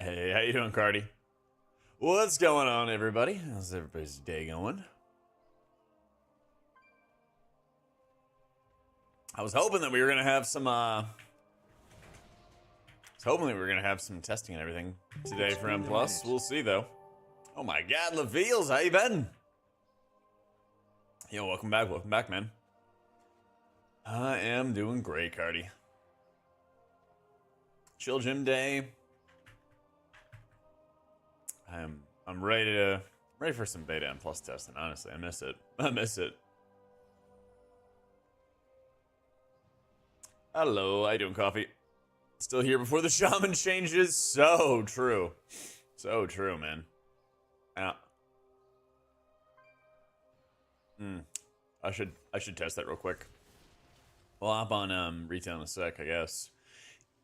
Hey, how you doing, Cardi? What's going on, everybody? How's everybody's day going? I was hoping that we were gonna have some. I was hoping that we were gonna have some testing and everything today for M Plus. We'll see, though. Oh my God, Leveals, how you been? Yo, welcome back, man. I am doing great, Cardi. Chill gym day. I'm ready for some beta M Plus testing. Honestly, I miss it. I miss it. Hello, how you doing, Coffee? Still here before the shaman changes? So true. So true, man. Yeah. I should test that real quick. We'll hop on retail in a sec, I guess.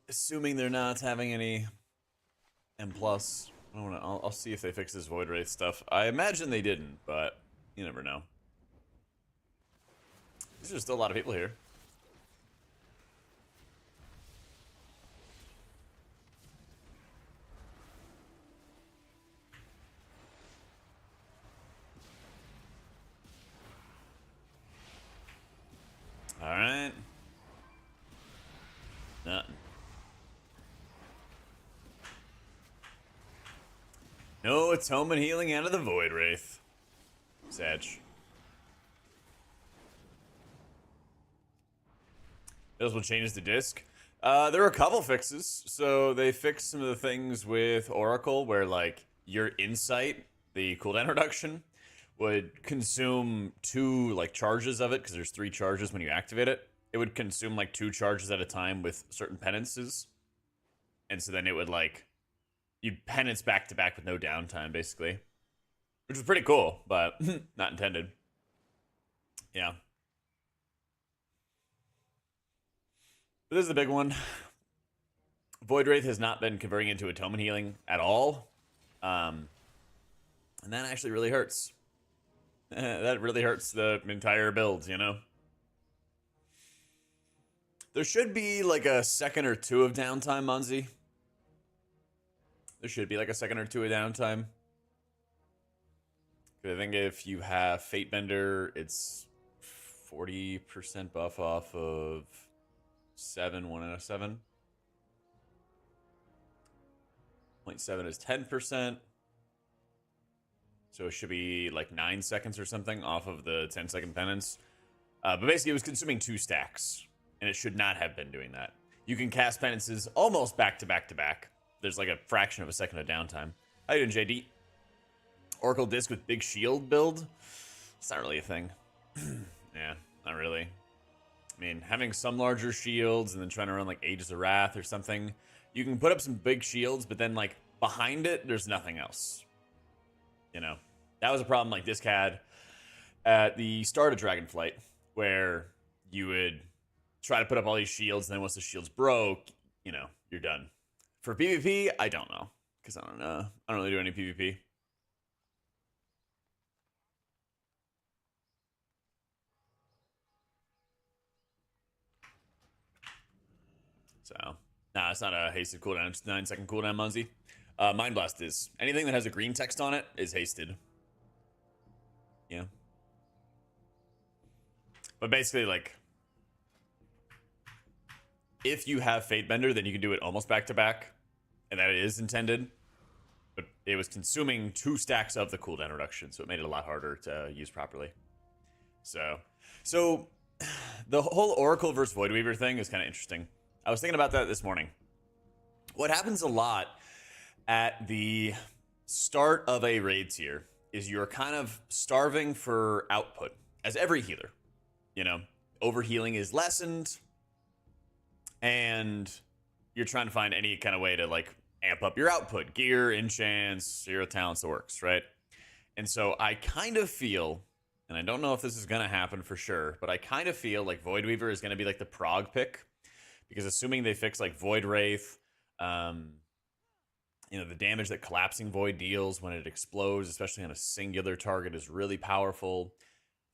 Assuming they're not having any M plus. I'll see if they fix this void wraith stuff. I imagine they didn't, but you never know. There's still a lot of people here. Alright. Nothing. No atonement healing out of the void wraith. Satch. Those will change the disc. There are a couple fixes. So they fixed some of the things with Oracle where like your insight, the cooldown reduction, would consume 2 like charges of it because there's 3 charges when you activate it. It would consume like 2 charges at a time with certain penances. And so then it would like you'd penance back to back with no downtime, basically. Which is pretty cool, but not intended. Yeah. But this is the big one. Void Wraith has not been converting into atonement healing at all. And that actually really hurts. That really hurts the entire build, you know? There should be like a second or 2 of downtime, Munzie. There should be like a second or 2 of downtime. I think if you have Fate Bender, it's 40% buff off of 7, 1 out of 7. 0.7 is 10%. So it should be like 9 seconds or something off of the 10-second penance. But basically, it was consuming 2 stacks, and it should not have been doing that. You can cast penances almost back to back to back. There's like a fraction of a second of downtime. How you doing, JD? Oracle disc with big shield build? It's not really a thing. Yeah, not really. I mean, having some larger shields and then trying to run like Ages of Wrath or something, you can put up some big shields, but then like behind it, there's nothing else. You know, that was a problem like Disc had at the start of Dragonflight, where you would try to put up all these shields, and then once the shields broke, you know, you're done. For PvP, I don't know, because I don't really do any PvP. So, nah, it's not a hasted cooldown. It's 9-second cooldown, Munzie. Mind Blast is. Anything that has a green text on it is hasted. Yeah. But basically, like, if you have Fate Bender, then you can do it almost back to back, and that is intended. But it was consuming 2 stacks of the cooldown reduction, so it made it a lot harder to use properly. So the whole Oracle versus Void Weaver thing is kind of interesting. I was thinking about that this morning. What happens a lot at the start of a raid tier is you're kind of starving for output, as every healer. You know, overhealing is lessened, and you're trying to find any kind of way to like amp up your output, gear, enchants, hero talents, the works, right? And so I kind of feel, and I don't know if this is going to happen for sure, but I kind of feel like Void Weaver is going to be like the prog pick, because assuming they fix like Void Wraith, you know, the damage that collapsing void deals when it explodes, especially on a singular target, is really powerful.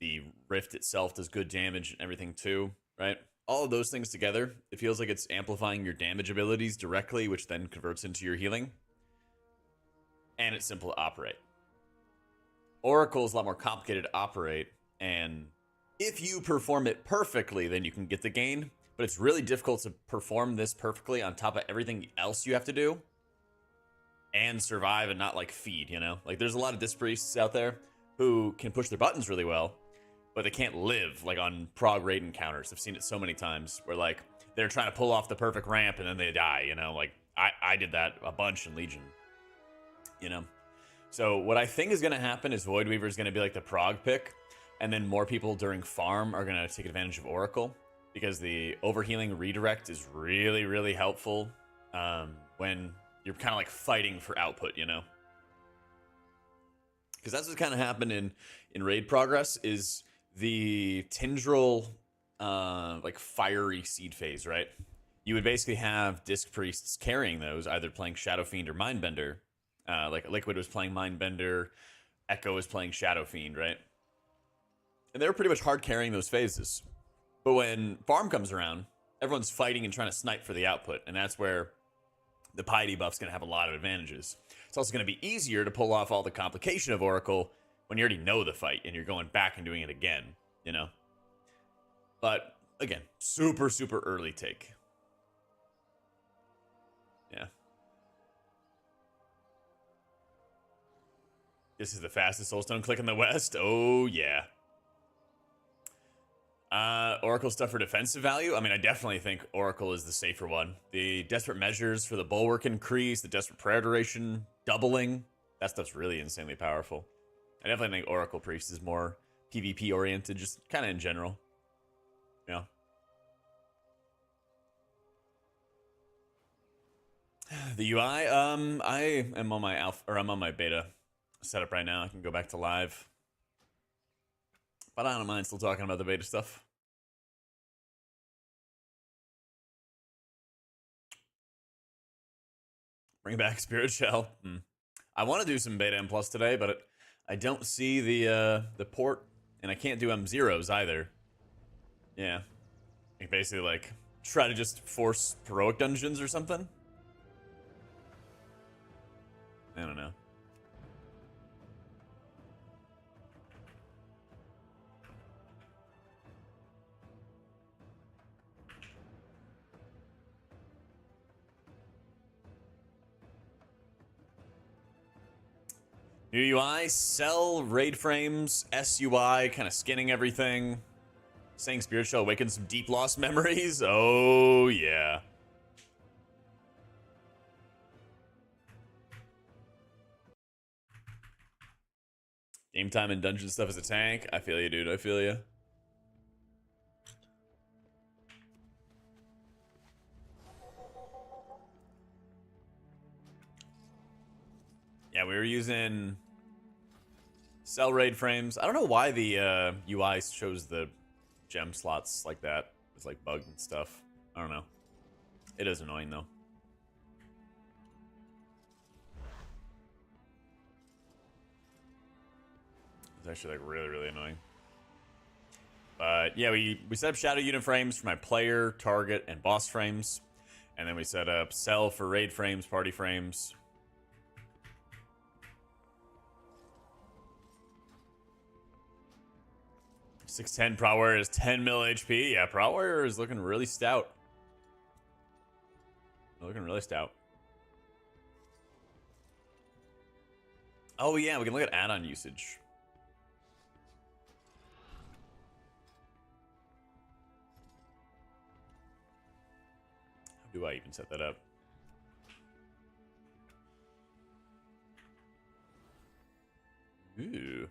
The rift itself does good damage and everything too, right? All of those things together, it feels like it's amplifying your damage abilities directly, which then converts into your healing. and it's simple to operate. Oracle is a lot more complicated to operate, and if you perform it perfectly, then you can get the gain, but it's really difficult to perform this perfectly on top of everything else you have to do and survive and not like feed, you know? Like there's a lot of disc priests out there who can push their buttons really well, but they can't live like on prog raid encounters. I've seen it so many times where like they're trying to pull off the perfect ramp and then they die, you know? Like I did that a bunch in Legion, you know? So what I think is going to happen is Void Weaver is going to be like the prog pick, and then more people during farm are going to take advantage of Oracle because the overhealing redirect is really, really helpful when you're kind of like fighting for output, you know? Because that's what kind of happened in raid progress is the Tindril like fiery seed phase, right? You would basically have disc priests carrying those, either playing Shadow Fiend or Mindbender. Like Liquid was playing Mindbender, Echo was playing Shadow Fiend, right? And they were pretty much hard carrying those phases. But when farm comes around, everyone's fighting and trying to snipe for the output, and that's where the piety buff's going to have a lot of advantages. It's also going to be easier to pull off all the complication of Oracle when you already know the fight and you're going back and doing it again, you know? But again, super, super early take. Yeah. This is the fastest Soulstone click in the West. Oh, yeah. Oracle stuff for defensive value. I mean, I definitely think Oracle is the safer one. The desperate measures for the bulwark increase, the desperate prayer duration doubling. That stuff's really insanely powerful. I definitely think Oracle Priest is more PvP oriented, just kind of in general. Yeah. The UI, I am on my alpha, or I'm on my beta setup right now. I can go back to live, but I don't mind still talking about the beta stuff. Bring back Spirit Shell. I want to do some beta M plus today, but I don't see the port, and I can't do M0s either. Yeah, like basically like try to just force heroic dungeons or something. I don't know. New UI, sell raid frames, SUI, kind of skinning everything. Saying Spirit Shell awakens some deep lost memories. Oh, yeah. Game time and dungeon stuff as a tank. I feel you, dude. I feel you. Yeah, we were using cell raid frames. I don't know why the UI shows the gem slots like that. It's like bugged and stuff. I don't know. It is annoying though. It's actually like really, really annoying. But yeah, we set up shadow unit frames for my player, target, and boss frames. And then we set up cell for raid frames, party frames. .610 Prow Warrior is 10 mil HP. Yeah, Prow Warrior is looking really stout. Looking really stout. Oh yeah, we can look at add-on usage. How do I even set that up? Ooh.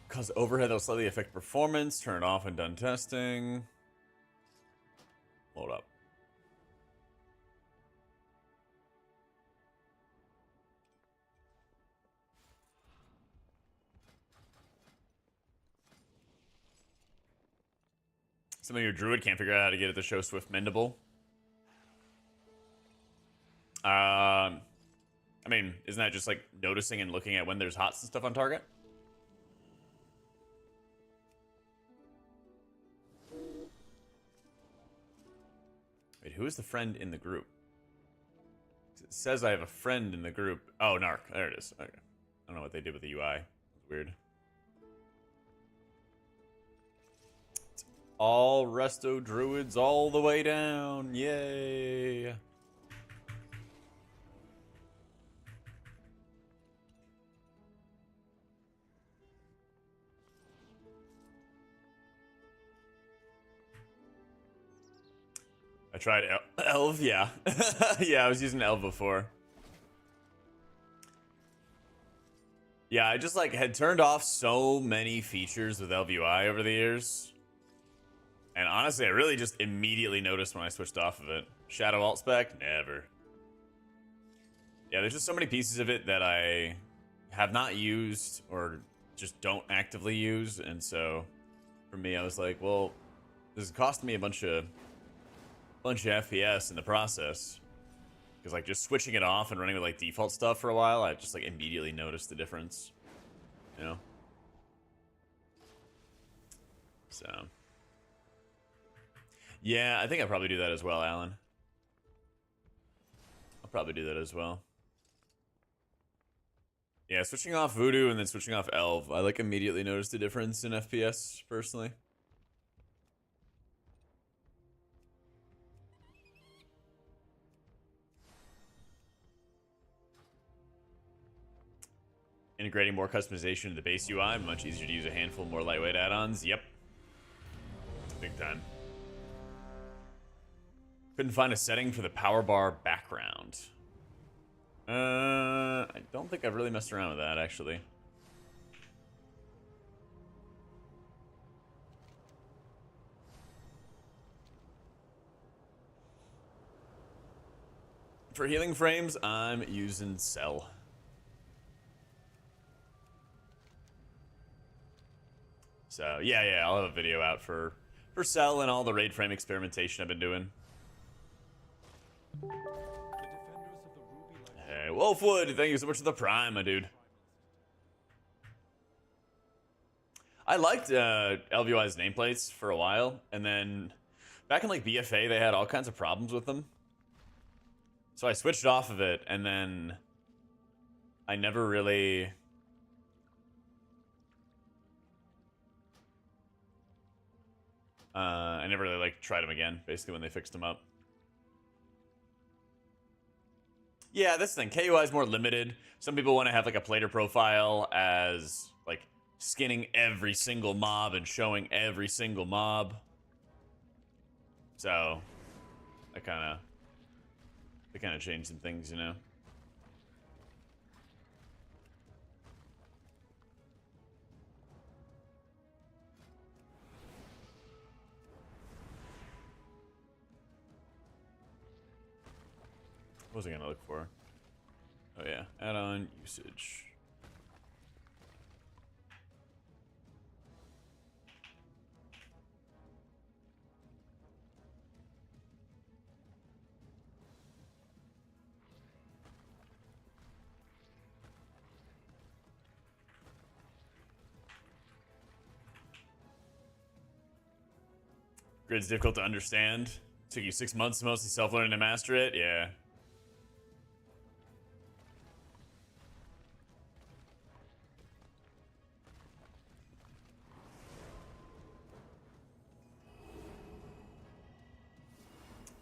Cause overhead that'll slightly affect performance. Turn it off when done testing. Load up. Some of your druid can't figure out how to get it to show swift mendable. I mean, isn't that just like noticing and looking at when there's hots and stuff on target? Wait, who is the friend in the group? It says I have a friend in the group. Oh, Narc. There it is. Okay. I don't know what they did with the UI. It's weird. It's all resto druids all the way down. Yay. I tried Elv, yeah. Yeah, I was using Elv before. Yeah, I just like had turned off so many features with Elv UI over the years. And honestly, I really just immediately noticed when I switched off of it. Shadow alt spec? Never. Yeah, there's just so many pieces of it that I have not used or just don't actively use. And so for me, I was like, well, this is costing me a bunch of FPS in the process, because like just switching it off and running with like default stuff for a while, I just like immediately noticed the difference, you know. So yeah, I think I'll probably do that as well, Alan. I'll probably do that as well. Yeah, switching off Voodoo and then switching off Elv, I like immediately noticed a difference in FPS personally. Integrating more customization to the base UI, much easier to use a handful more lightweight add-ons. Yep. Big time. Couldn't find a setting for the power bar background. I don't think I've really messed around with that, actually. For healing frames, I'm using Cell. So yeah, I'll have a video out for Cell and all the raid frame experimentation I've been doing. Hey, Wolfwood, thank you so much for the Prime, my dude. I liked LVUI's nameplates for a while, and then back in like BFA, they had all kinds of problems with them. So I switched off of it, and then I never really... I never really like tried them again, basically, when they fixed them up. Yeah, this thing, KUI is more limited. Some people want to have like a plater profile as like skinning every single mob and showing every single mob. So they kind of changed some things, you know. What was I gonna look for? Oh yeah, add-on usage. Grid's difficult to understand. Took you 6 months to mostly self-learning to master it? Yeah.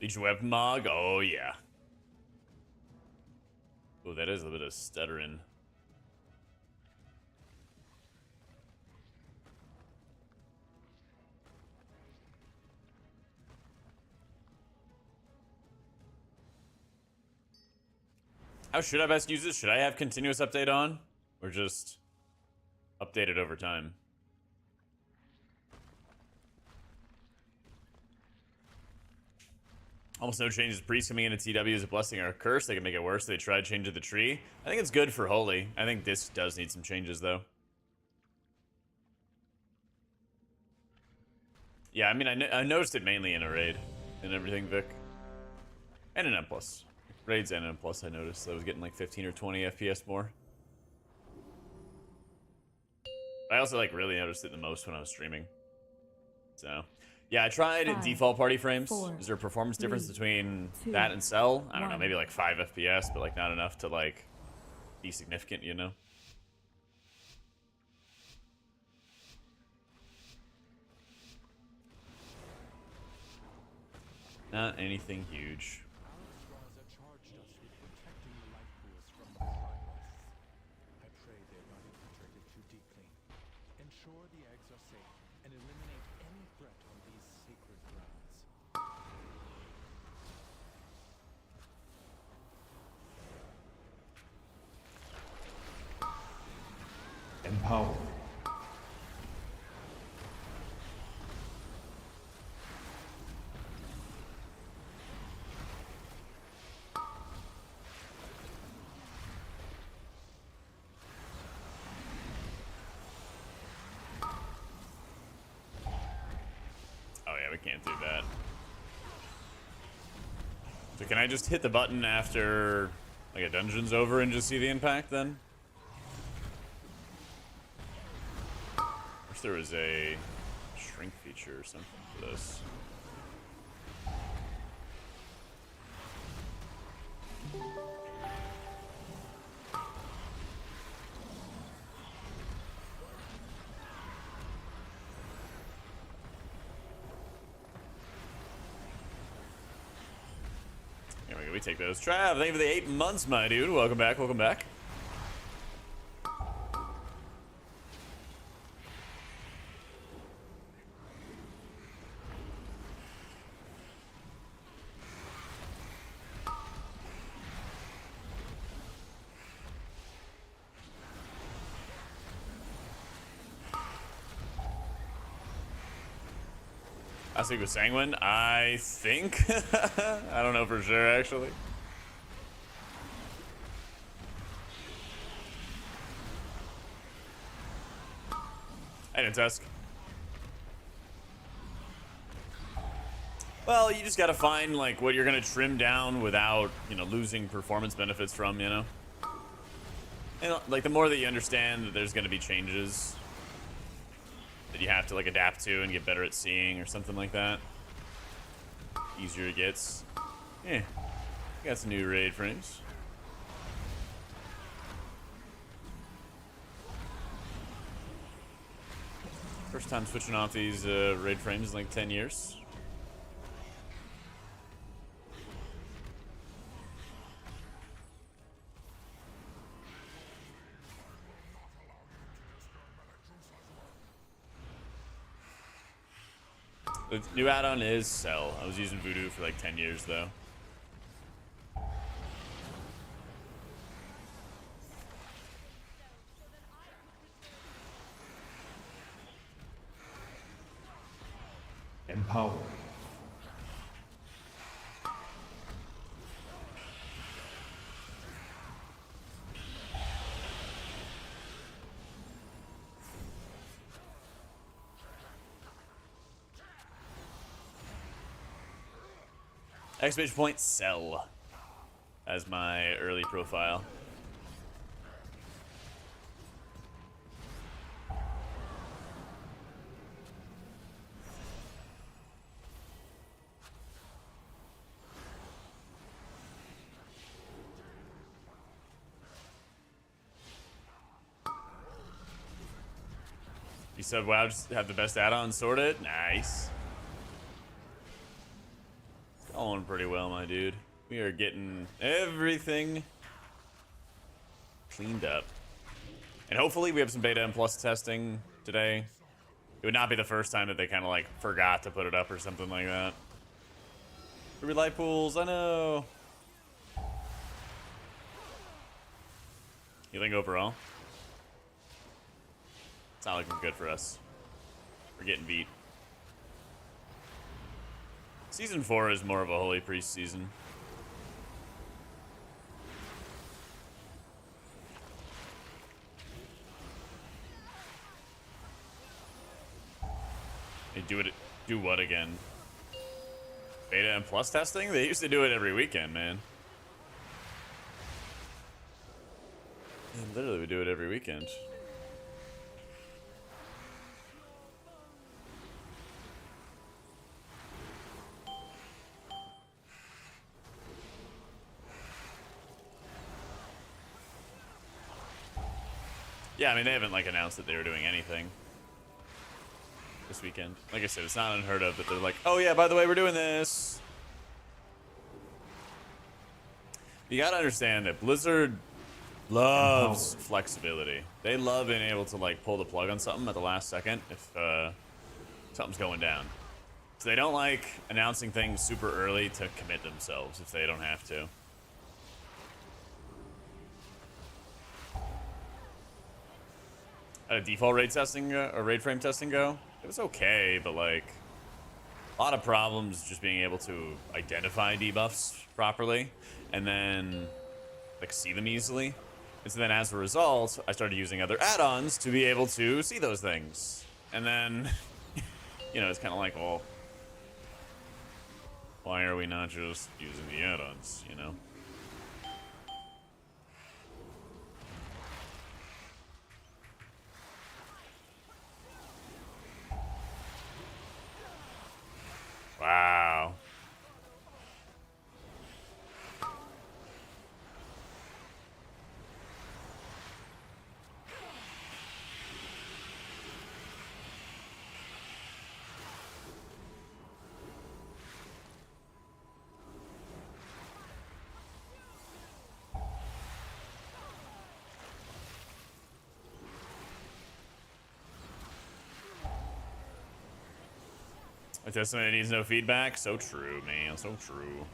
Legion Web Mog? Oh, yeah. Oh, that is a bit of stuttering. How should I best use this? Should I have continuous update on? Or just update it over time? Almost no changes. Priest coming into TW is a blessing or a curse. They can make it worse. They tried changing the tree. I think it's good for Holy. I think this does need some changes, though. Yeah, I mean, I noticed it mainly in a raid and everything, Vic. And in M+. Raids and M+, I noticed. I was getting like 15 or 20 FPS more. I also like really noticed it the most when I was streaming. So, Yeah, I tried 5, default party frames. 4, Is there a performance difference 3, between 2, that and cell? I don't know, 1. maybe like 5 FPS, but like not enough to like be significant, you know? Not anything huge. I pray they're not infiltrated too deeply. Ensure the eggs are safe and eliminate any threat on these sacred grounds. Empower. Oh yeah, we can't do that. So can I just hit the button after like a dungeon's over and just see the impact then? Wish there was a shrink feature or something for this. There we go, we take those. Trav, thank you for the 8 months, my dude. Welcome back, welcome back. I think with Sanguine, I think. I don't know for sure, actually. I didn't tusk. Well, you just gotta find like what you're gonna trim down without, you know, losing performance benefits from, you know. And like the more that you understand that there's gonna be changes that you have to like adapt to and get better at seeing or something like that, easier it gets. Yeah, got some new raid frames. First time switching off these raid frames in like 10 years. The new add-on is Cell. I was using Voodoo for like 10 years though. Empower. Exclamation point Cell as my early profile. You said, wow, just have the best add-on sorted? Nice. Going pretty well, my dude. We are getting everything cleaned up. And hopefully we have some beta and plus testing today. It would not be the first time that they kind of like forgot to put it up or something like that. Ruby light pools, I know. Healing overall. It's not looking good for us. We're getting beat. Season 4 is more of a Holy Priest season. They do what again? Beta and plus testing? They used to do it every weekend, man. They literally would do it every weekend. Yeah, I mean, they haven't like announced that they were doing anything this weekend. Like I said, it's not unheard of that they're like, oh yeah, by the way, we're doing this. You gotta understand that Blizzard loves flexibility. They love being able to like pull the plug on something at the last second if something's going down. So they don't like announcing things super early to commit themselves if they don't have to. How did default raid testing or raid frame testing go? It was okay, but like a lot of problems just being able to identify debuffs properly and then like see them easily. And so then as a result, I started using other add-ons to be able to see those things. And then, you know, it's kind of like, well, why are we not just using the add-ons, you know? Wow. A testament that needs no feedback. So true, man. So true.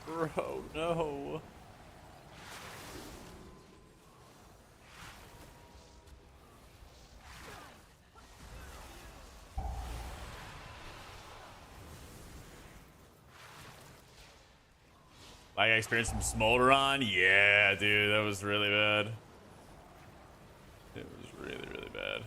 Bro, no. Like I experienced some smolder on? Yeah, dude, that was really bad. It was really, really bad.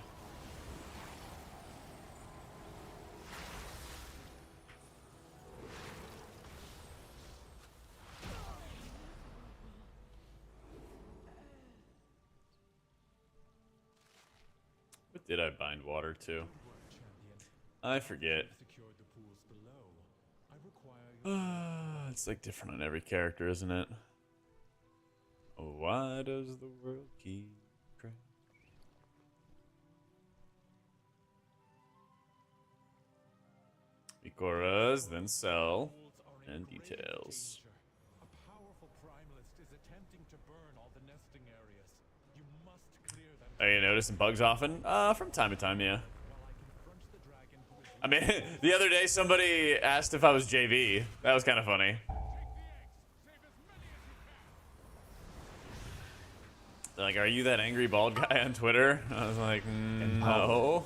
What did I bind water to? I forget. It's like different on every character, isn't it? Why does the world keep crashing? Ikoras, then sell, and details. A powerful primalist is attempting to burn all the nesting areas. You must clear them. Are you noticing bugs often? From time to time, yeah. While I confront the dragon who is I mean, the other day somebody asked if I was JV. That was kind of funny. They're like, are you that angry bald guy on Twitter? I was like, no.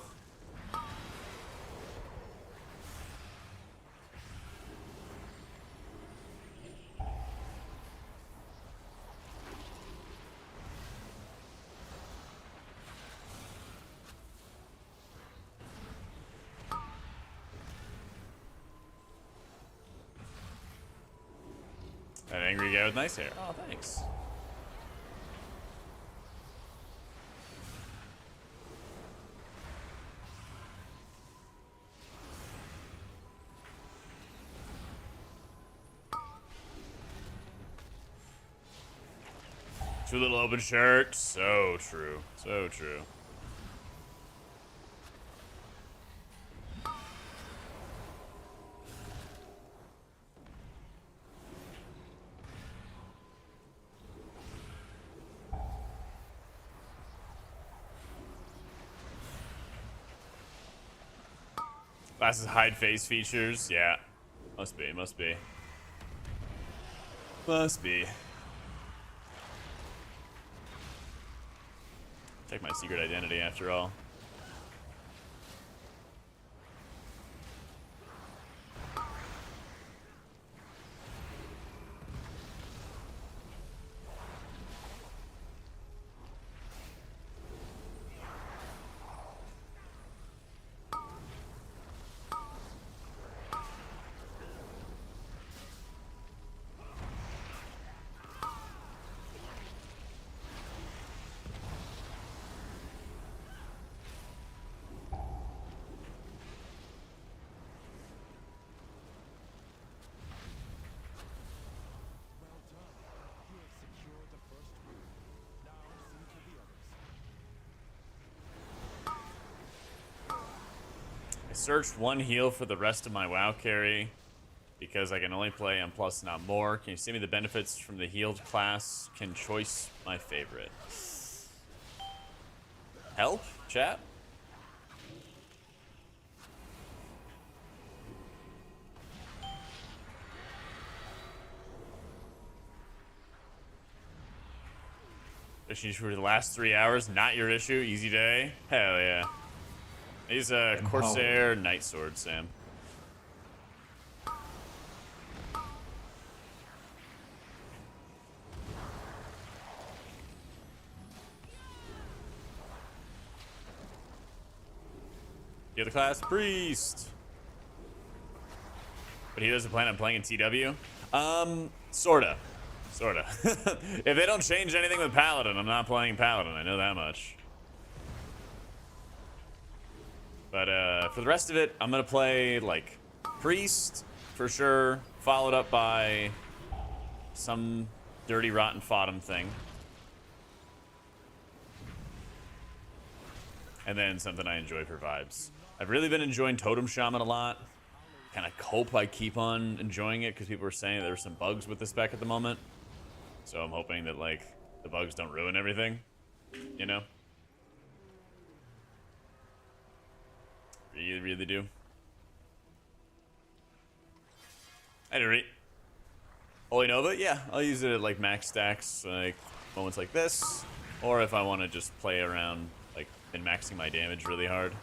An angry guy with nice hair. Oh, thanks. Two little open shirts. So true. So true. Glasses hide face features. Yeah. Must be. Must be. Must be. Check my secret identity after all. Well done. You have secured the first room. Now see to the others. I searched one heal for the rest of my WoW carry because I can only play on plus, not more. Can you see me the benefits from the healed class? Can choice my favorite? Help, chat? Issues for the last 3 hours, not your issue. Easy day. Hell yeah. He's a Corsair Night Sword, Sam. The other class, Priest. But he doesn't plan on playing in TW? Sorta. Sorta. If they don't change anything with Paladin, I'm not playing Paladin. I know that much. But for the rest of it, I'm gonna play like Priest for sure, followed up by some dirty rotten fodum thing, and then something I enjoy for vibes. I've really been enjoying Totem Shaman a lot. Kind of hope I keep on enjoying it because people were saying there were some bugs with the spec at the moment. So I'm hoping that like the bugs don't ruin everything, you know? Really, really do. At any rate, Holy Nova, yeah, I'll use it at like max stacks, like moments like this, or if I want to just play around, like, and maxing my damage really hard.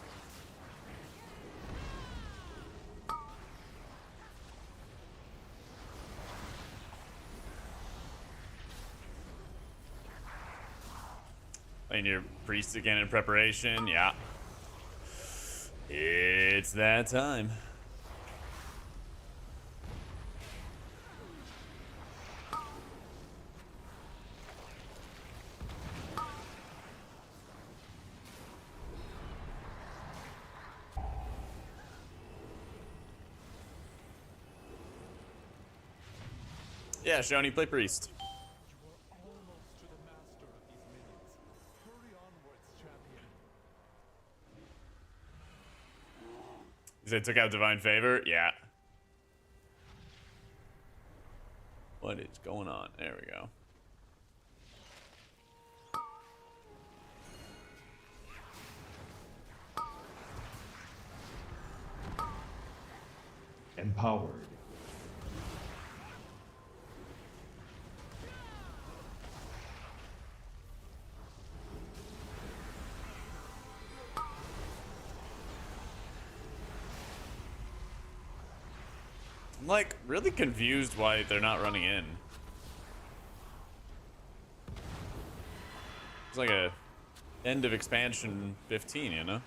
Playing your priest again in preparation, yeah. It's that time. Yeah, Shoni, play priest. You are almost to the master of these minions. Hurry onwards, champion. You said took out Divine Favor? Yeah. What is going on? There we go. Empowered. I'm like really confused why they're not running in. It's like a end of expansion 15, you know?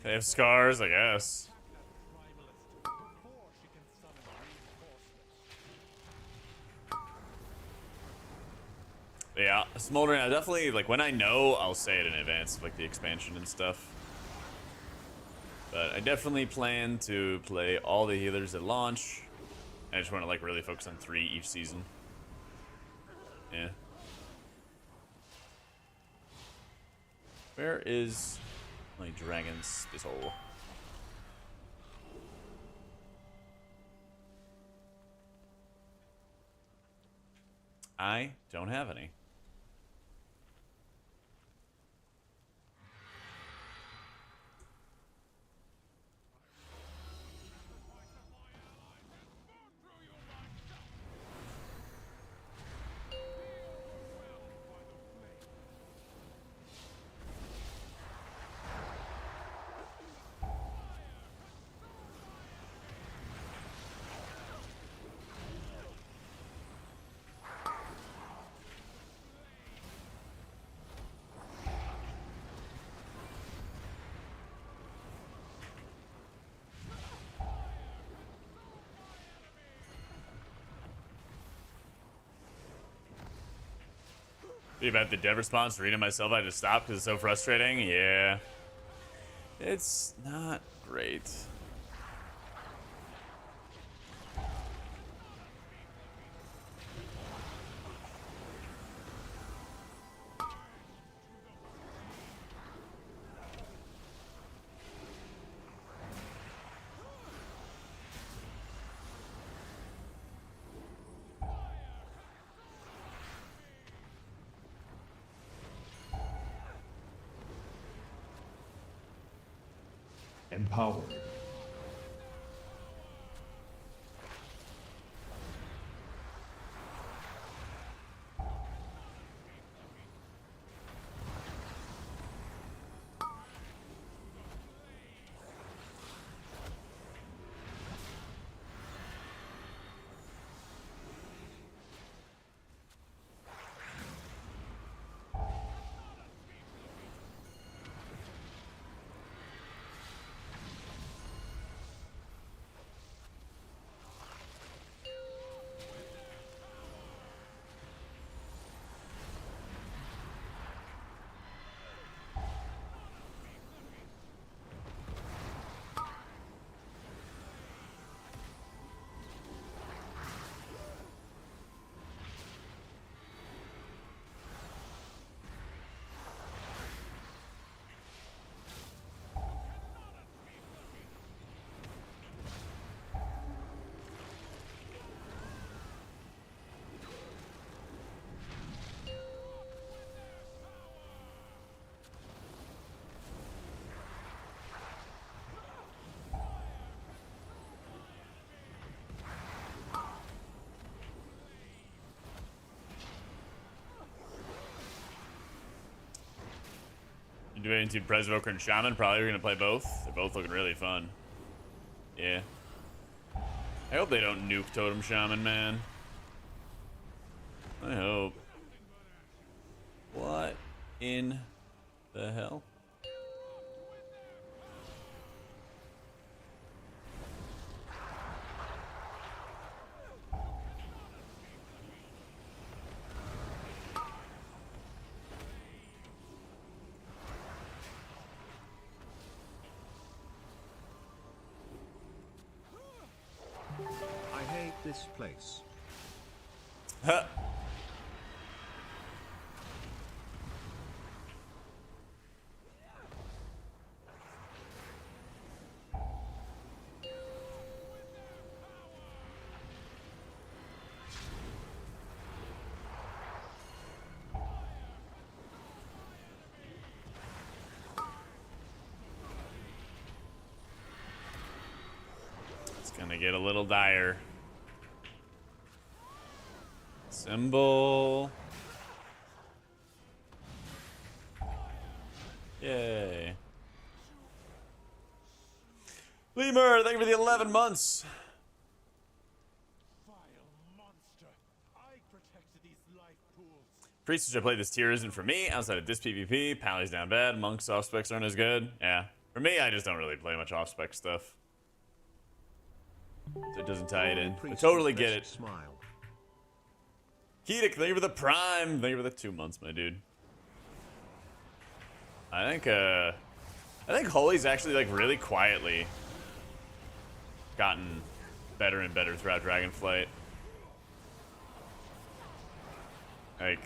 They have scars, I guess. Before she can summon reinforcements. Yeah, Smoldering, I definitely, like, when I know, I'll say it in advance, of, like, the expansion and stuff. But I definitely plan to play all the healers at launch. I just want to, like, really focus on 3 each season. Yeah. Where is my dragon's spittle? I don't have any. About the dev response, reading myself, I just stopped because it's so frustrating. Yeah. It's not great. Empowered. You do anything to Presvoker and Shaman? Probably we're gonna play both. They're both looking really fun. Yeah. I hope they don't nuke Totem Shaman, man. I hope. What in the hell? I hate this place. Huh. It's gonna get a little dire. Symbol. Yay. Lemur, thank you for the 11 months. Vile monster! I protected these life pools. Priest should play this tier isn't for me. Outside of this PvP, Pally's down bad. Monks off specs aren't as good. Yeah. For me, I just don't really play much off spec stuff. So it doesn't tie it in. I totally get it. Smile. Keedick, thank you for the prime. Thank you for the 2 months, my dude. I think Holy's actually like really quietly gotten better and better throughout Dragonflight. Like,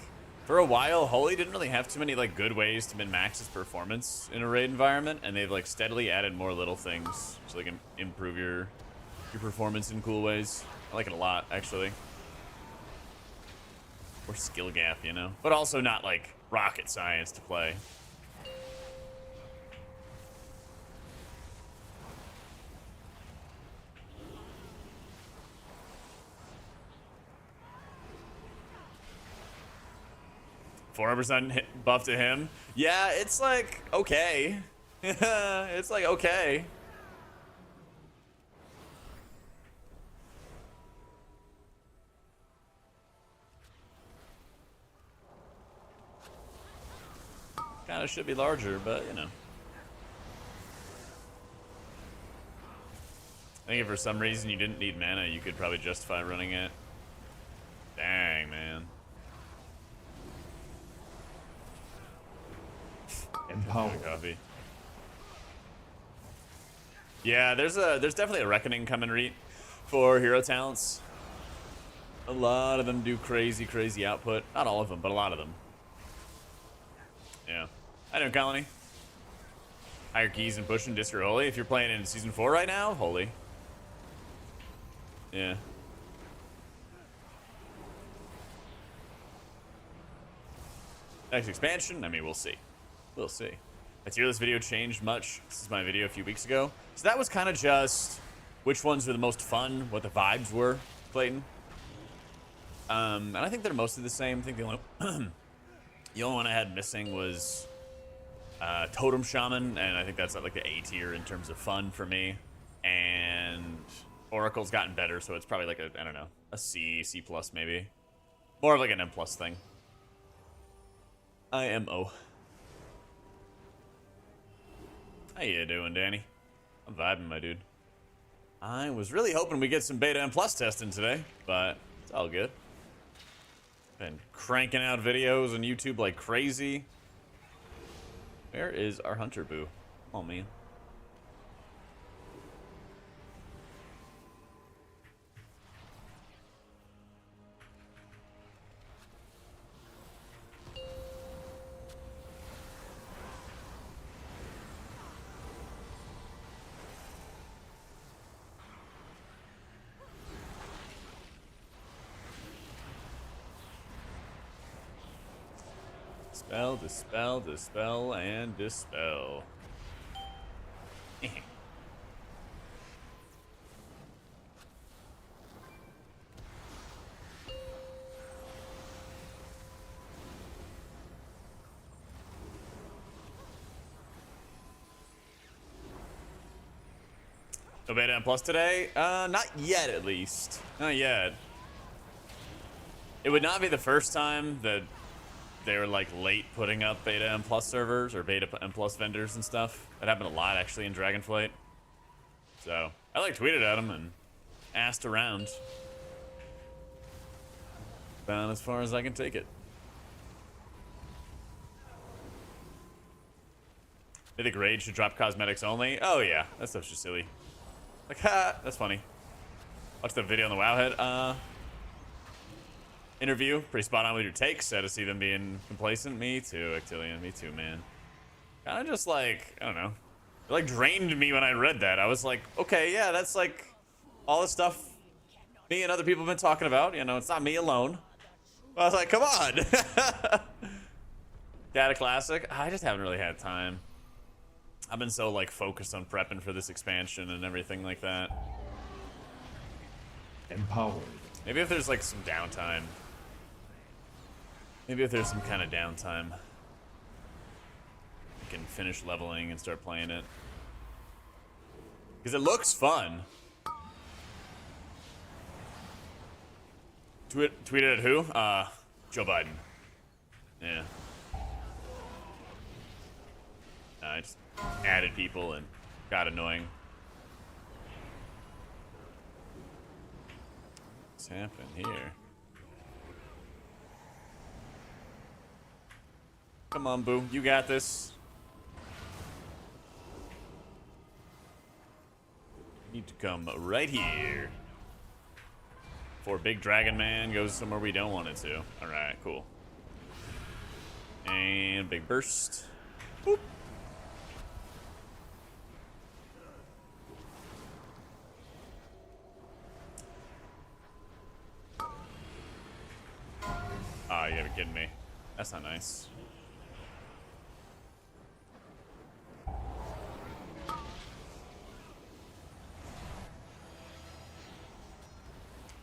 for a while, Holy didn't really have too many like good ways to min-max his performance in a raid environment, and they've like steadily added more little things to like improve your performance in cool ways. I like it a lot, actually. Or skill gap, you know? But also not like rocket science to play. %4% buff to him. Yeah, it's like okay. It's like okay. Kind of should be larger, but you know. I think if for some reason you didn't need mana, you could probably justify running it. Dang, man. Empower. Coffee. Yeah, there's definitely a reckoning coming for hero talents. A lot of them do crazy output. Not all of them, but a lot of them. Yeah. I know, Colony. Higher keys and pushing Disc or Holy. If you're playing in Season 4 right now, Holy. Yeah. Next expansion? I mean, we'll see. We'll see. My tier list video changed much. This is my video a few weeks ago. So that was kind of just which ones were the most fun, what the vibes were, Clayton. And I think they're mostly the same. I think the only, the only one I had missing was Totem Shaman, and I think that's like the A tier in terms of fun for me. And Oracle's gotten better, so it's probably like a, I don't know, a C, C plus maybe. More of like an M plus thing. IMO. How you doing, Danny? I'm vibing, my dude. I was really hoping we get some beta M plus testing today, but it's all good. Been cranking out videos on YouTube like crazy. Where is our hunter boo? Oh man. Dispel, dispel, dispel, and dispel. No beta M plus today? Not yet, at least. Not yet. It would not be the first time that they were like late putting up beta M plus servers or beta M plus vendors and stuff. That happened a lot actually in Dragonflight. So I like tweeted at them and asked around. About as far as I can take it. Mythic Rage should drop cosmetics only. Oh yeah, that stuff's just silly. Like, ha, that's funny. Watch the video on the Wowhead interview. Pretty spot on with your takes. Sad to see them being complacent. Me too, Actilian. Me too, man. Kind of just like, I don't know. It like drained me when I read that. I was like, okay, yeah, that's like all the stuff me and other people have been talking about. You know, it's not me alone. But I was like, come on. Data Classic. I just haven't really had time. I've been so like focused on prepping for this expansion and everything like that. Empowered. Maybe if there's like some downtime. Maybe if there's some kind of downtime, I can finish leveling and start playing it. Because it looks fun. Tweeted at who? Joe Biden. Yeah. I just added people and got annoying. What's happening here? Come on, boo. You got this. Need to come right here. Before Big Dragon Man goes somewhere we don't want it to. Alright, cool. And big burst. Boop. kidding me. That's not nice.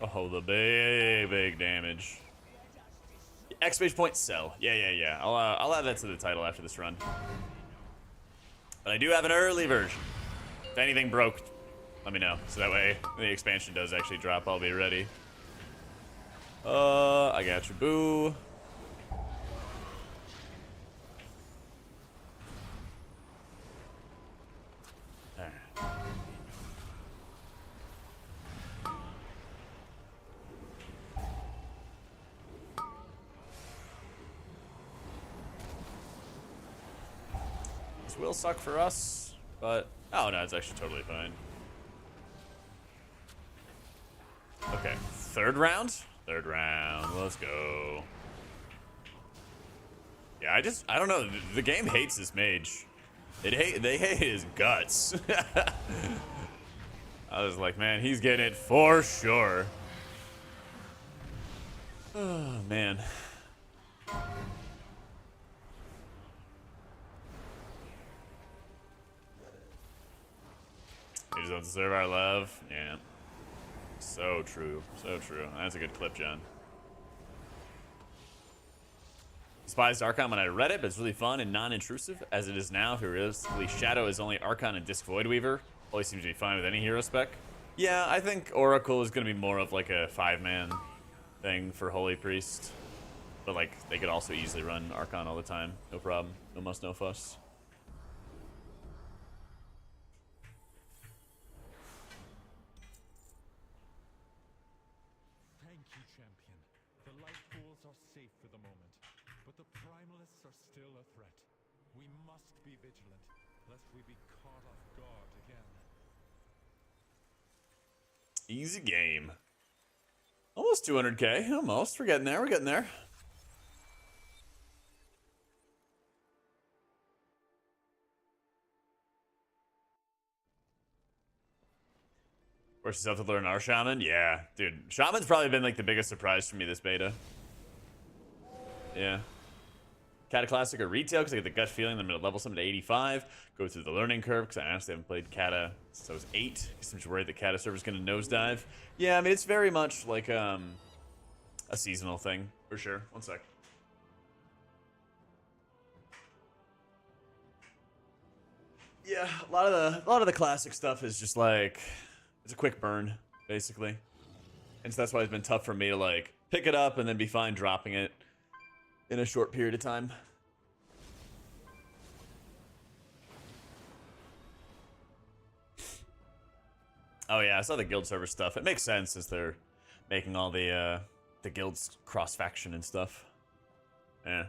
Oh, the big damage. Exclamation point, sell. Yeah. I'll add that to the title after this run. But I do have an early version. If anything broke, let me know. So that way, when the expansion does actually drop, I'll be ready. I got you, boo. Alright. This will suck for us, but oh no, it's actually totally fine. Okay, third round. Let's go. Yeah, I don't know. The game hates this mage. They hate his guts. I was like, man, he's getting it for sure. Oh man. He just doesn't deserve our love. Yeah. So true. That's a good clip, John. Despised Archon when I read it, but it's really fun and non-intrusive as it is now. If realistically, Shadow is only Archon and Disc Void Weaver. Always seems to be fine with any hero spec. Yeah, I think Oracle is going to be more of like a 5-man thing for Holy Priest. But like, they could also easily run Archon all the time. No problem. No muss, no fuss. Thank you, champion. The light pools are safe for the moment, but the primalists are still a threat. We must be vigilant, lest we be caught off guard again. Easy game. Almost 200k. Almost. We're getting there. We're getting there. Force yourself to learn our shaman? Yeah, dude. Shaman's probably been like the biggest surprise for me this beta. Yeah. Kata Classic or retail because I get the gut feeling that I'm going to level something to 85. Go through the learning curve because I honestly haven't played Kata since I was 8. Because I'm just worried the Kata server's going to nosedive. Yeah, I mean, it's very much like a seasonal thing for sure. One sec. Yeah, a lot of the classic stuff is just like it's a quick burn, basically. And so that's why it's been tough for me to like pick it up and then be fine dropping it in a short period of time. Oh yeah, I saw the guild server stuff. It makes sense since they're making all the guilds cross faction and stuff. Yeah.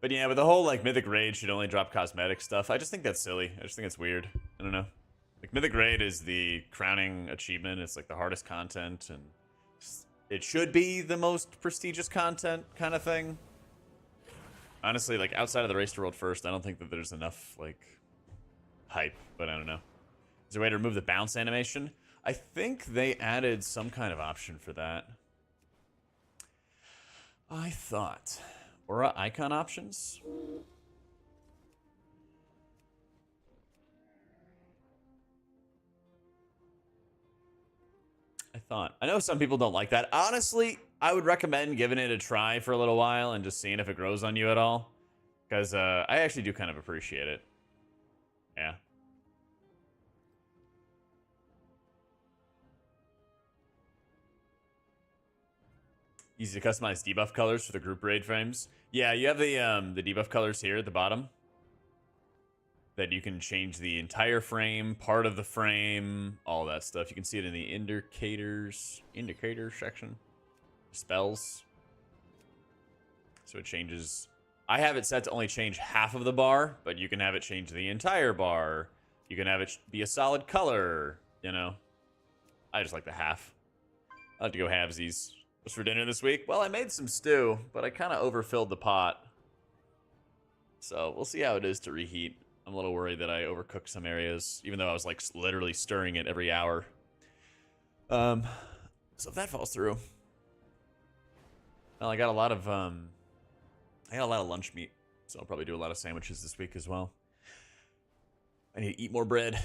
But yeah, with the whole like Mythic Raid should only drop cosmetic stuff, I just think that's silly. I just think it's weird. I don't know. Like Mythic Raid is the crowning achievement. It's like the hardest content, and it should be the most prestigious content kind of thing. Honestly, like outside of the Race to World First, I don't think that there's enough like hype. But I don't know. Is there a way to remove the bounce animation? I think they added some kind of option for that. I thought. Aura icon options? I thought. I know some people don't like that. Honestly, I would recommend giving it a try for a little while and just seeing if it grows on you at all. Because I actually do kind of appreciate it. Yeah. Easy to customize debuff colors for the group raid frames. Yeah, you have the debuff colors here at the bottom. That you can change the entire frame, part of the frame, all that stuff. You can see it in the indicator section. Spells. So it changes. I have it set to only change half of the bar, but you can have it change the entire bar. You can have it be a solid color, you know. I just like the half. I like to go halvesies. What's for dinner this week? Well, I made some stew, but I kind of overfilled the pot. So we'll see how it is to reheat. I'm a little worried that I overcooked some areas, even though I was like literally stirring it every hour. So if that falls through, Well, I got a lot of lunch meat, so I'll probably do a lot of sandwiches this week as well. I need to eat more bread.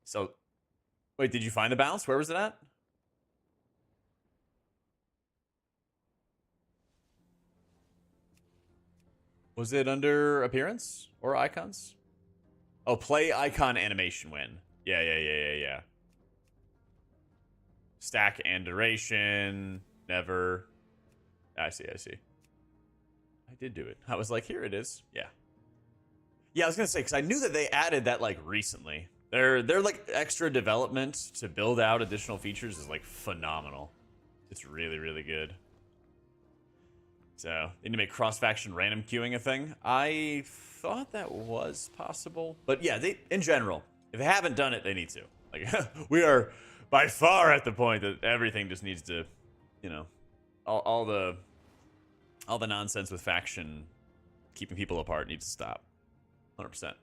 So, wait, did you find the bounce? Where was it at? Was it under appearance or icons? Oh, play icon animation win. Yeah. Stack and duration. Never. I see. I did do it. I was like, here it is. Yeah. Yeah, I was gonna say, because I knew that they added that like recently. Their like extra development to build out additional features is like phenomenal. It's really, really good. So they need to make cross-faction random queuing a thing. I thought that was possible, but yeah, they in general, if they haven't done it, they need to. Like we are by far at the point that everything just needs to, you know, all the nonsense with faction keeping people apart needs to stop. 100%.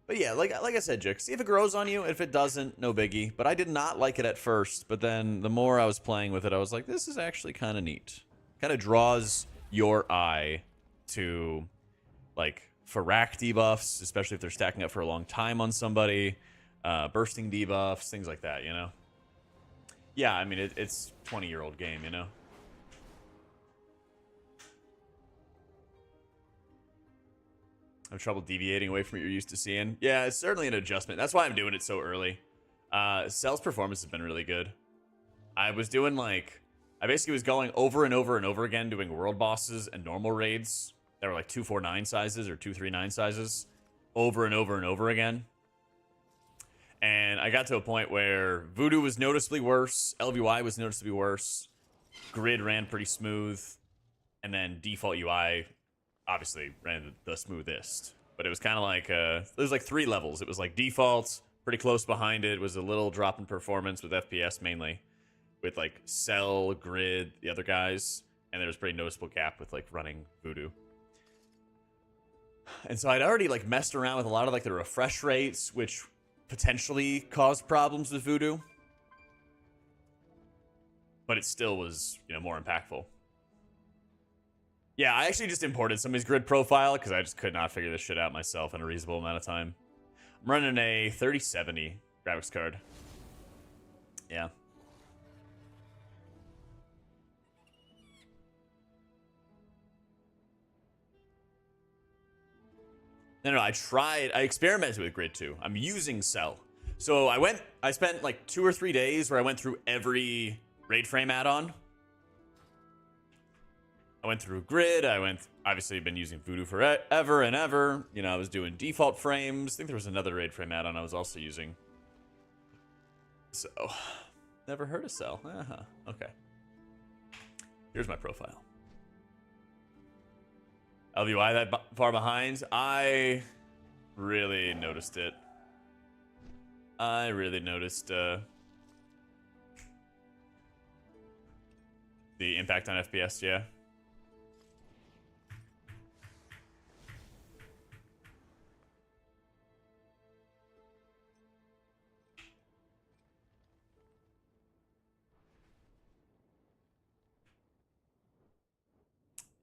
But yeah, like I said, Jix, see if it grows on you. If it doesn't, no biggie. But I did not like it at first. But then the more I was playing with it, I was like, this is actually kind of neat. Kind of draws your eye to, like, Farak debuffs, especially if they're stacking up for a long time on somebody. Bursting debuffs, things like that, you know? Yeah, I mean, it's a 20-year-old game, you know? Have trouble deviating away from what you're used to seeing. Yeah, it's certainly an adjustment. That's why I'm doing it so early. Cell's performance has been really good. I was doing like, I basically was going over and over and over again doing world bosses and normal raids that were like 249 sizes or 239 sizes over and over and over again. And I got to a point where Voodoo was noticeably worse, LVY was noticeably worse, Grid ran pretty smooth, and then default UI obviously ran the smoothest. But it was kind of like, there's like 3 levels. It was like default, pretty close behind it was a little drop in performance with FPS mainly, with like Cell, Grid, the other guys, and there was a pretty noticeable gap with like running Voodoo. And so I'd already like messed around with a lot of like the refresh rates, which potentially caused problems with Voodoo, but it still was, you know, more impactful. Yeah, I actually just imported somebody's grid profile because I just could not figure this shit out myself in a reasonable amount of time. I'm running a 3070 graphics card. Yeah. No, I experimented with Grid 2. I'm using Cell. So I spent like 2 or 3 days where I went through every raid frame add-on. I went through Grid. Obviously been using Voodoo forever and ever. You know, I was doing default frames. I think there was another raid frame add-on I was also using. So, never heard of Cell. Okay. Here's my profile. LVY that far behind? I really noticed it. I really noticed the impact on FPS, yeah.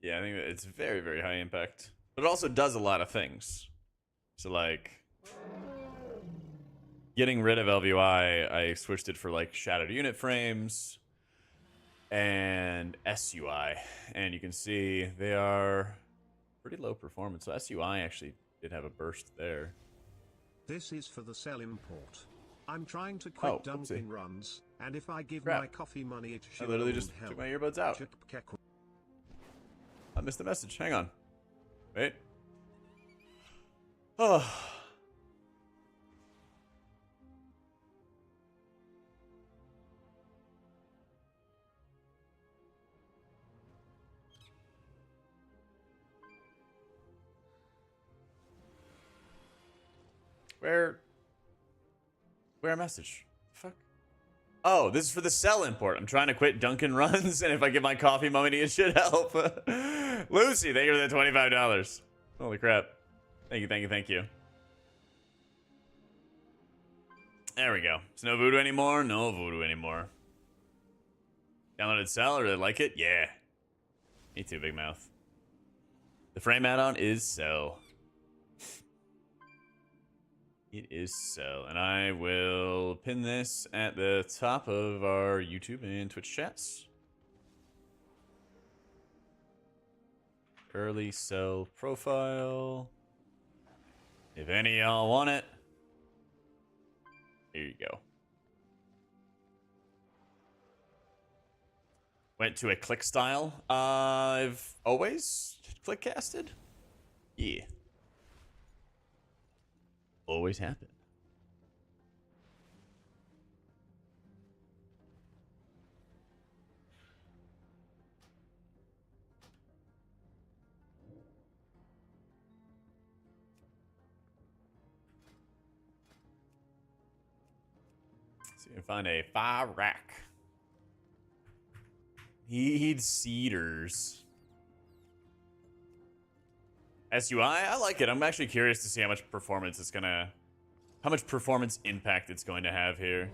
Yeah, I think that it's very, very high impact. But it also does a lot of things. So, like, getting rid of LVY, I switched it for, like, shattered unit frames and SUI. And you can see they are pretty low performance. So SUI actually did have a burst there. This is for the Cell import. I'm trying to quit dunking runs, and if I give my coffee money, it should I literally just took my earbuds out. I missed the message. Hang on. Wait. Oh. Where a message? Fuck. Oh, this is for the Cell import. I'm trying to quit Dunkin' Runs, and if I give my coffee money, it should help. Lucy, thank you for the $25. Holy crap. Thank you. There we go. It's no Voodoo anymore? No Voodoo anymore. Downloaded Cell, I really like it. Yeah. Me too, Big Mouth. The frame add-on is Cell. It is Cell. And I will pin this at the top of our YouTube and Twitch chats. Early Cell profile. If any of y'all want it, here you go. Went to a click style. I've always click casted. Yeah. Always happened. See if I can find a fire rack. Need cedars. SUI, I like it. I'm actually curious to see how much performance impact it's going to have here.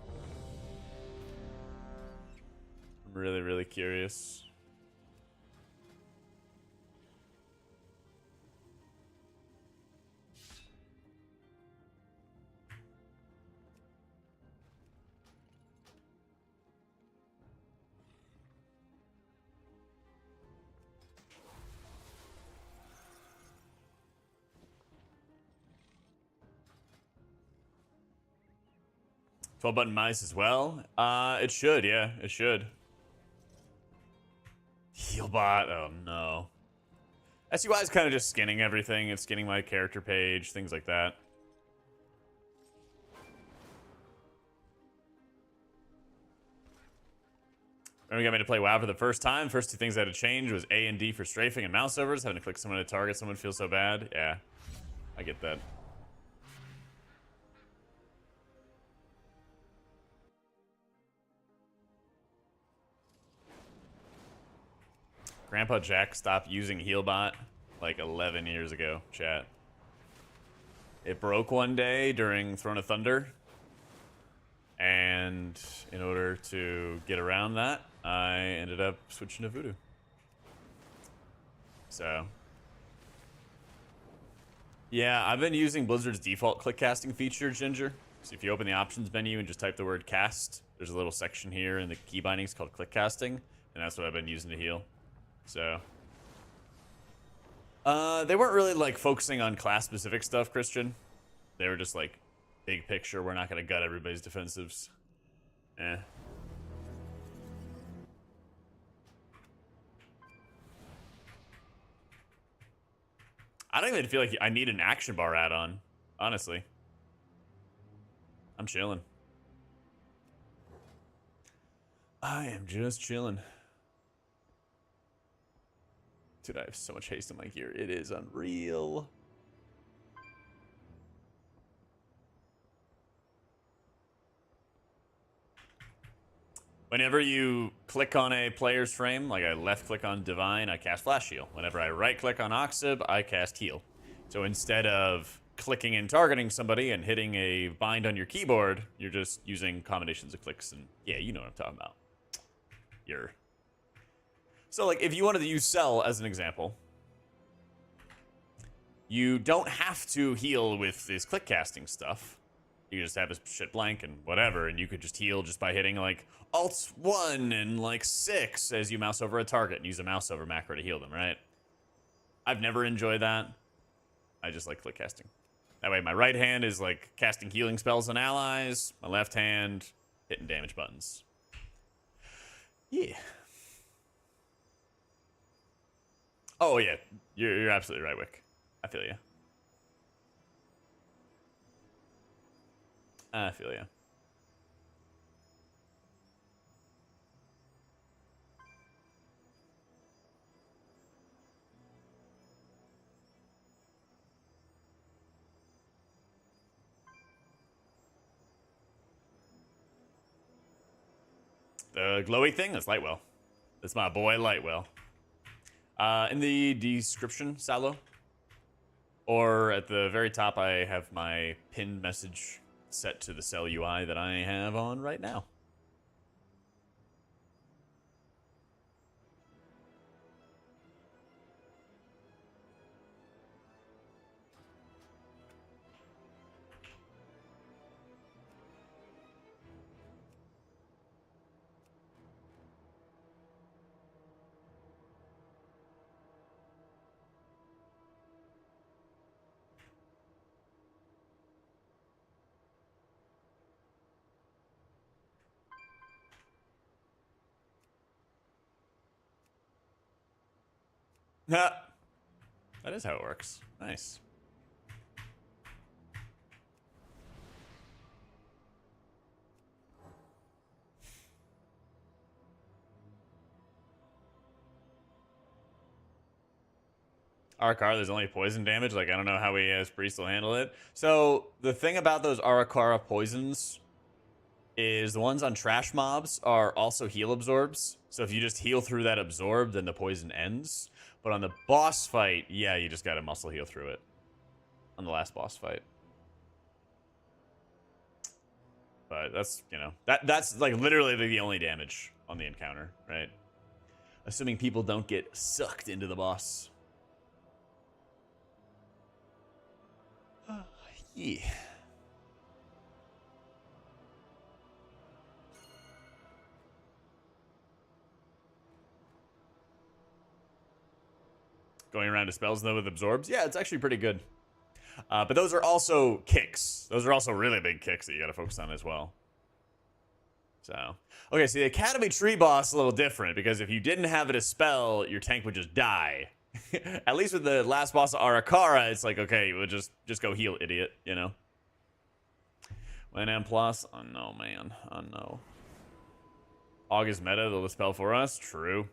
I'm really, really curious. Button mice as well. It should, yeah, it should. Healbot, oh no. SUI is kind of just skinning everything. It's skinning my character page, things like that. When we got me to play WoW for the first time, first two things I had to change was A and D for strafing and mouse overs. Having to click someone to target someone feels so bad. Yeah, I get that. Grandpa Jack stopped using Healbot like 11 years ago, chat. It broke one day during Throne of Thunder. And in order to get around that, I ended up switching to Voodoo. So. Yeah, I've been using Blizzard's default click casting feature, Ginger. So if you open the options menu and just type the word cast, there's a little section here in the key bindings called click casting. And that's what I've been using to heal. So, they weren't really like focusing on class specific stuff, Christian. They were just like big picture. We're not gonna gut everybody's defensives. Eh. I don't even feel like I need an action bar add-on, honestly. I'm chilling. I am just chilling. Dude, I have so much haste in my gear. It is unreal. Whenever you click on a player's frame, like I left click on Divine, I cast Flash Heal. Whenever I right click on Oxib, I cast Heal. So instead of clicking and targeting somebody and hitting a bind on your keyboard, you're just using combinations of clicks and yeah, you know what I'm talking about. So like if you wanted to use Cell as an example, you don't have to heal with this click casting stuff. You can just have this shit blank and whatever, and you could just heal just by hitting like Alt 1 and like 6 as you mouse over a target and use a mouse over macro to heal them, right? I've never enjoyed that. I just like click casting. That way my right hand is like casting healing spells on allies, my left hand hitting damage buttons. Yeah. Oh yeah, you're absolutely right, Wick. I feel you. I feel you. The glowy thing? That's Lightwell. That's my boy Lightwell. In the description, Salo. Or at the very top, I have my pinned message set to the Cell UI that I have on right now. That is how it works. Nice. Arakara, there's only poison damage. Like, I don't know how we as Priest will handle it. So, the thing about those Arakara poisons is the ones on trash mobs are also heal absorbs. So, if you just heal through that absorb, then the poison ends. But on the boss fight, yeah, you just gotta muscle heal through it. On the last boss fight. But that's, you know, that's like literally the only damage on the encounter, right? Assuming people don't get sucked into the boss. Yeah. Going around to spells though with absorbs, yeah, it's actually pretty good. But those are also kicks. Those are also really big kicks that you gotta focus on as well. So, okay, so the Academy Tree boss is a little different because if you didn't have it as spell, your tank would just die. At least with the last boss of Arakara, it's like, okay, we'll just go heal, idiot, you know? When M plus? Oh no, man. Oh no. August meta, they'll spell for us. True.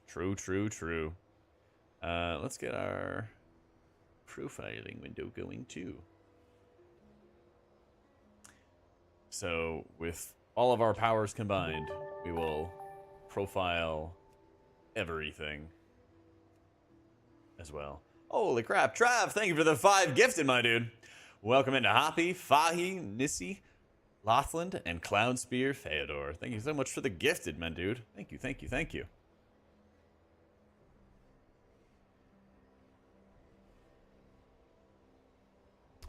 True, true, true. Let's get our profiling window going too. So with all of our powers combined, we will profile everything as well. Holy crap, Trav, thank you for the 5 gifted, my dude. Welcome into Hoppy, Fahi, Nissi, Lothland, and Cloudspear Feodor. Thank you so much for the gifted, my dude. Thank you, thank you, thank you.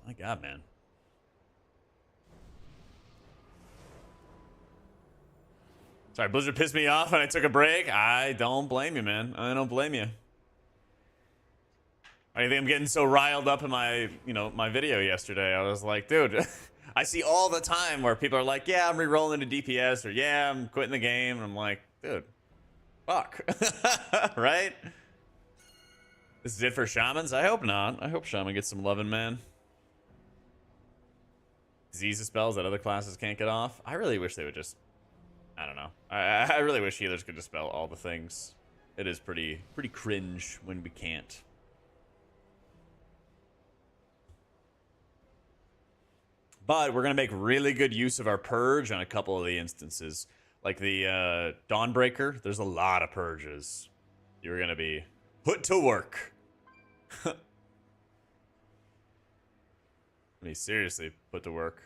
My God, man. Sorry, Blizzard pissed me off and I took a break. I don't blame you, man. I don't blame you. I think I'm getting so riled up in my, my video yesterday. I was like, dude, I see all the time where people are like, yeah, I'm re-rolling to DPS, or yeah, I'm quitting the game. And I'm like, dude, fuck. Right? This is it for shamans? I hope not. I hope shaman gets some loving, man. Disease spells that other classes can't get off. I really wish they would just, I don't know. I really wish healers could dispel all the things. It is pretty cringe when we can't. But we're going to make really good use of our purge on a couple of the instances. Like the Dawnbreaker, there's a lot of purges. You're going to be put to work. I mean, seriously, put to work.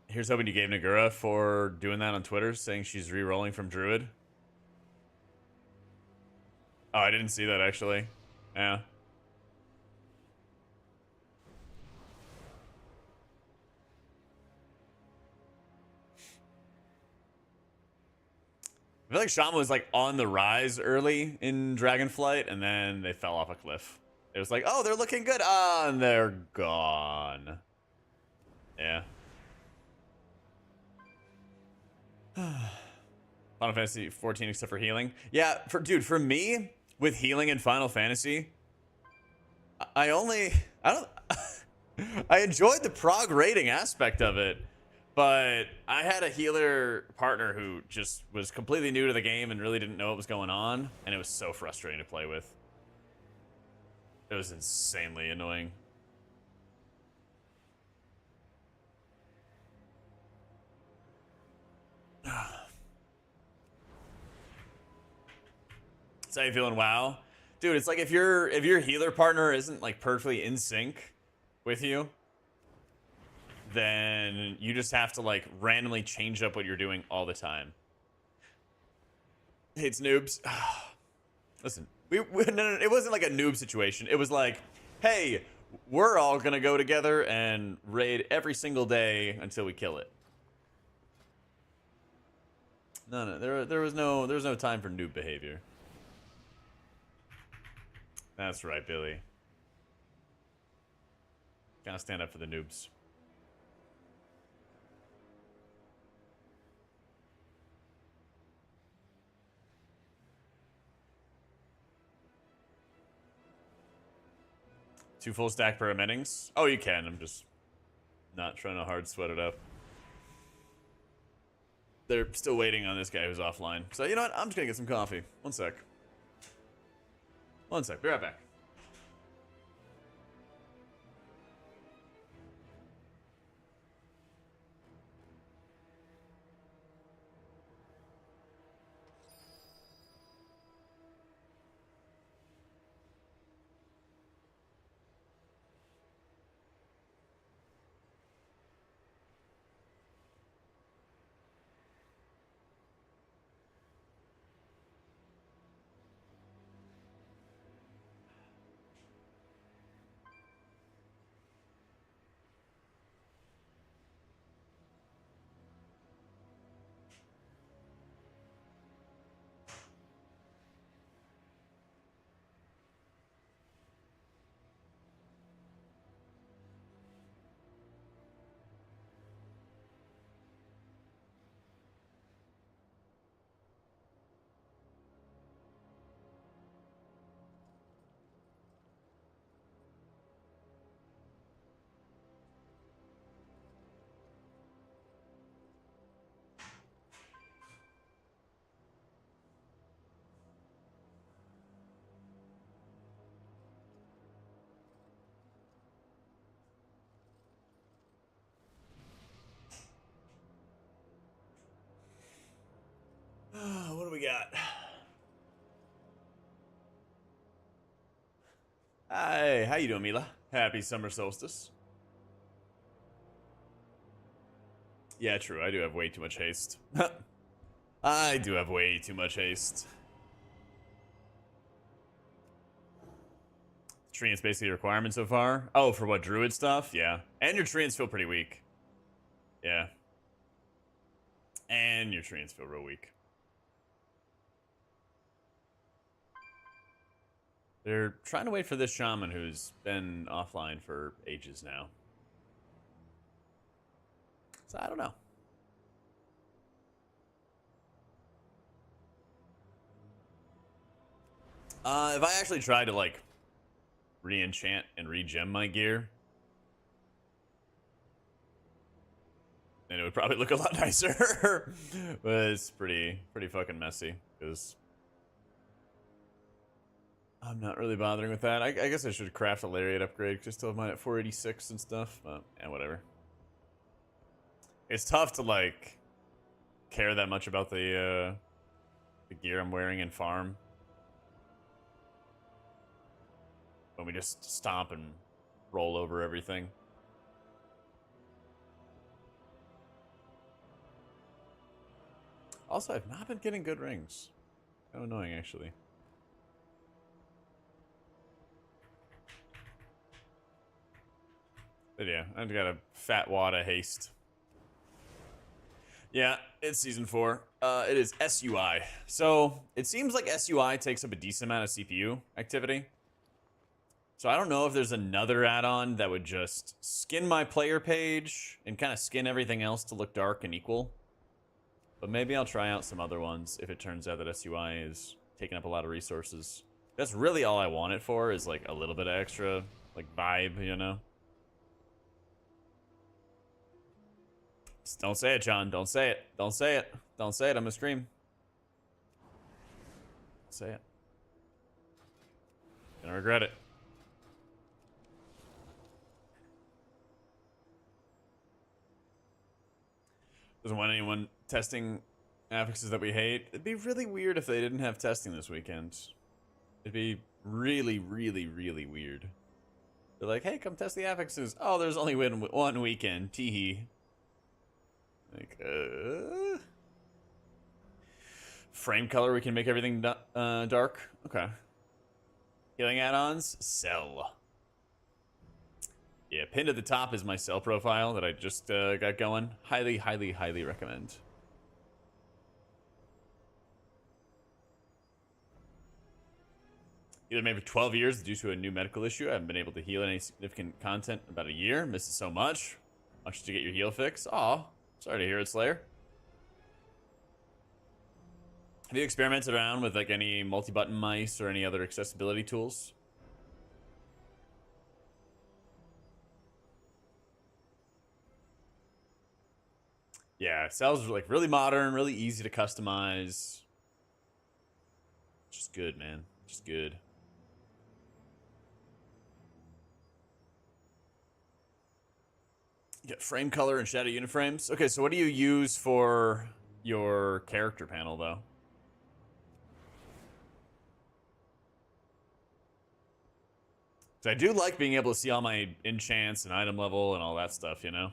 Here's hoping you gave Nagura for doing that on Twitter, saying she's re-rolling from Druid. Oh, I didn't see that, actually. Yeah. I feel like Shaman was, like, on the rise early in Dragonflight, and then they fell off a cliff. It was like, oh, they're looking good. Ah, and they're gone. Yeah. Final Fantasy 14 except for healing. Yeah, for me, with healing in Final Fantasy, I enjoyed the prog rating aspect of it, but I had a healer partner who just was completely new to the game and really didn't know what was going on, and it was so frustrating to play with. It was insanely annoying. So how you feeling? WoW, dude. It's like if your healer partner isn't like perfectly in sync with you, then you just have to like randomly change up what you're doing all the time. Hey, it's noobs. Listen, no, it wasn't like a noob situation. It was like, hey, we're all gonna go together and raid every single day until we kill it. No, there was no time for noob behavior. That's right, Billy. Gotta stand up for the noobs. 2 full stack paramedics? Oh, you can. I'm just not trying to hard sweat it up. They're still waiting on this guy who's offline. So, you know what? I'm just going to get some coffee. One sec. One sec. Be right back. What do we got? Hi, how you doing, Mila? Happy summer solstice. Yeah, true. I do have way too much haste. I do have way too much haste. Treant's basically a requirement so far. Oh, for what, druid stuff? Yeah. And your treants feel pretty weak. Yeah. And your treants feel real weak. They're trying to wait for this shaman who's been offline for ages now. So I don't know. If I actually tried to like re-enchant and re-gem my gear, then it would probably look a lot nicer. But it's pretty fucking messy because I'm not really bothering with that. I guess I should craft a lariat upgrade because I still have mine at 486 and stuff. But yeah, whatever. It's tough to like care that much about the gear I'm wearing in farm when we just stomp and roll over everything. Also, I've not been getting good rings. Kind of annoying, actually. But yeah, I've got a fat wad of haste. Yeah, it's season 4. It is SUI. So it seems like SUI takes up a decent amount of CPU activity. So I don't know if there's another add-on that would just skin my player page and kind of skin everything else to look dark and equal. But maybe I'll try out some other ones if it turns out that SUI is taking up a lot of resources. That's really all I want it for, is like a little bit of extra like vibe, you know? Just don't say it, John. Don't say it. Don't say it. Don't say it. I'm gonna scream. Say it. Gonna regret it. Doesn't want anyone testing affixes that we hate. It'd be really weird if they didn't have testing this weekend. It'd be really, really, really weird. They're like, hey, come test the affixes. Oh, there's only one weekend. Teehee. Like, frame color, we can make everything dark. Okay. Healing add-ons, sell. Yeah, pinned at the top is my sell profile that I just got going. Highly, highly, highly recommend. Either maybe 12 years due to a new medical issue. I haven't been able to heal any significant content in about a year. Missed it so much. Much to get your heal fix. Aw, sorry to hear it, Slayer. Have you experimented around with like any multi-button mice or any other accessibility tools? Yeah, cells are like really modern, really easy to customize. Just good, man. Just good. You got frame color and shadow unit frames. Okay, so what do you use for your character panel, though? So I do like being able to see all my enchants and item level and all that stuff, you know?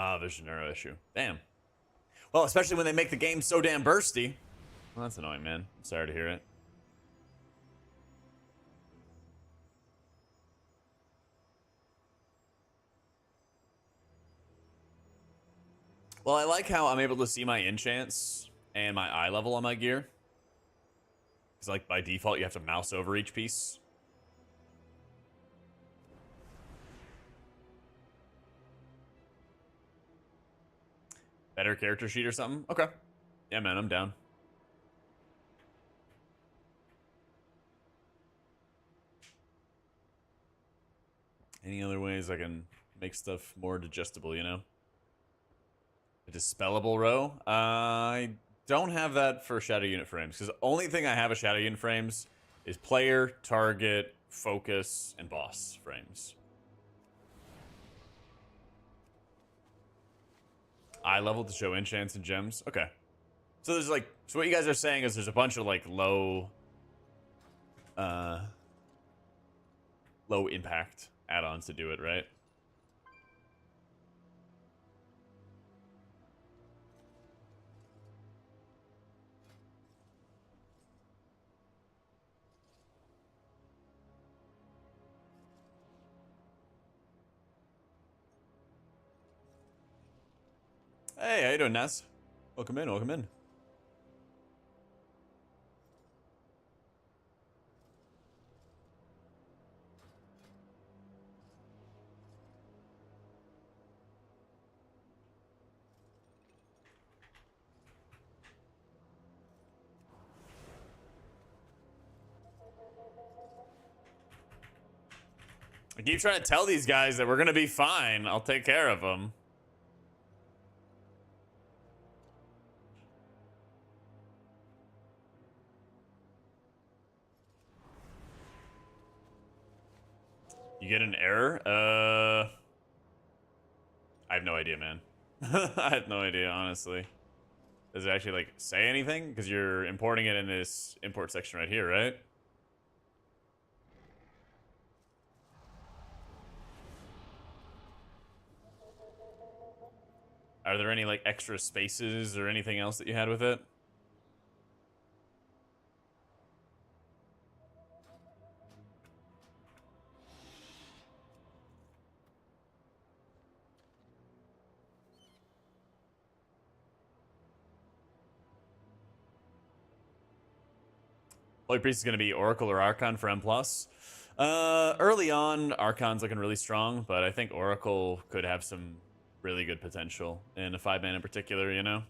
Ah, vision error issue. Damn. Well, especially when they make the game so damn bursty. Well, that's annoying, man. I'm sorry to hear it. Well, I like how I'm able to see my enchants and my eye level on my gear. Because, like, by default, you have to mouse over each piece. Better character sheet or something? Okay. Yeah, man, I'm down. Any other ways I can make stuff more digestible, you know? A dispellable row? I don't have that for shadow unit frames, because the only thing I have a shadow unit frames is player, target, focus, and boss frames. Eye level to show enchants and gems. Okay. So there's like, so what you guys are saying is there's a bunch of like low impact add-ons to do it, right? Hey, how you doing, Ness? Welcome in, welcome in. I keep trying to tell these guys that we're gonna be fine. I'll take care of them. You get an error? I have no idea, man. I have no idea, honestly. Does it actually, like, say anything? Because you're importing it in this import section right here, right? Are there any, like, extra spaces or anything else that you had with it? Holy Priest is going to be Oracle or Archon for M+. Early on, Archon's looking really strong, but I think Oracle could have some really good potential in a 5-man in particular, you know?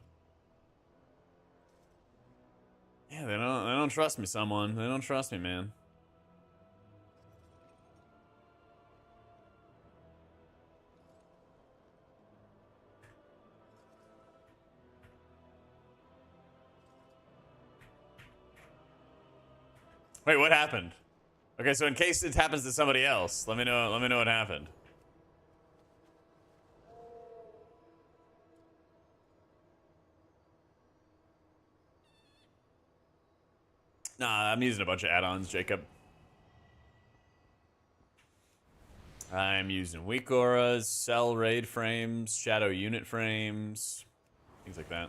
Yeah, they don't trust me, someone. They don't trust me, man. Wait, what happened? Okay, so in case it happens to somebody else, let me know what happened. Nah, I'm using a bunch of add-ons, Jacob. I'm using weak auras, cell raid frames, shadow unit frames, things like that.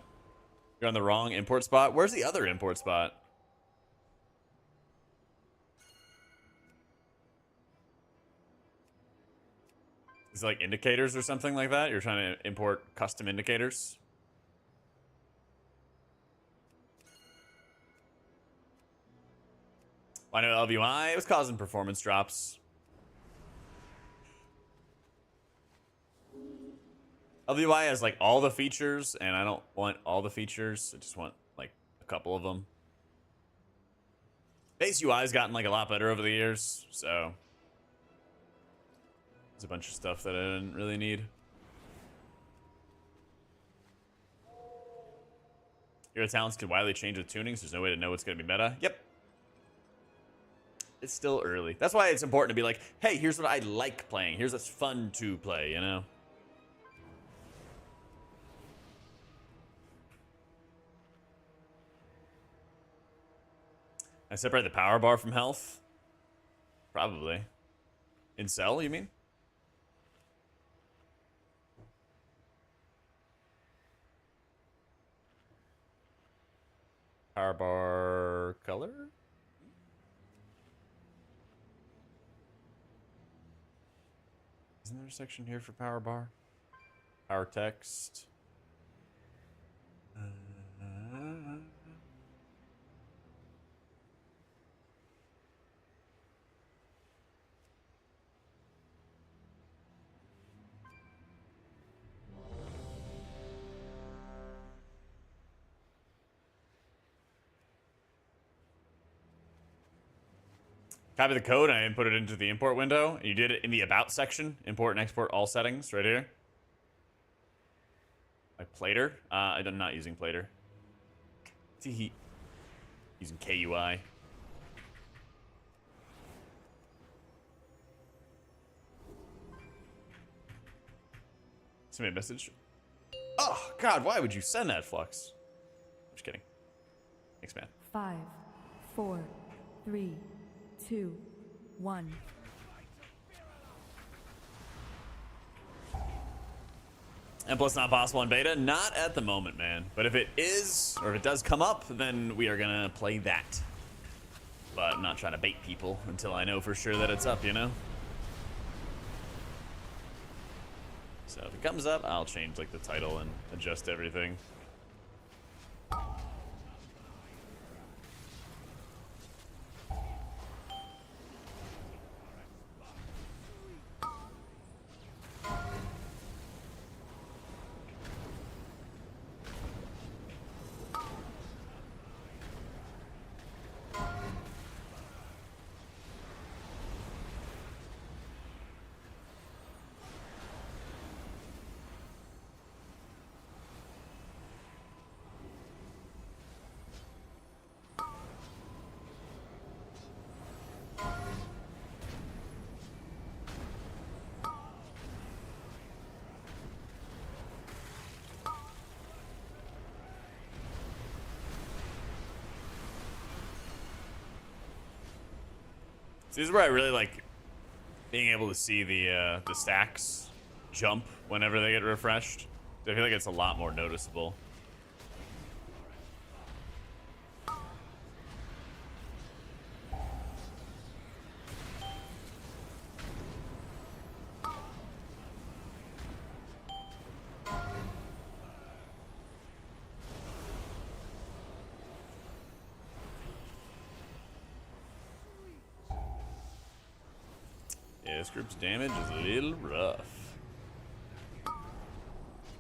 You're on the wrong import spot. Where's the other import spot? Is it like indicators or something like that? You're trying to import custom indicators? I know LVI was causing performance drops. LVI has like all the features, and I don't want all the features. I just want like a couple of them. Base UI has gotten like a lot better over the years, so there's a bunch of stuff that I didn't really need. Your talents can widely change with tuning, so there's no way to know what's going to be meta. Yep. It's still early. That's why it's important to be like, hey, here's what I like playing. Here's what's fun to play, you know? I separate the power bar from health? Probably. In cell, you mean? Power bar color? Isn't there a section here for power bar? Power text. Copy the code and I input it into the import window. And you did it in the about section. Import and export all settings right here. Like Plater. I'm not using Plater. See, using KUI. Send me a message. Oh, God, why would you send that, Flux? I'm just kidding. Thanks, man. 5, 4, 3, 2, 1. And plus not possible in beta? Not at the moment, man. But if it is, or if it does come up, then we are gonna play that. But I'm not trying to bait people until I know for sure that it's up, you know? So if it comes up, I'll change like the title and adjust everything. So this is where I really like being able to see the stacks jump whenever they get refreshed. I feel like it's a lot more noticeable. This group's damage is a little rough.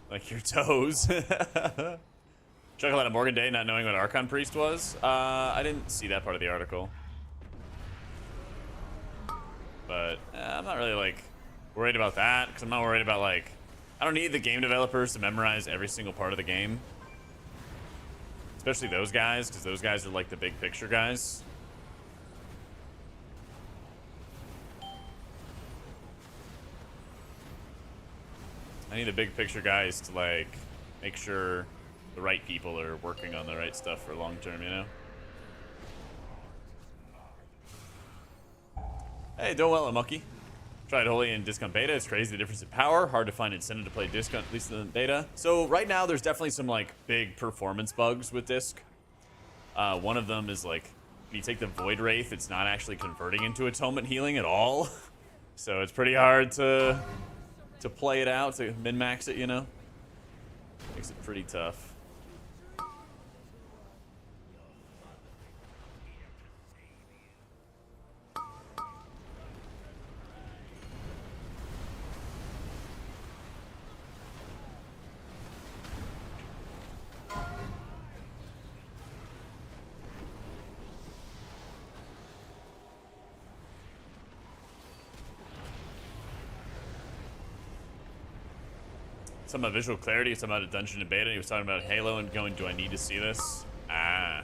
Like your toes. Chocolate at Morgan Day not knowing what Archon Priest was. I didn't see that part of the article. But I'm not really like worried about that because I'm not worried about like, I don't need the game developers to memorize every single part of the game. Especially those guys, because those guys are like the big picture guys. I need the big picture guys to like make sure the right people are working on the right stuff for long term, you know? Hey, doing well, Amucky. Tried Holy in Discount Beta. It's crazy the difference in power. Hard to find incentive to play Discount, at least in the beta. So right now, there's definitely some like big performance bugs with Disc. One of them is like, when you take the Void Wraith, it's not actually converting into Atonement Healing at all. So it's pretty hard to play it out, to min-max it, you know? Makes it pretty tough. Some about visual clarity, some about a dungeon and beta. He was talking about Halo and going, do I need to see this? Ah.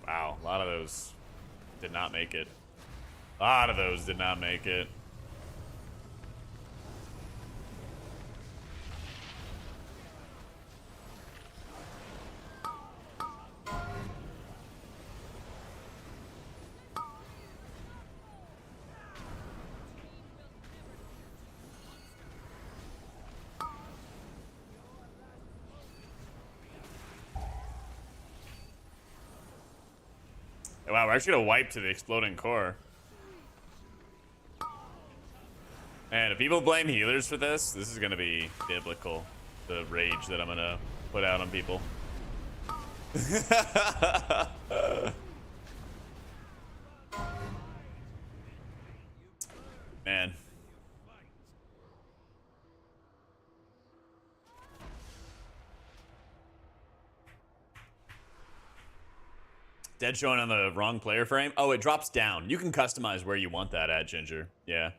Wow, a lot of those did not make it. A lot of those did not make it. Wow, we're actually gonna wipe to the exploding core. And if people blame healers for this, this is gonna be biblical. The rage that I'm gonna put out on people. Man. Dead showing on the wrong player frame. Oh, it drops down. You can customize where you want that at, Ginger. Yeah.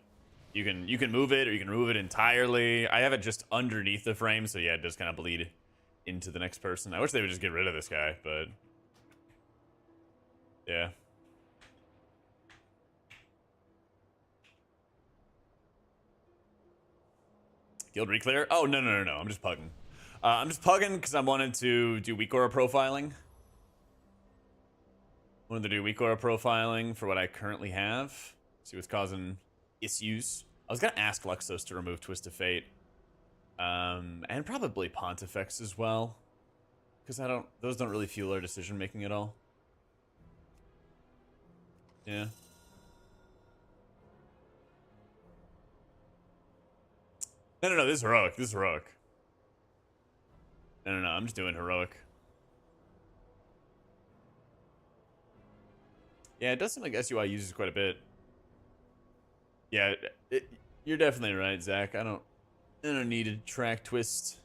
You can move it, or you can remove it entirely. I have it just underneath the frame, so yeah, it does kind of bleed into the next person. I wish they would just get rid of this guy, but yeah. Guild reclear? Oh, no. I'm just pugging. I'm just pugging because I wanted to do weak aura profiling. Wanted to do weak aura profiling for what I currently have. See what's causing issues. I was gonna ask Luxos to remove Twist of Fate, and probably Pontifex as well, because those don't really fuel our decision making at all. Yeah. No. This is heroic. This is heroic. No. I'm just doing heroic. Yeah, it does seem like SUI uses quite a bit. Yeah, you're definitely right, Zach. I don't need to track Twist.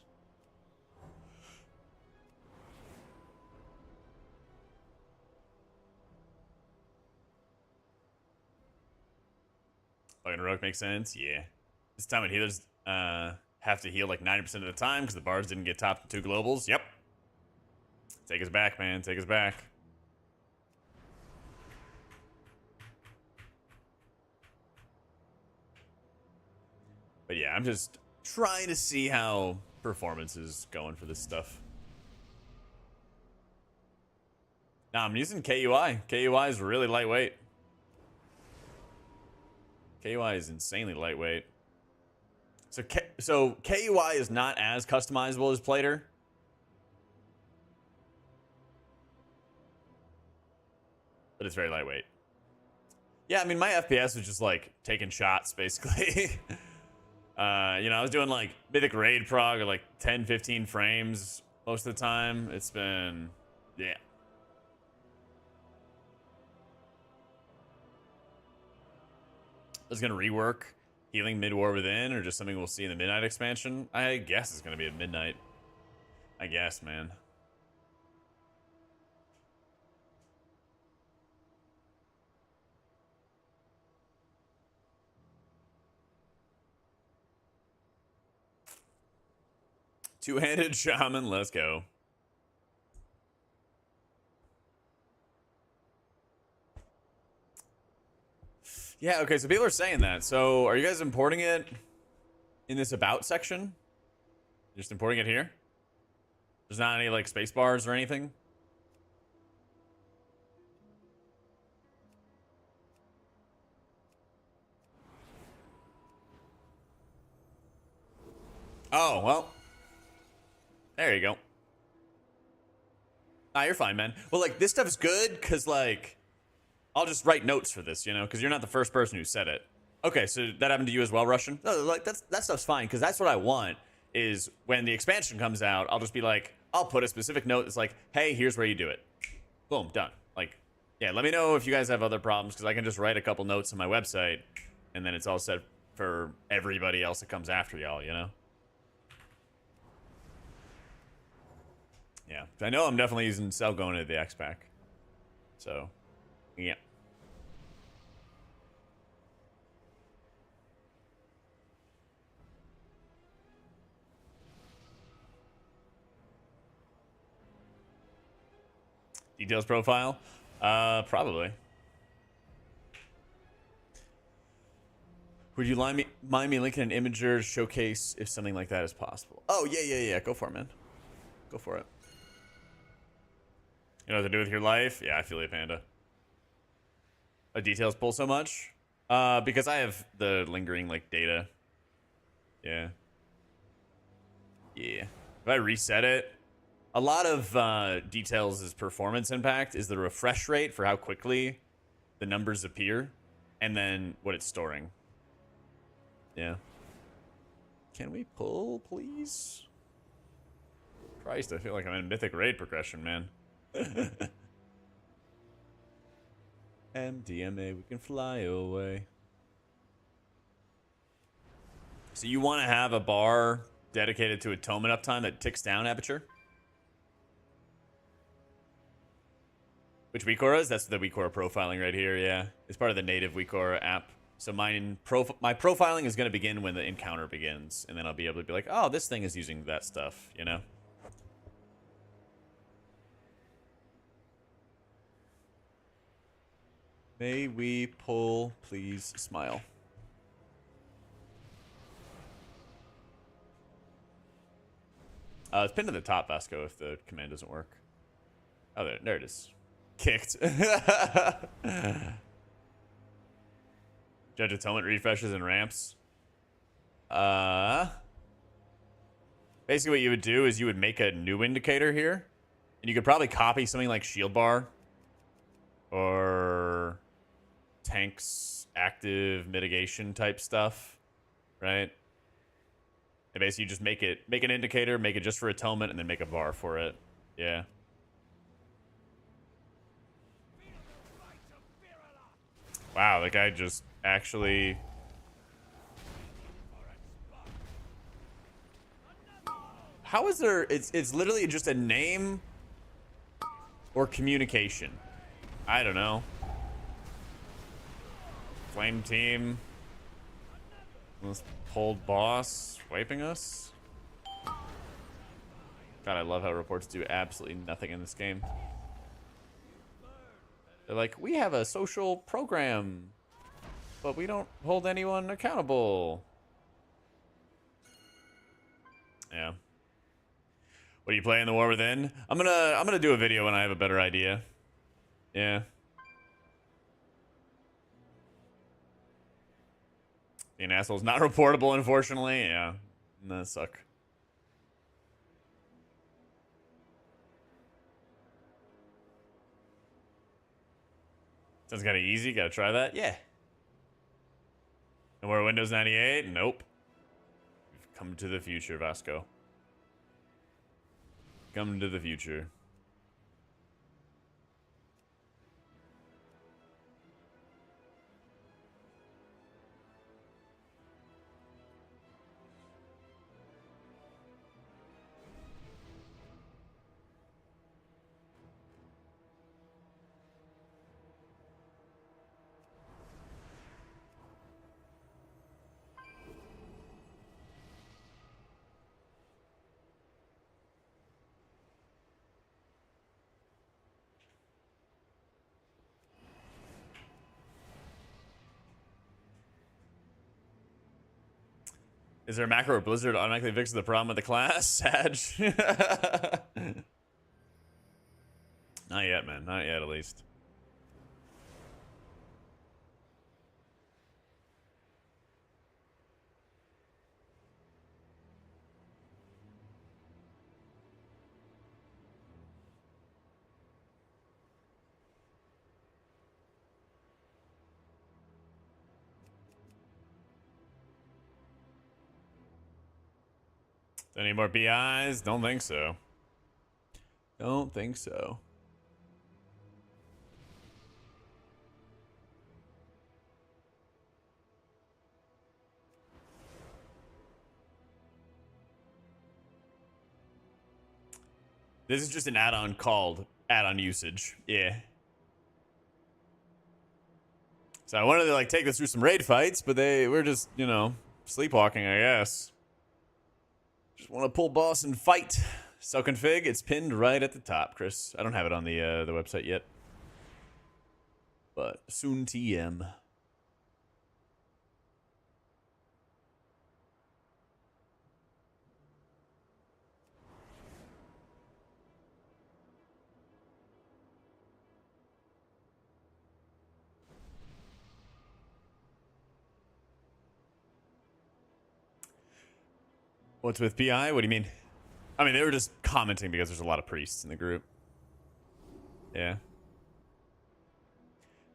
Fucking heroic makes sense. Yeah. This time when healers have to heal like 90% of the time because the bars didn't get topped in 2 globals. Yep. Take us back, man. Take us back. But yeah, I'm just trying to see how performance is going for this stuff. Nah, I'm using KUI. KUI is really lightweight. KUI is insanely lightweight. So KUI is not as customizable as Plater. But it's very lightweight. Yeah, I mean, my FPS was just like taking shots, basically. I was doing like Mythic Raid prog at like 10, 15 frames most of the time. It's been, yeah. I was going to rework healing mid-war within, or just something we'll see in the Midnight expansion. I guess it's going to be at midnight. I guess, man. Two-handed shaman, let's go. Yeah, okay, so people are saying that. So are you guys importing it in this about section? Just importing it here? There's not any like space bars or anything? Oh, well. There you go. Ah, you're fine, man. Well, like, this stuff's good because, like, I'll just write notes for this, because you're not the first person who said it. Okay, so that happened to you as well, Russian? No, like, that stuff's fine because that's what I want is when the expansion comes out, I'll just be like, I'll put a specific note that's like, hey, here's where you do it. Boom, done. Like, yeah, let me know if you guys have other problems because I can just write a couple notes on my website and then it's all set for everybody else that comes after y'all, Yeah, I know I'm definitely using cell going into the X pack. So, yeah. Details profile? Probably. Would you mind me linking an imager to showcase if something like that is possible? Oh, yeah. Go for it, man. Go for it. You know what to do with your life? Yeah, I feel you, Panda. A details pull so much? Because I have the lingering, like, data. Yeah. Yeah. If I reset it, a lot of details' performance impact is the refresh rate for how quickly the numbers appear, and then what it's storing. Yeah. Can we pull, please? Christ, I feel like I'm in Mythic Raid progression, man. MDMA, we can fly away. So you want to have a bar dedicated to atonement uptime that ticks down aperture? Which WeakAura is? That's the WeakAura profiling right here, yeah. It's part of the native WeakAura app. So my profiling is going to begin when the encounter begins, and then I'll be able to be like, oh, this thing is using that stuff, you know? May we pull, please smile. It's pinned to the top, Vasco, if the command doesn't work. Oh, there it is. Kicked. Judge atonement refreshes and ramps. Basically what you would do is you would make a new indicator here, and you could probably copy something like shield bar or tanks active mitigation type stuff, right? And basically you just make an indicator, make it just for atonement, and then make a bar for it. Yeah. Wow, the guy just actually... How is there... It's literally just a name or communication. I don't know. Flame team. This pulled boss wiping us. God, I love how reports do absolutely nothing in this game. They're like, we have a social program, but we don't hold anyone accountable. Yeah. What are you playing the War Within? I'm gonna do a video when I have a better idea. Yeah. Being an asshole is not reportable, unfortunately. Yeah. That suck. Sounds kind of easy. Gotta try that. Yeah. And we're Windows 98? Nope. We've come to the future, Vasco. Come to the future. Is there a macro or Blizzard automatically fixes the problem with the class? Sag. Not yet, man. Not yet, at least. Any more BIs? Don't think so. Don't think so. This is just an add-on called add-on usage. Yeah. So I wanted to like take this through some raid fights, but we're just, you know, sleepwalking, I guess. Just want to pull boss and fight. So config, it's pinned right at the top, Chris. I don't have it on the website yet, but soon TM. What's with PI? What do you mean? I mean, they were just commenting because there's a lot of priests in the group. Yeah.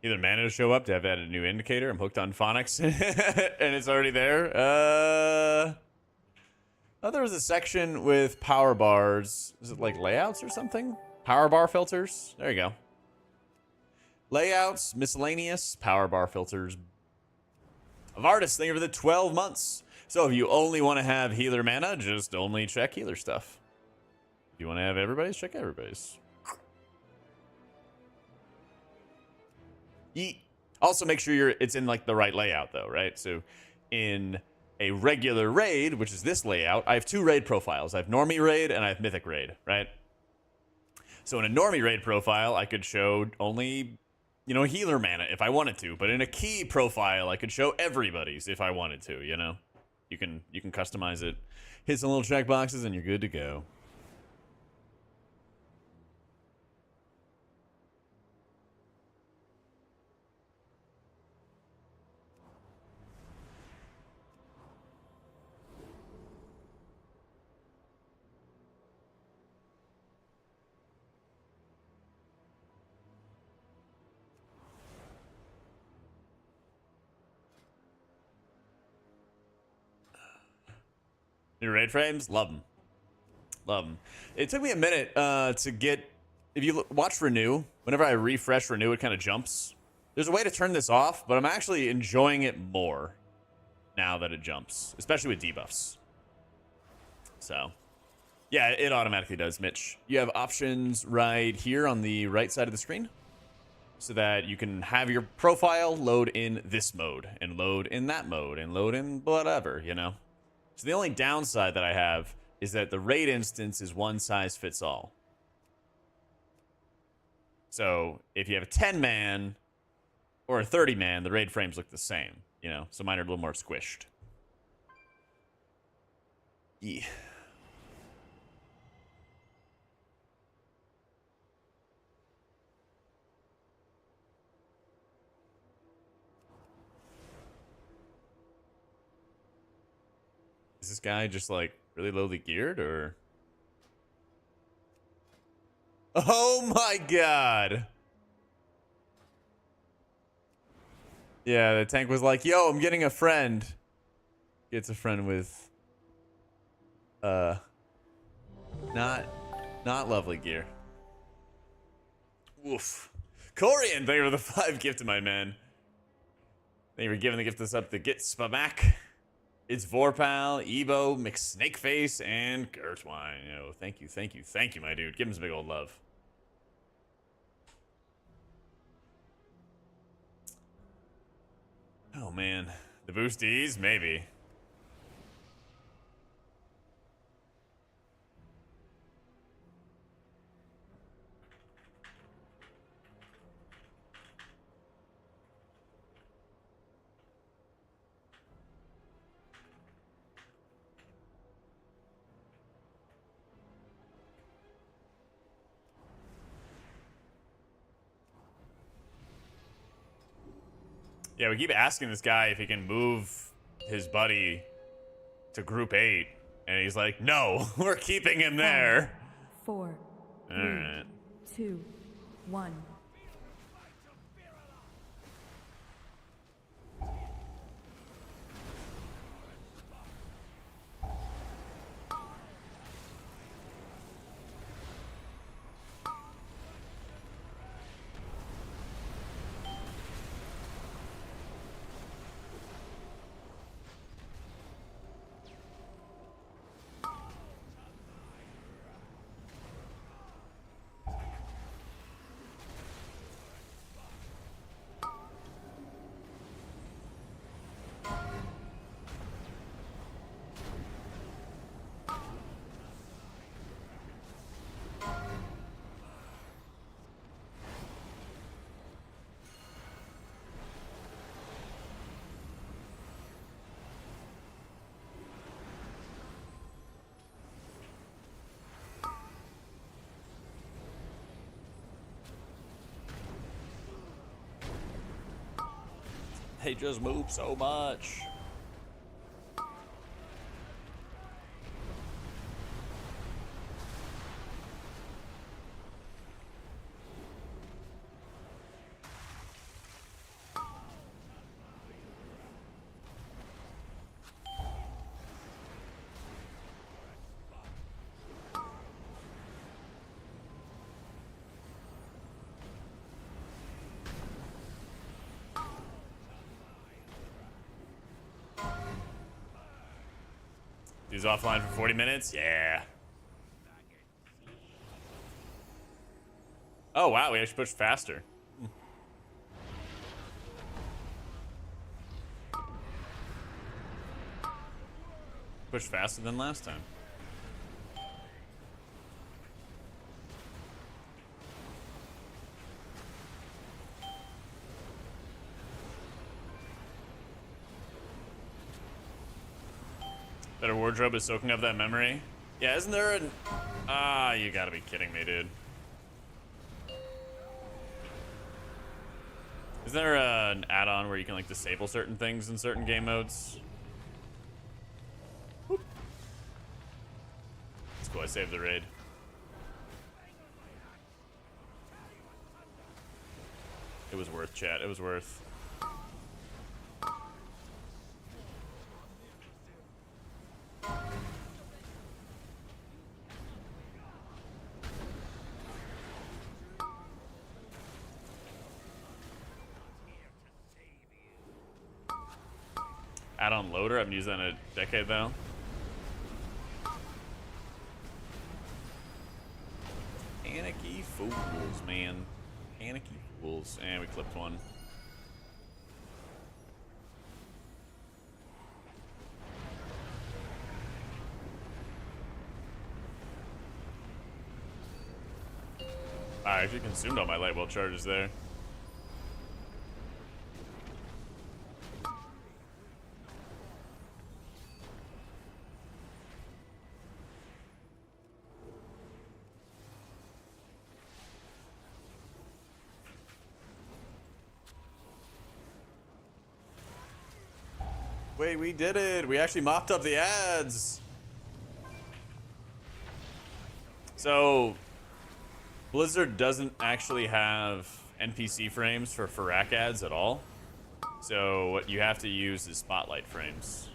Either mana to show up to have added a new indicator. I'm hooked on phonics and it's already there. Oh, there was a section with power bars. Is it like layouts or something? Power bar filters. There you go. Layouts, miscellaneous, power bar filters. Of artists, thank you for the 12 months. So if you only want to have healer mana, just only check healer stuff. If you want to have everybody's, check everybody's. Yeet. Also make sure it's in like the right layout though, right? So in a regular raid, which is this layout, I have two raid profiles. I have normie raid and I have mythic raid, right? So in a normie raid profile, I could show only, you know, healer mana if I wanted to, but in a key profile, I could show everybody's if I wanted to, you know? You can customize it, hit some little check boxes, and you're good to go. New raid frames, love them. Love them. It took me a minute to get, if you watch renew, whenever I refresh renew, it kind of jumps. There's a way to turn this off, but I'm actually enjoying it more now that it jumps, especially with debuffs. So, yeah, it automatically does, Mitch. You have options right here on the right side of the screen so that you can have your profile load in this mode and load in that mode and load in whatever, you know? So the only downside that I have is that the raid instance is one size fits all. So if you have a 10-man or a 30-man, the raid frames look the same, you know? So mine are a little more squished. Yeah. Is this guy just like really lowly geared or? Oh my god. Yeah, the tank was like, yo, I'm getting a friend. Gets a friend with not lovely gear. Woof. Corian, thank you for the 5 gifted, my man. Thank you for giving the gift this up to Get Spamak. It's Vorpal, Ebo, McSnakeface, and Gertwine. You know, thank you, my dude. Give him some big old love. Oh man, the boosties, maybe. Yeah, we keep asking this guy if he can move his buddy to group 8, and he's like, no, we're keeping him there. 4, 3, Alright. 2, 1. They just move so much. He's offline for 40 minutes? Yeah. Oh, wow, we actually pushed faster. Pushed faster than last time. Better wardrobe is soaking up that memory. Yeah, isn't there an... Ah, you gotta be kidding me, dude. Is there an add-on where you can, like, disable certain things in certain game modes? Whoop. That's cool, I saved the raid. It was worth, chat. It was worth. Add-on loader, I haven't used that in a decade though. Panicky fools, man. Panicky fools. And we clipped one. I actually consumed all my light well charges there. Wait, we did it! We actually mopped up the ads! So, Blizzard doesn't actually have NPC frames for Farak ads at all. So what you have to use is spotlight frames.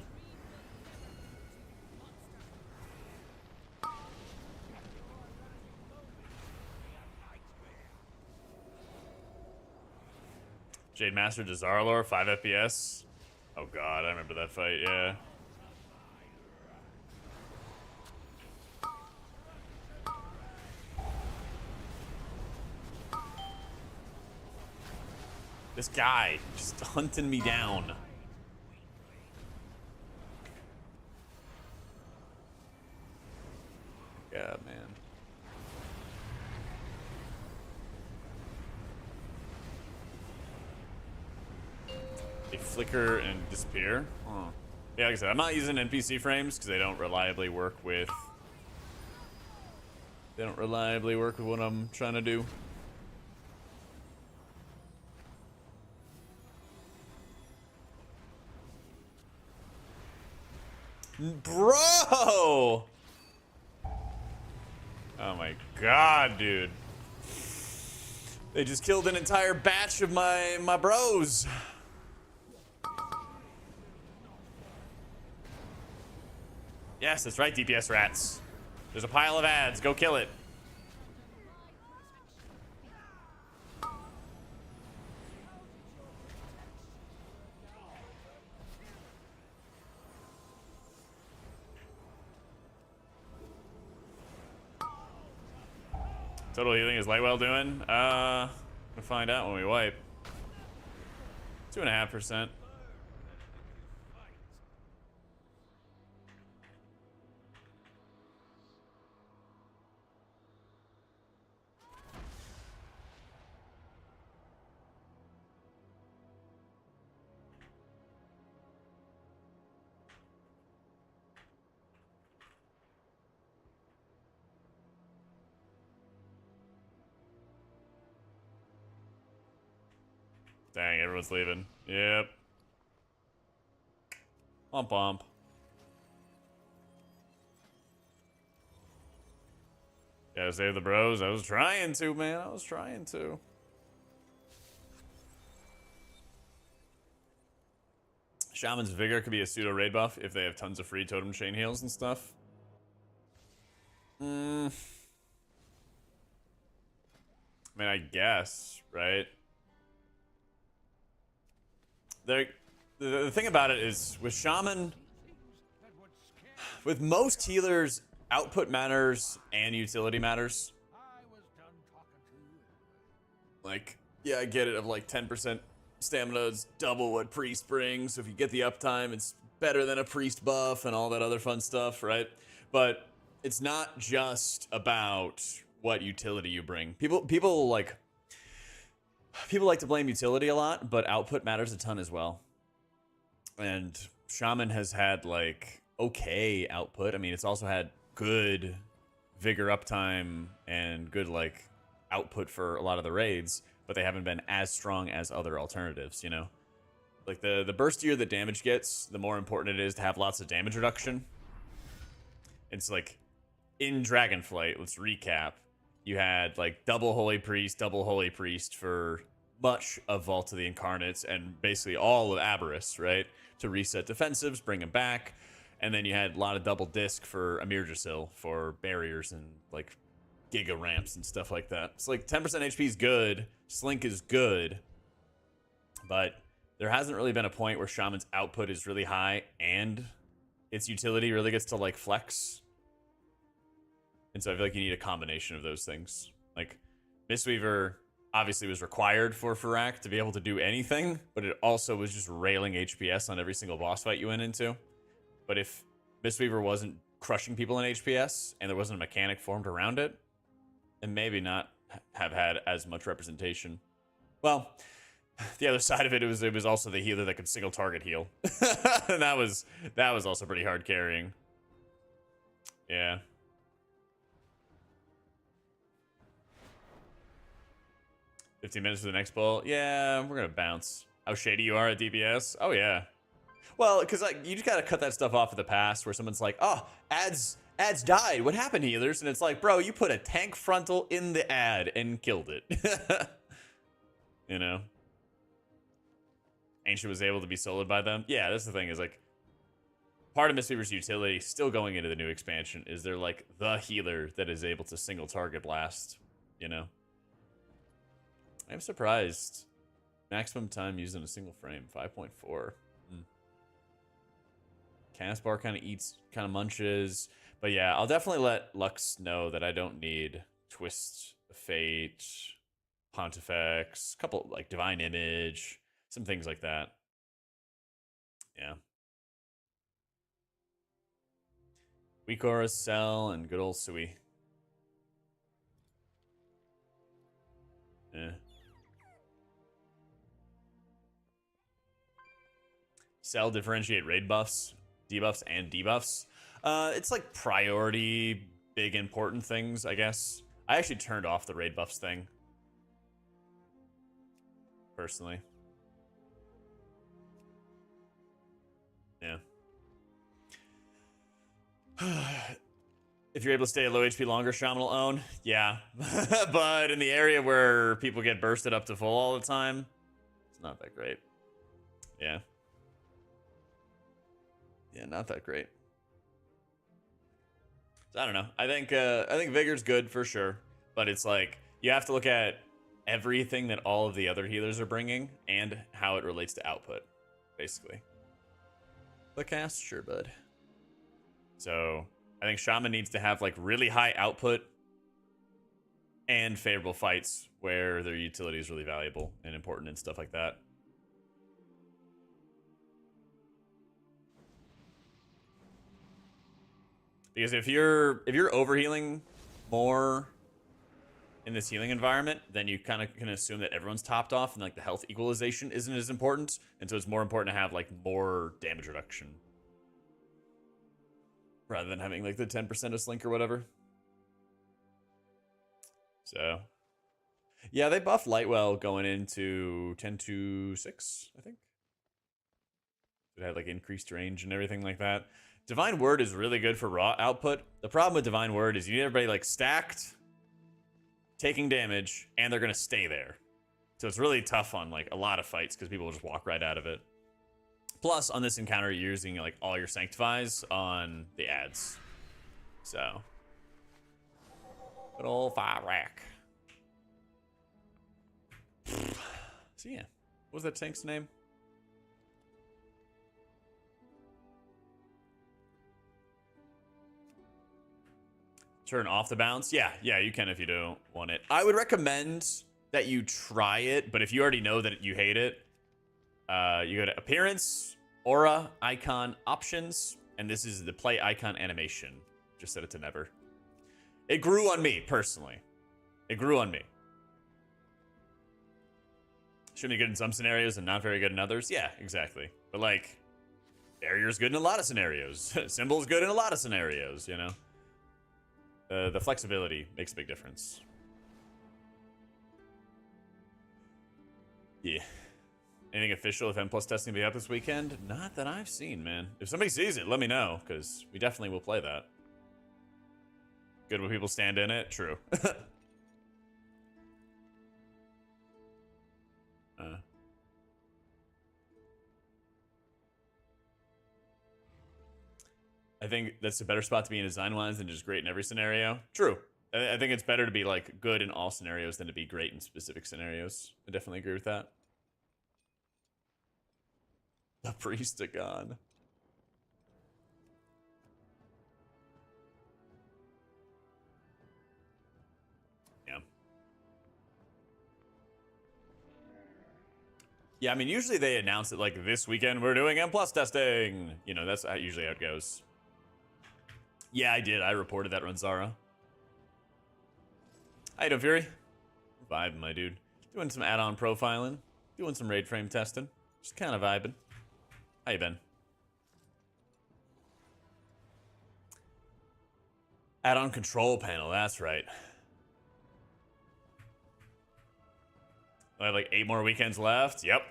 Jade Master to Zarlor, 5 FPS. Oh god, I remember that fight, yeah. This guy just hunting me down. God, man. They flicker and disappear. Huh. Yeah, like I said, I'm not using NPC frames because they don't reliably work with. They don't reliably work with what I'm trying to do. Bro! Oh my god, dude. They just killed an entire batch of my bros. Yes, that's right, DPS rats. There's a pile of ads. Go kill it. Total healing is Lightwell doing? We'll find out when we wipe. 2.5%. Dang, everyone's leaving. Yep. Womp womp. Gotta save the bros. I was trying to, man. I was trying to. Shaman's Vigor could be a pseudo raid buff if they have tons of free totem chain heals and stuff. I mean, I guess, right? The thing about it is, with Shaman, with most healers, output matters and utility matters. Like, yeah, I get it, of like 10% stamina is double what Priest brings, so if you get the uptime, it's better than a Priest buff and all that other fun stuff, right? But it's not just about what utility you bring. People like to blame utility a lot, but output matters a ton as well. And Shaman has had like okay output. I mean, it's also had good vigor uptime and good like output for a lot of the raids, but they haven't been as strong as other alternatives, you know? Like the burstier the damage gets, the more important it is to have lots of damage reduction. It's like in Dragonflight, let's recap. You had like double Holy Priest for much of Vault of the Incarnates and basically all of Aberrus, right? To reset defensives, bring them back. And then you had a lot of double disc for Amir Jasil for barriers and like giga ramps and stuff like that. It's like 10% HP is good, Slink is good, but there hasn't really been a point where Shaman's output is really high and its utility really gets to like flex. And so I feel like you need a combination of those things. Like Mistweaver obviously was required for Farak to be able to do anything, but it also was just railing HPS on every single boss fight you went into. But if Mistweaver wasn't crushing people in HPS and there wasn't a mechanic formed around it, and maybe not have had as much representation. Well, the other side of it was also the healer that could single target heal. And that was also pretty hard carrying. Yeah. "15 minutes for the next ball." Yeah, we're gonna bounce. How shady you are at DPS? Oh yeah. Well, because like you just gotta cut that stuff off of the past where someone's like, "Oh, ads died. What happened, healers?" And it's like, bro, you put a tank frontal in the ad and killed it. You know? Ancient was able to be soloed by them. Yeah, that's the thing, is like part of Mistweaver's utility still going into the new expansion is they're like the healer that is able to single target blast, you know? I'm surprised. Maximum time used in a single frame, 5.4. Cast bar kind of munches. But yeah, I'll definitely let Lux know that I don't need Twist of Fate, Pontifex, a couple like Divine Image, some things like that. Yeah. Weakora, Cell, and good old Sui. Yeah. Cell differentiate raid buffs, debuffs, and debuffs. It's like priority, big important things, I guess. I actually turned off the raid buffs thing. Personally. Yeah. If you're able to stay at low HP longer, Shaman will own. Yeah. But in the area where people get bursted up to full all the time, it's not that great. Yeah. Yeah, not that great. So I don't know. I think Vigor's good for sure, but it's like you have to look at everything that all of the other healers are bringing and how it relates to output, basically. The cast, sure, bud. So I think Shaman needs to have like really high output and favorable fights where their utility is really valuable and important and stuff like that. Because if you're overhealing more in this healing environment, then you kind of can assume that everyone's topped off and like the health equalization isn't as important. And so it's more important to have like more damage reduction rather than having like the 10% of Slink or whatever. So yeah, they buffed Lightwell going into 10-6, I think. It had like increased range and everything like that. Divine Word is really good for raw output. The problem with Divine Word is you need everybody like stacked, taking damage, and they're gonna stay there. So it's really tough on like a lot of fights because people will just walk right out of it. Plus, on this encounter, you're using like all your Sanctifies on the ads. So, good old fire rack. So yeah, what was that tank's name? Turn off the bounce? Yeah, you can if you don't want it. I would recommend that you try it, but if you already know that you hate it, you go to Appearance, Aura, Icon, Options, and this is the Play Icon Animation. Just set it to Never. It grew on me, personally. It grew on me. Shouldn't be good in some scenarios and not very good in others. Yeah, exactly. But like, barrier's good in a lot of scenarios. Symbol's good in a lot of scenarios, you know? The flexibility makes a big difference. Yeah. Anything official if M+ testing will be up this weekend? Not that I've seen, man. If somebody sees it, let me know, because we definitely will play that. Good when people stand in it? True. I think that's a better spot to be in design-wise than just great in every scenario. True. I think it's better to be like good in all scenarios than to be great in specific scenarios. I definitely agree with that. The priest are gone. Yeah. Yeah, I mean, usually they announce it like this weekend we're doing M+ testing. You know, that's usually how it goes. Yeah, I did. I reported that run, Zara. How you doing, Fury? Vibing, my dude. Doing some add-on profiling. Doing some raid frame testing. Just kind of vibing. How you been? Add-on control panel, that's right. I have like 8 more weekends left. Yep.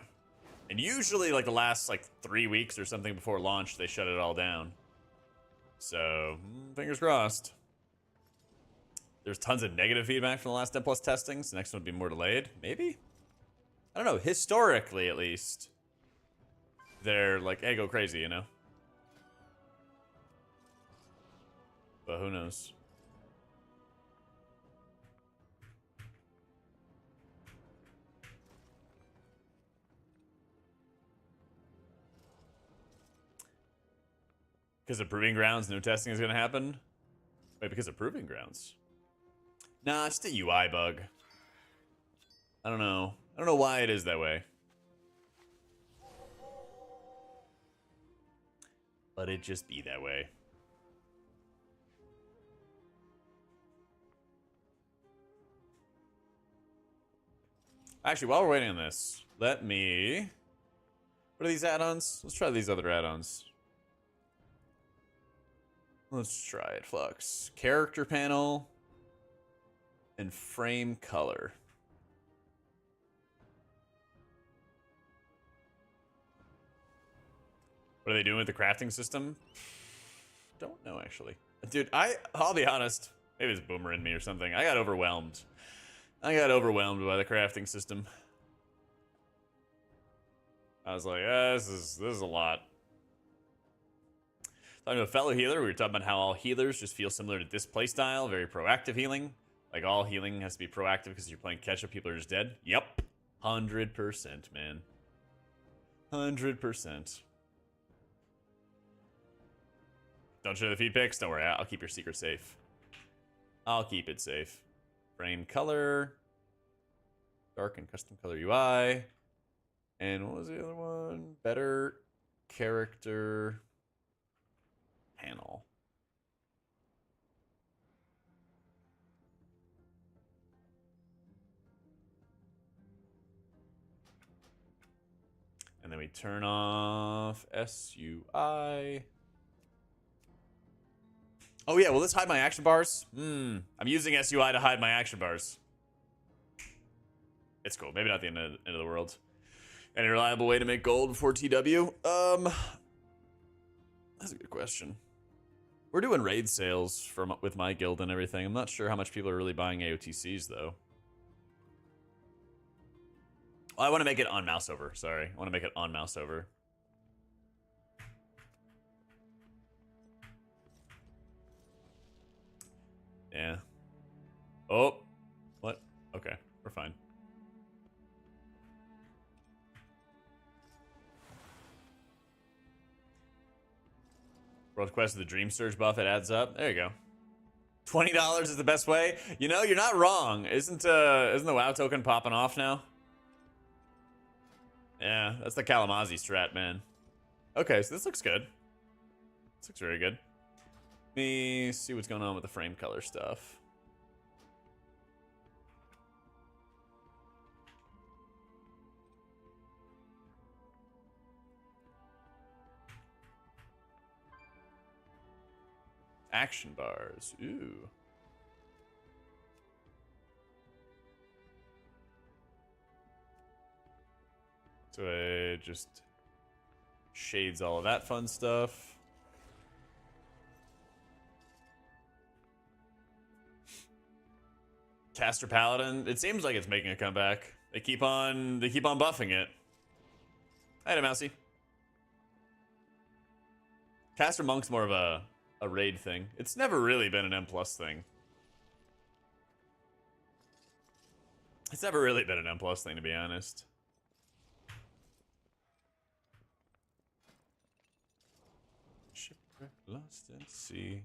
And usually like the last like 3 weeks or something before launch, they shut it all down. So, fingers crossed. There's tons of negative feedback from the last M+ testings. The next one would be more delayed. Maybe? I don't know. Historically, at least, they're like, hey, go crazy, you know? But who knows? Because of Proving Grounds, no testing is going to happen? Wait, because of Proving Grounds? Nah, it's just a UI bug. I don't know. I don't know why it is that way. But it just be that way. Actually, while we're waiting on this, let me... What are these add-ons? Let's try these other add-ons. Let's try it, Flux. Character panel and frame color. What are they doing with the crafting system? Don't know, actually. Dude, I'll be honest. Maybe it's boomer in me or something. I got overwhelmed. I got overwhelmed by the crafting system. I was like, this is a lot. Talking to a fellow healer, we were talking about how all healers just feel similar to this playstyle, very proactive healing. Like all healing has to be proactive because you're playing catch up, people are just dead. Yep. 100%, man. 100%. Don't show the feed pics? Don't worry, I'll keep your secret safe. I'll keep it safe. Frame color. Dark and custom color UI. And what was the other one? Better character panel. And then we turn off SUI. Oh yeah, will this hide my action bars? I'm using SUI to hide my action bars. It's cool. Maybe not the end of the world. Any reliable way to make gold before TW? That's a good question. We're doing raid sales with my guild and everything. I'm not sure how much people are really buying AOTCs though. Oh, I want to make it on mouse over. Sorry, I want to make it on mouse over. Yeah. Oh, what? Okay, we're fine. World Quest of the Dream Surge buff, it adds up. There you go. $20 is the best way. You know, you're not wrong. Isn't the WoW token popping off now? Yeah, that's the Kalamazi strat, man. Okay, so this looks good. This looks very good. Let me see what's going on with the frame color stuff. Action bars. Ooh. So it just shades all of that fun stuff. Caster Paladin. It seems like it's making a comeback. They keep on buffing it. Hi, Mousy. Caster Monk's more of a raid thing. It's never really been an M+ thing. It's never really been an M+ thing, to be honest. Shipwreck lost at sea.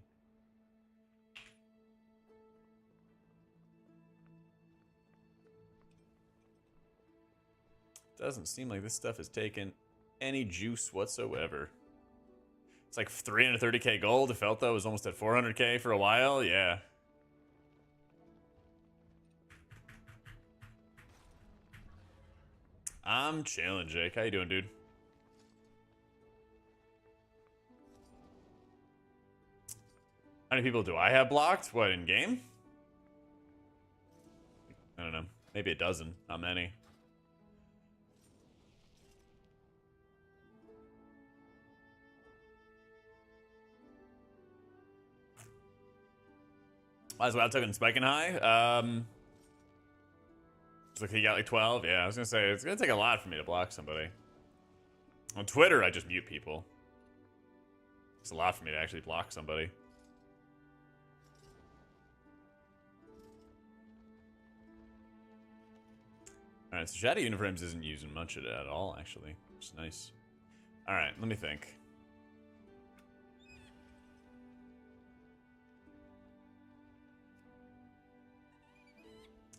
Doesn't seem like this stuff has taken any juice whatsoever. It's like 330k gold. It felt though it was almost at 400k for a while. Yeah. I'm chilling, Jake. How you doing, dude? How many people do I have blocked? What, in game? I don't know. Maybe a dozen. Not many. Why is WoW token spiking high? Looks like he got like 12. Yeah, I was gonna say it's gonna take a lot for me to block somebody. On Twitter, I just mute people. It's a lot for me to actually block somebody. All right, so Shadow Uniforms isn't using much of it at all, actually, which is nice. All right, let me think.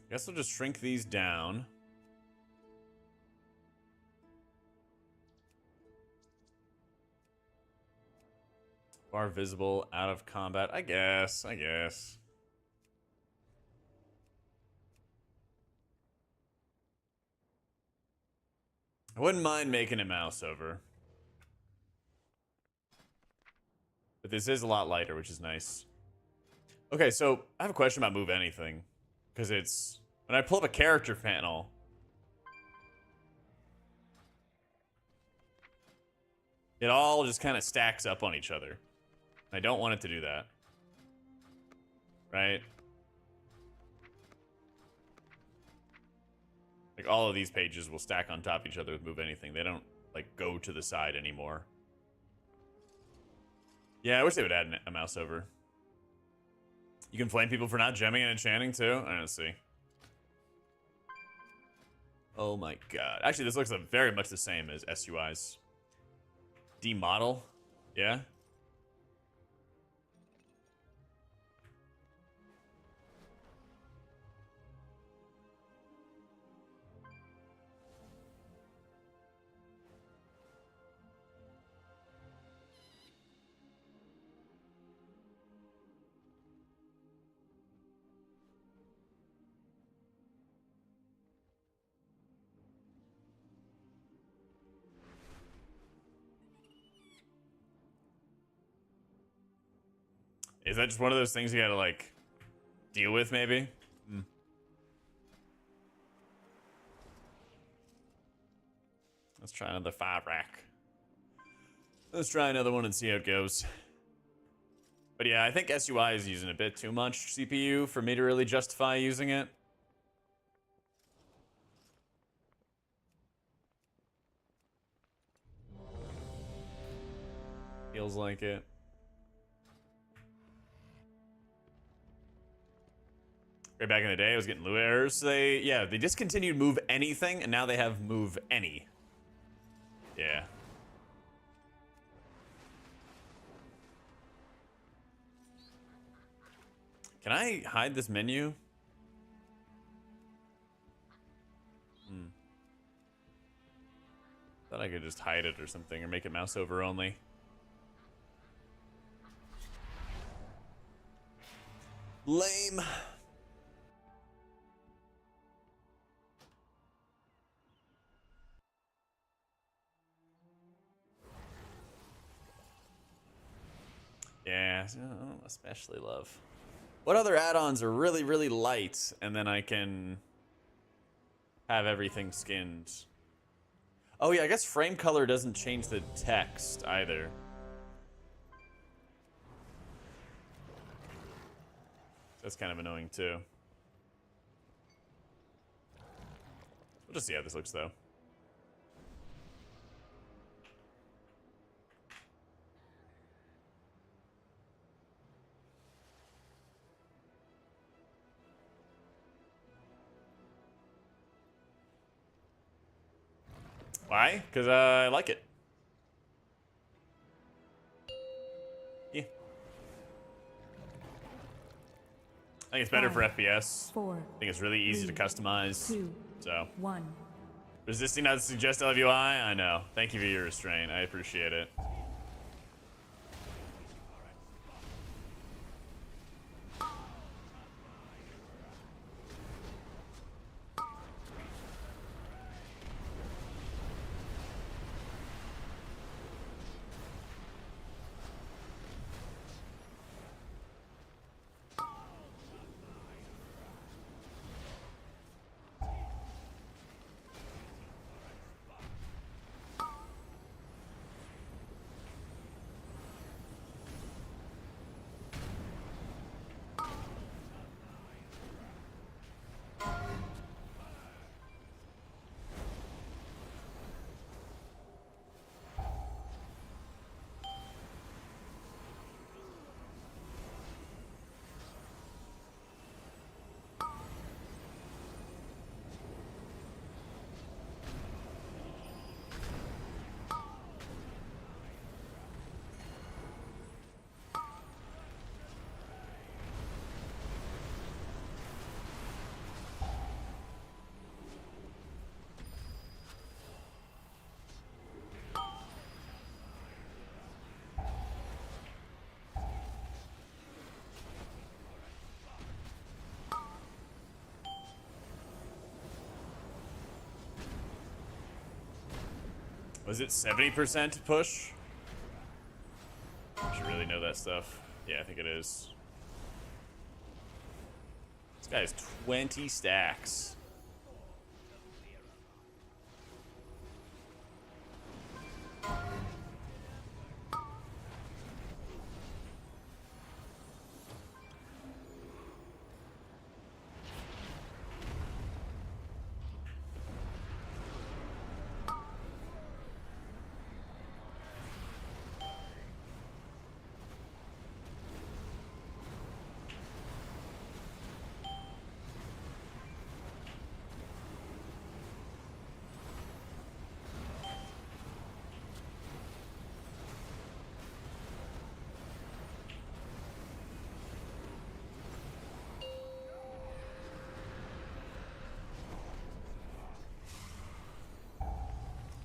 Guess I'll just shrink these down. Bar visible, out of combat. I guess. I wouldn't mind making a mouse over. But this is a lot lighter, which is nice. Okay, so I have a question about Move Anything. Because it's... When I pull up a character panel... It all just kind of stacks up on each other. I don't want it to do that. Right? Like, all of these pages will stack on top of each other with Move Anything. They don't, like, go to the side anymore. Yeah, I wish they would add a mouse over. You can flame people for not gemming and enchanting, too? I don't see. Oh my god. Actually, this looks very much the same as SUI's. Demodel? Yeah? Is that just one of those things you gotta, like, deal with, maybe? Let's try another 5 rack. Let's try another one and see how it goes. But yeah, I think SUI is using a bit too much CPU for me to really justify using it. Feels like it. Right back in the day, I was getting Lua errors. They discontinued move anything, and now they have move any. Yeah. Can I hide this menu? Thought I could just hide it or something, or make it mouse over only. Lame. Yeah, especially love. What other add-ons are really, really light, and then I can have everything skinned? Oh yeah, I guess frame color doesn't change the text either. That's kind of annoying too. We'll just see how this looks though. Why? Because I like it. Yeah. I think it's better for FPS. 4. I think it's really easy to customize. 2. So. 1. Resisting not to suggest LWI? I know. Thank you for your restraint. I appreciate it. Was it 70% push? I should really know that stuff. Yeah, I think it is. This guy has 20 stacks.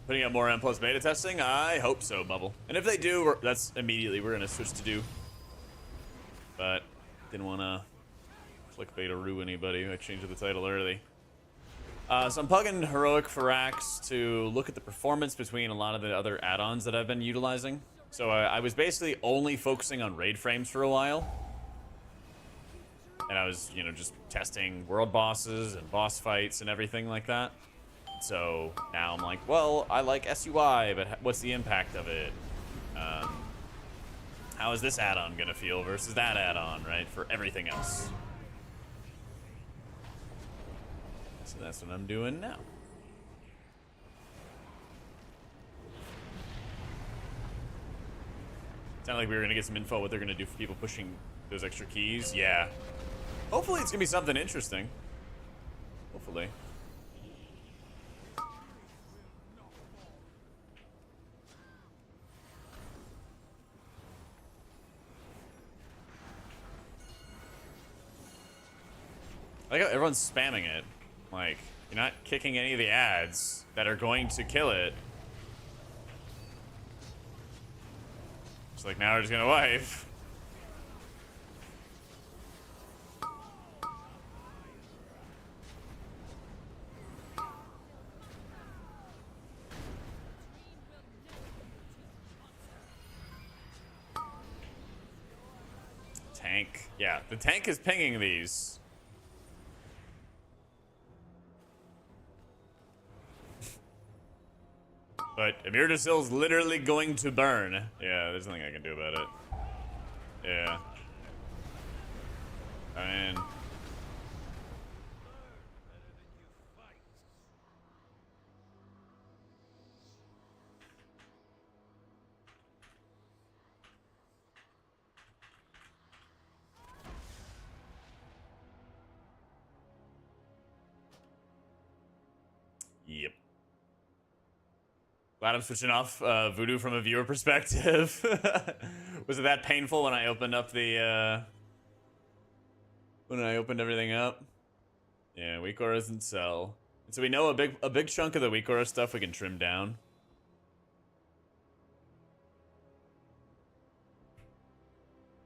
Putting up more M+ beta testing? I hope so, Bubble. And if they do, that's immediately we're gonna switch to do. But didn't want to clickbait-a-roo anybody. I changed the title early. So I'm pugging Heroic for racks to look at the performance between a lot of the other add-ons that I've been utilizing. So I was basically only focusing on raid frames for a while. And I was, you know, just testing world bosses and boss fights and everything like that. So now I'm like, well, I like SUI, but what's the impact of it? How is this add-on gonna feel versus that add-on, right? For everything else. So that's what I'm doing now. Sounded like we were gonna get some info what they're gonna do for people pushing those extra keys. Yeah. Hopefully it's gonna be something interesting. Hopefully. I like how everyone's spamming it. Like, you're not kicking any of the ads that are going to kill it. It's like, now we're just gonna wipe. Tank. Yeah, the tank is pinging these. But Amir Dasil's literally going to burn. Yeah, there's nothing I can do about it. Yeah. I mean... Yep. Glad I'm switching off Voodoo from a viewer perspective. Was it that painful when I opened up the when I opened everything up? Yeah, weak aura doesn't sell. And so we know a big chunk of the weak aura stuff we can trim down.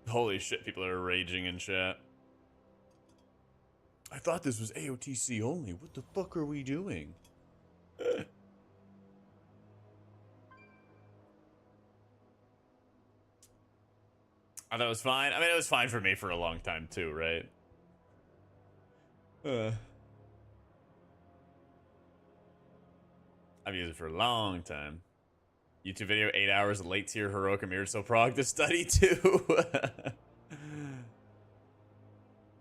Holy shit, people are raging in chat. I thought this was AOTC only. What the fuck are we doing? I thought it was fine. I mean, it was fine for me for a long time too, right? I've used it for a long time. YouTube video, 8 hours of late tier heroic Amir so prog to study too.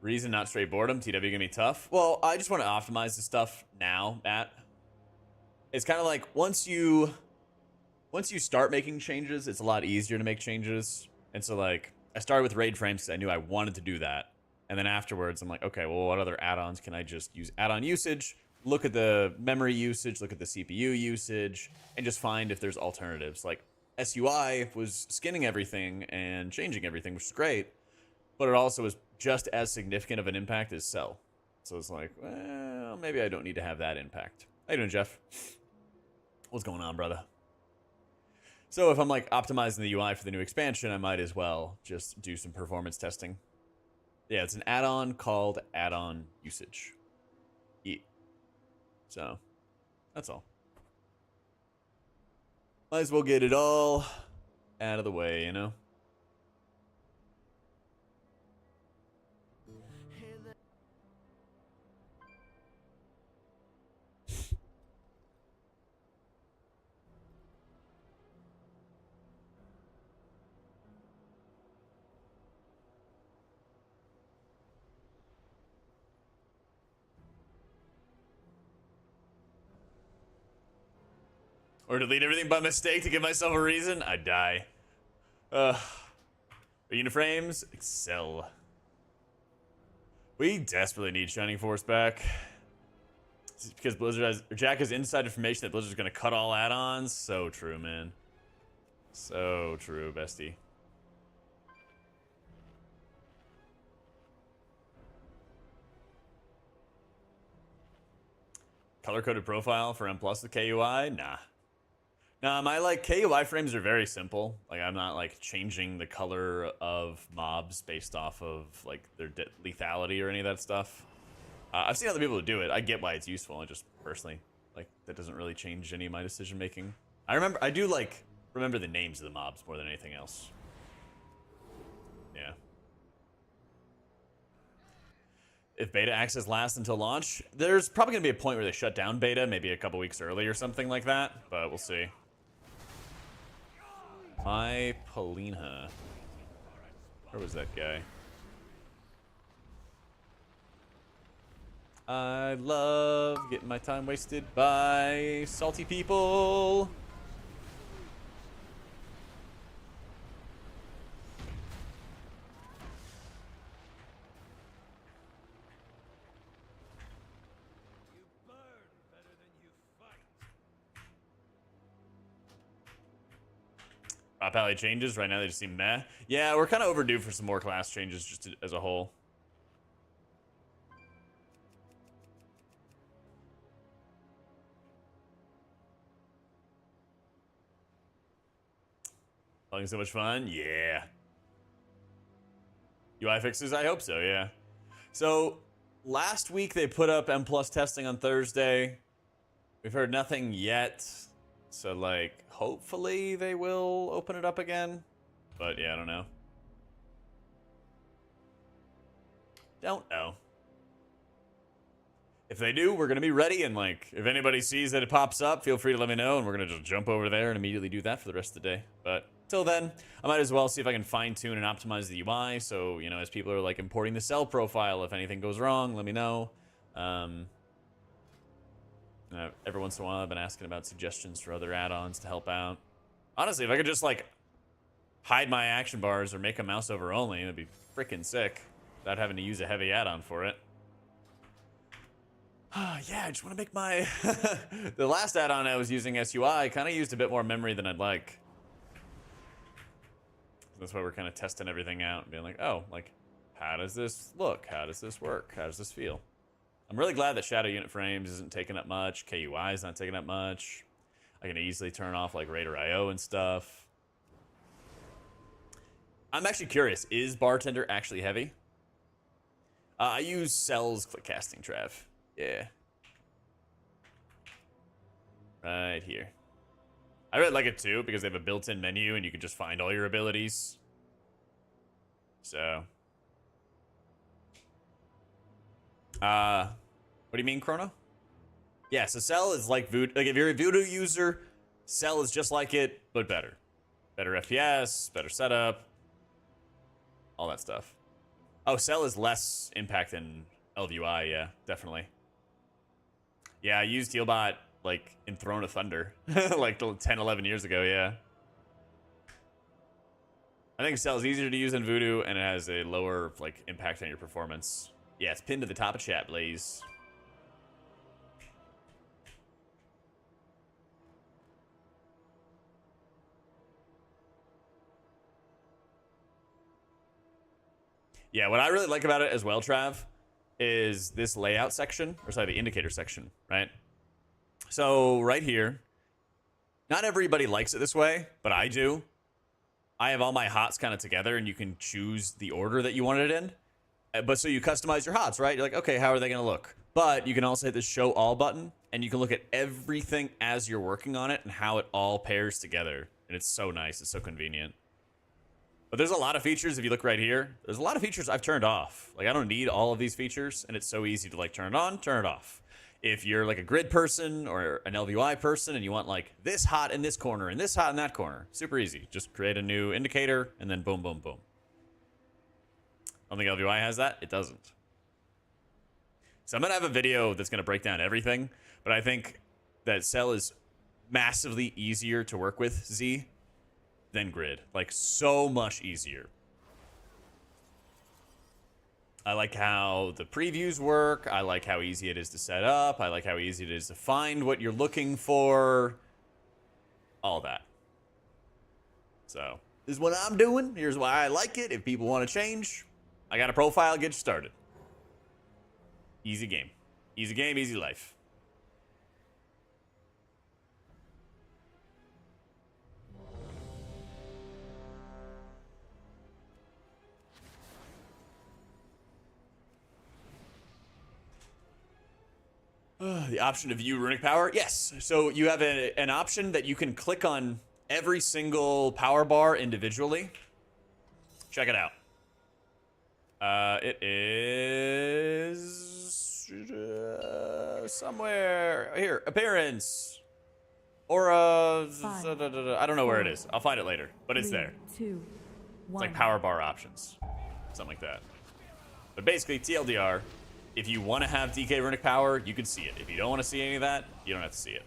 Reason, not straight boredom. TW gonna be tough. Well, I just want to optimize the stuff now, Matt. It's kind of like once you start making changes, it's a lot easier to make changes. And so like I started with raid frames because I knew I wanted to do that. And then afterwards, I'm like, okay, well, what other add-ons can I just use? Add-on usage, look at the memory usage, look at the CPU usage, and just find if there's alternatives. Like SUI was skinning everything and changing everything, which is great, but it also is just as significant of an impact as cell. So it's like, well, maybe I don't need to have that impact. How you doing, Jeff? What's going on, brother? So if I'm like optimizing the UI for the new expansion, I might as well just do some performance testing. Yeah, it's an add-on called add-on usage. So that's all. Might as well get it all out of the way, you know? Or delete everything by mistake to give myself a reason? I'd die. Uniframes? Excel. We desperately need Shining Force back. It's because Blizzard has... Jack has inside information that Blizzard's gonna cut all add-ons. So true, man. So true, bestie. Color-coded profile for M+ with KUI? Nah. Nah, my like KUI frames are very simple. Like I'm not like changing the color of mobs based off of like their lethality or any of that stuff. I've seen other people who do it. I get why it's useful. I just personally like that doesn't really change any of my decision making. I do like remember the names of the mobs more than anything else. Yeah. if beta access lasts until launch. There's probably going to be a point where they shut down beta, maybe a couple weeks early or something like that, but we'll see. My Polina. Where was that guy? I love getting my time wasted by salty people. Top alley changes right now, they just seem meh. Yeah, we're kind of overdue for some more class changes just as a whole. Having so much fun? Yeah. UI fixes? I hope so, yeah. So, last week they put up M+ testing on Thursday. We've heard nothing yet. So, like, hopefully they will open it up again. But, yeah, I don't know. Don't know. If they do, we're going to be ready. And, like, if anybody sees that it pops up, feel free to let me know. And we're going to just jump over there and immediately do that for the rest of the day. But till then, I might as well see if I can fine-tune and optimize the UI. So, you know, as people are, like, importing the cell profile, if anything goes wrong, let me know. Every once in a while, I've been asking about suggestions for other add-ons to help out. Honestly, if I could just, like, hide my action bars or make a mouse over only, that'd be freaking sick without having to use a heavy add-on for it. Yeah, I just want to make my... The last add-on I was using, SUI, kind of used a bit more memory than I'd like. That's why we're kind of testing everything out and being like, oh, like, how does this look? How does this work? How does this feel? I'm really glad that shadow unit frames isn't taking up much. KUI is not taking up much. I can easily turn off like Raider IO and stuff. I'm actually curious, is Bartender actually heavy? I use Cell's click casting, Trav. Yeah. Right here. I really like it too because they have a built-in menu and you can just find all your abilities. So. What do you mean, Chrono? Yeah, so Cell is like Voodoo. Like if you're a Voodoo user, Cell is just like it, but better. Better FPS, better setup, all that stuff. Oh, Cell is less impact than LVUI, yeah, definitely. Yeah, I used Healbot like in Throne of Thunder, like 10, 11 years ago, yeah. I think Cell is easier to use than Voodoo, and it has a lower like impact on your performance. Yeah, it's pinned to the top of chat, Blaze. Yeah, what I really like about it as well, Trav, is this layout section, or sorry, the indicator section, right? So right here, not everybody likes it this way, but I do. I have all my HOTS kind of together, and you can choose the order that you want it in. But so you customize your HOTS, right? You're like, okay, how are they going to look? But you can also hit the show all button, and you can look at everything as you're working on it and how it all pairs together. And it's so nice. It's so convenient. But there's a lot of features, if you look right here, there's a lot of features I've turned off. Like, I don't need all of these features, and it's so easy to, like, turn it on, turn it off. If you're, like, a grid person or an LVI person and you want, like, this hot in this corner and this hot in that corner, super easy. Just create a new indicator, and then boom, boom, boom. I don't think LVI has that. It doesn't. So I'm going to have a video that's going to break down everything, but I think that Cell is massively easier to work with, Z, than Grid. Like, so much easier. I like how the previews work. I like how easy it is to set up. I like how easy it is to find what you're looking for. All that. So, this is what I'm doing. Here's why I like it. If people want to change, I got a profile, get you started. Easy game. Easy game, easy life. The option to view runic power? Yes. So you have an option that you can click on every single power bar individually. Check it out. It is somewhere here. Appearance. Or I don't know where it is. I'll find it later, but it's there. 2, 1. It's like power bar options, something like that. But basically, TLDR, if you want to have DK runic power, you can see it. If you don't want to see any of that, you don't have to see it.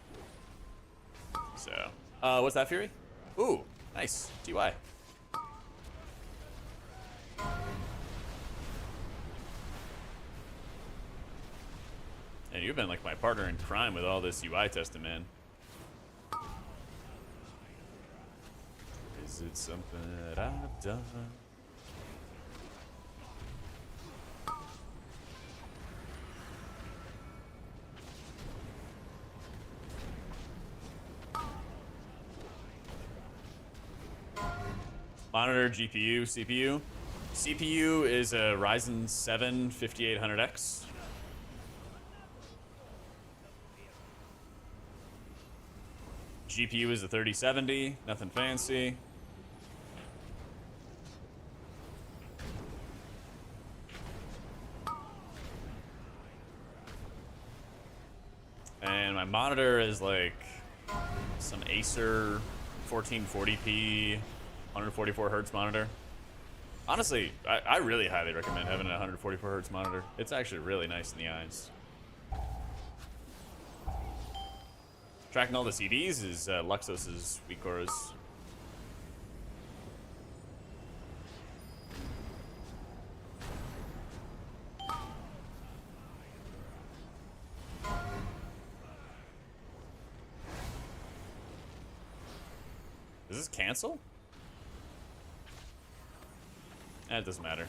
So, what's that, Fury? Ooh, nice. TY. And you've been like my partner in crime with all this UI testing, man. Is it something that I've done? Monitor, GPU, CPU. CPU is a Ryzen 7 5800X. GPU is a 3070, nothing fancy. And my monitor is like some Acer 1440p, 144 hertz monitor. Honestly, I really highly recommend having a 144 hertz monitor. It's actually really nice in the eyes. Tracking all the CDs is Luxos's Weakauras. Does this cancel? It doesn't matter.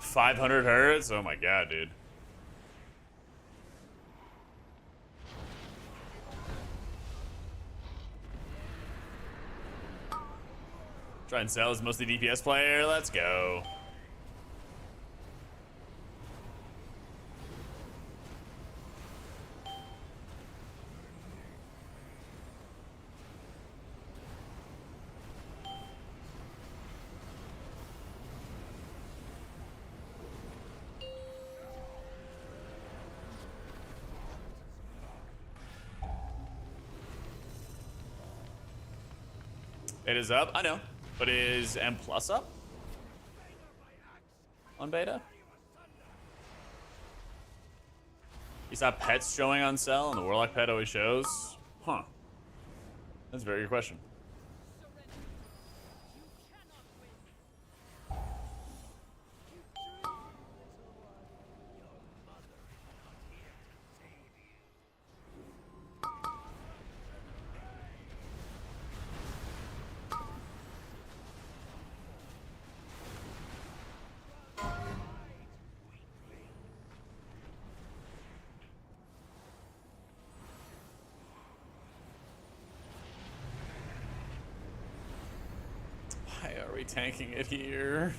500 hertz? Oh my god, dude. Try and sell as mostly DPS player. Let's go. It is up, I know. But is M Plus up? On beta? You saw pets showing on sale and the Warlock pet always shows? Huh. That's a very good question. Why are we tanking it here?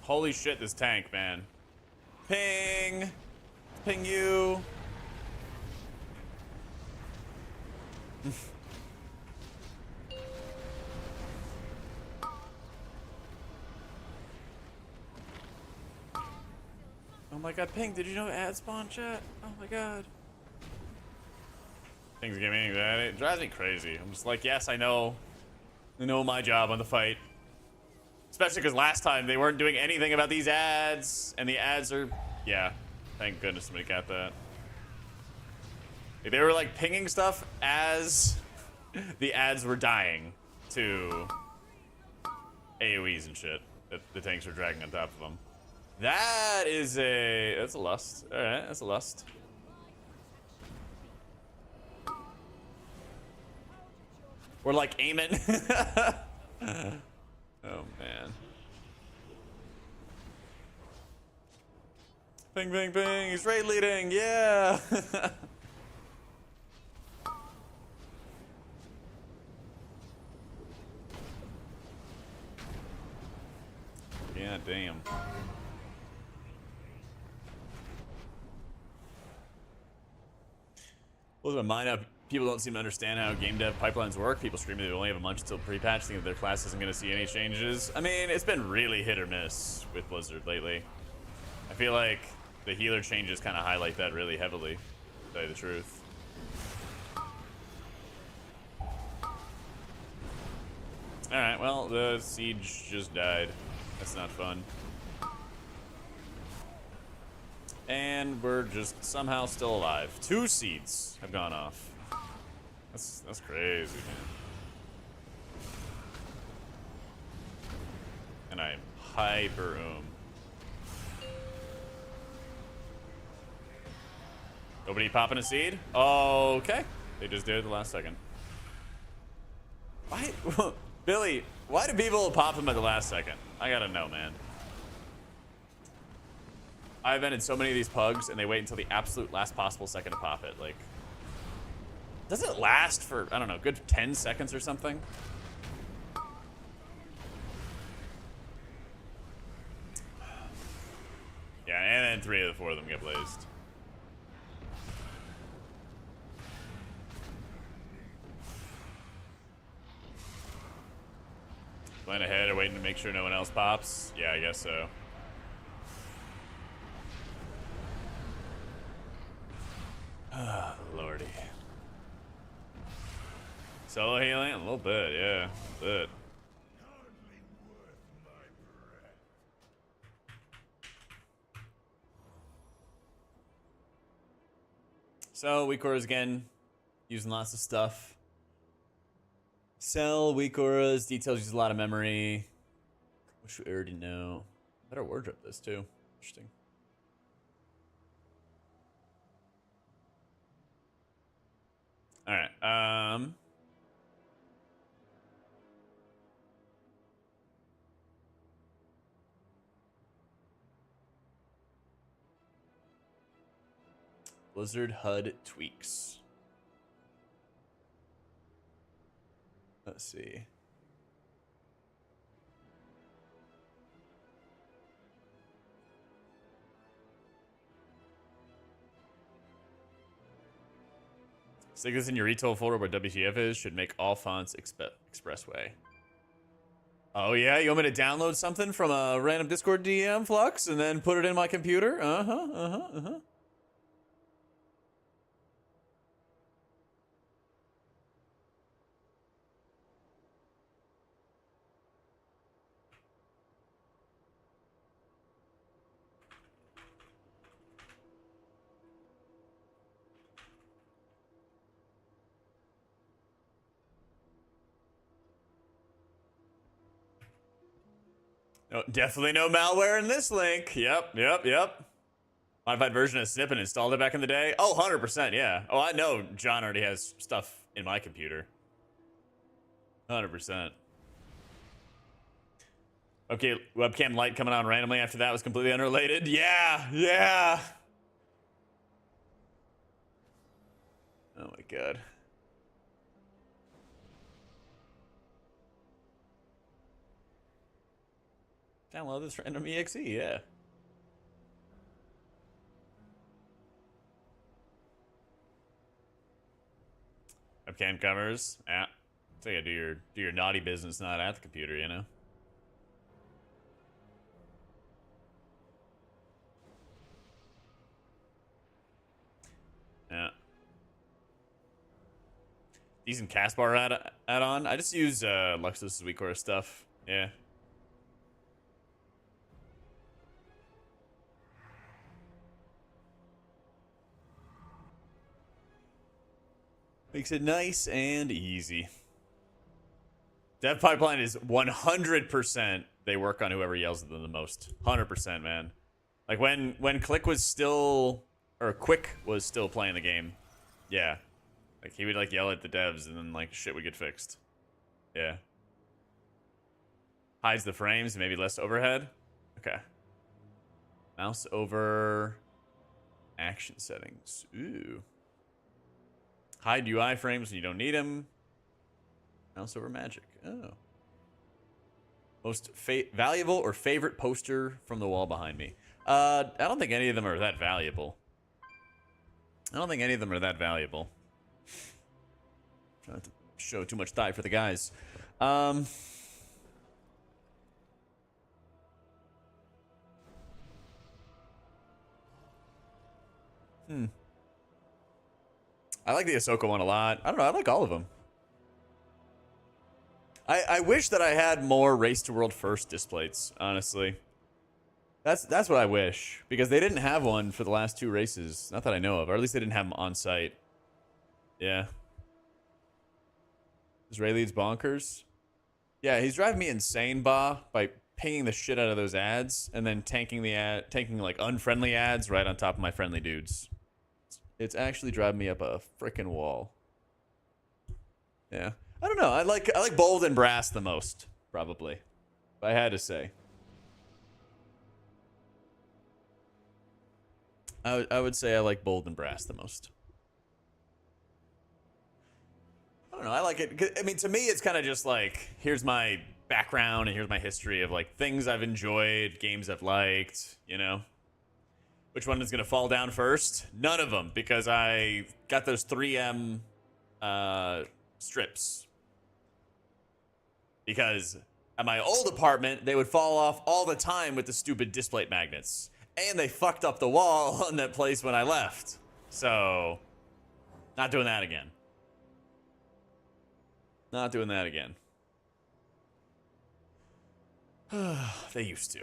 Holy shit, this tank, man. Ping! Ping you! Oh my god, Ping, did you know ad spawn chat? Oh my god. Things give me anxiety. It drives me crazy. I'm just like, yes, I know. I know my job on the fight. Especially because last time they weren't doing anything about these ads. And the ads are... Yeah. Thank goodness somebody got that. They were like pinging stuff as the ads were dying to AoEs and shit that the tanks were dragging on top of them. That's a lust. Alright, that's a lust. We're like aiming. Oh man. Ping, ping, ping. He's raid leading. Yeah. Yeah, damn. Blows my mind up. People don't seem to understand how game dev pipelines work. People screaming they only have a month until pre-patch, thinking that their class isn't going to see any changes. I mean, it's been really hit or miss with Blizzard lately. I feel like the healer changes kind of highlight that really heavily, to tell you the truth. Alright, well, the siege just died. That's not fun. And we're just somehow still alive. 2 seeds have gone off. That's crazy, man. And I'm hyper Nobody popping a seed? Okay. They just did at the last second. Why? Billy, why do people pop them at the last second? I gotta know, man. I've been in so many of these pugs, and they wait until the absolute last possible second to pop it. Like, doesn't it last for, I don't know, good 10 seconds or something? Yeah, and then 3 of the 4 of them get blazed. Playing ahead or waiting to make sure no one else pops? Yeah, I guess so. Ah, lordy. Solo healing? A little bit, yeah. A bit. So, weak auras again. Using lots of stuff. Sell, weak auras. Details use a lot of memory. Which we already know. Better wardrobe this too. Interesting. Alright, Blizzard HUD tweaks. Let's see. Stick this in your retail folder where WTF is. Should make all fonts expressway. Oh yeah, you want me to download something from a random Discord DM, Flux, and then put it in my computer? Oh, definitely no malware in this link. Yep. Modified version of Snip and installed it back in the day. Oh, 100%, yeah. Oh, I know John already has stuff in my computer. 100%. Okay, webcam light coming on randomly after that was completely unrelated. Yeah. Oh my god. Download this random exe, yeah. Webcam covers, yeah. So you do your naughty business not at the computer, you know. decent cast bar add-on. I just use Luxus' weak core stuff. Yeah. Makes it nice and easy. Dev pipeline is 100%. They work on whoever yells at them the most. 100%, man. Like when Quick was still playing the game. Yeah. Like he would like yell at the devs and then like shit would get fixed. Yeah. Hides the frames, maybe less overhead. Okay. Mouse over action settings. Ooh. Hide UI frames when you don't need them. Mouse over magic. Oh. Most valuable or favorite poster from the wall behind me. I don't think any of them are that valuable. Trying not to show too much thigh for the guys. I like the Ahsoka one a lot. I don't know. I like all of them. I wish that I had more Race to World First displays, honestly. That's what I wish. Because they didn't have one for the last 2 races. Not that I know of. Or at least they didn't have them on site. Yeah. Is Ray Leeds bonkers? Yeah, he's driving me insane, Ba, by pinging the shit out of those ads and then taking like unfriendly ads right on top of my friendly dudes. It's actually driving me up a frickin' wall. Yeah. I don't know. I like bold and brass the most, probably. If I had to say. I would say I like bold and brass the most. I don't know. I like it. I mean, to me, it's kind of just like, here's my background and here's my history of like things I've enjoyed, games I've liked, you know? Which one is going to fall down first? None of them, because I got those 3M strips. Because at my old apartment, they would fall off all the time with the stupid displate magnets. And they fucked up the wall on that place when I left. So, not doing that again. Not doing that again. They used to,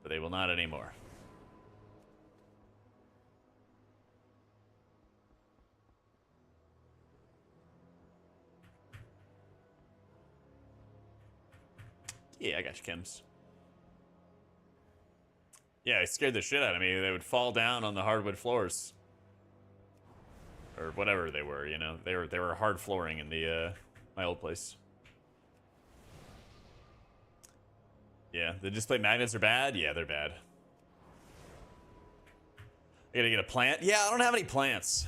but they will not anymore. Yeah, I got you, Kims. Yeah, it scared the shit out of me. They would fall down on the hardwood floors. Or whatever they were, you know. They were hard flooring in the my old place. Yeah, the display magnets are bad? Yeah, they're bad. I gotta get a plant? Yeah, I don't have any plants.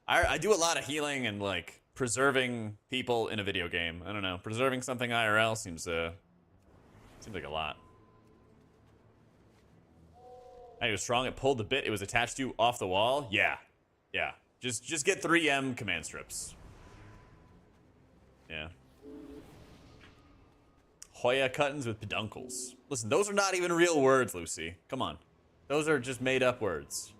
I do a lot of healing and like preserving people in a video game. I don't know. Preserving something IRL seems like a lot. It was strong. It pulled the bit it was attached to off the wall. Yeah. Yeah. Just get 3M command strips. Yeah. Hoya cuttings with peduncles. Listen, those are not even real words, Lucy. Come on. Those are just made up words.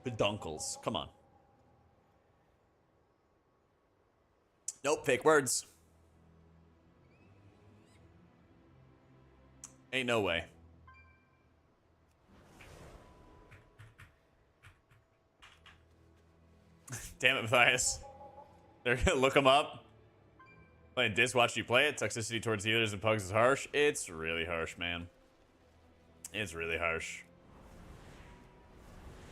Peduncles. Come on. Nope, fake words. Ain't no way. Damn it, Matthias. They're gonna look them up. Playing Dis, watch you play it. Toxicity towards healers and pugs is harsh. It's really harsh, man. It's really harsh.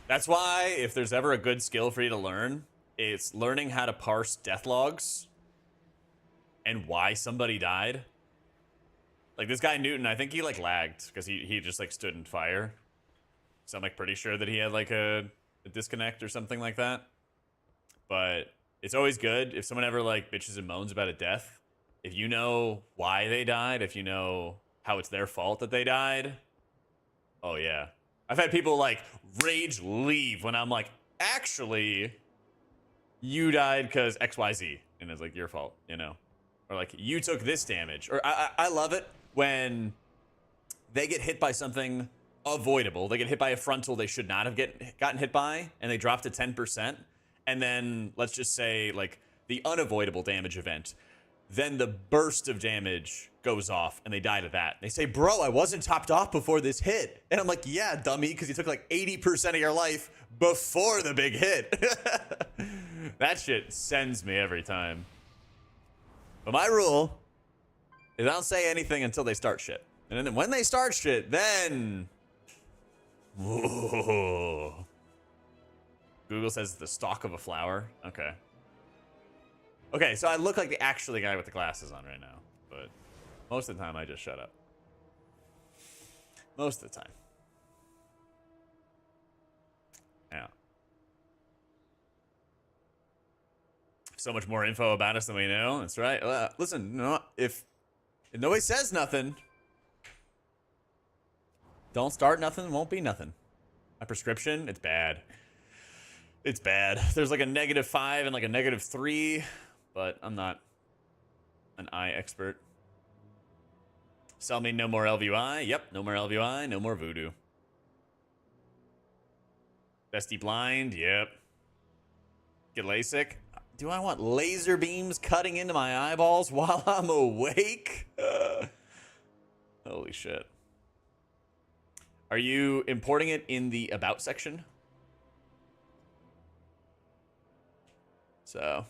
That's why, if there's ever a good skill for you to learn, it's learning how to parse death logs and why somebody died. Like this guy Newton, I think he like lagged because he just like stood in fire. So I'm like pretty sure that he had like a disconnect or something like that. But it's always good if someone ever like bitches and moans about a death. If you know why they died, if you know how it's their fault that they died. Oh yeah. I've had people like rage leave when I'm like, actually, you died because XYZ. And it's like your fault, you know? Or like, you took this damage. Or I love it when they get hit by something avoidable. They get hit by a frontal they should not have gotten hit by, and they drop to 10%. And then let's just say like the unavoidable damage event. Then the burst of damage goes off and they die to that. They say, bro, I wasn't topped off before this hit. And I'm like, yeah, dummy, because you took like 80% of your life before the big hit. That shit sends me every time. But my rule is I don't say anything until they start shit. And then when they start shit, then... Whoa. Google says the stalk of a flower. Okay. Okay, so I look like the actual guy with the glasses on right now, but most of the time I just shut up. Most of the time. Yeah. So much more info about us than we know. That's right. Listen, no, if nobody says nothing, don't start nothing, won't be nothing. My prescription, it's bad. It's bad. There's like a -5 and like a -3. But I'm not an eye expert. Sell me no more LVI. Yep, no more LVI, no more voodoo. Bestie blind. Yep. Get LASIK. Do I want laser beams cutting into my eyeballs while I'm awake? Holy shit. Are you importing it in the about section? So...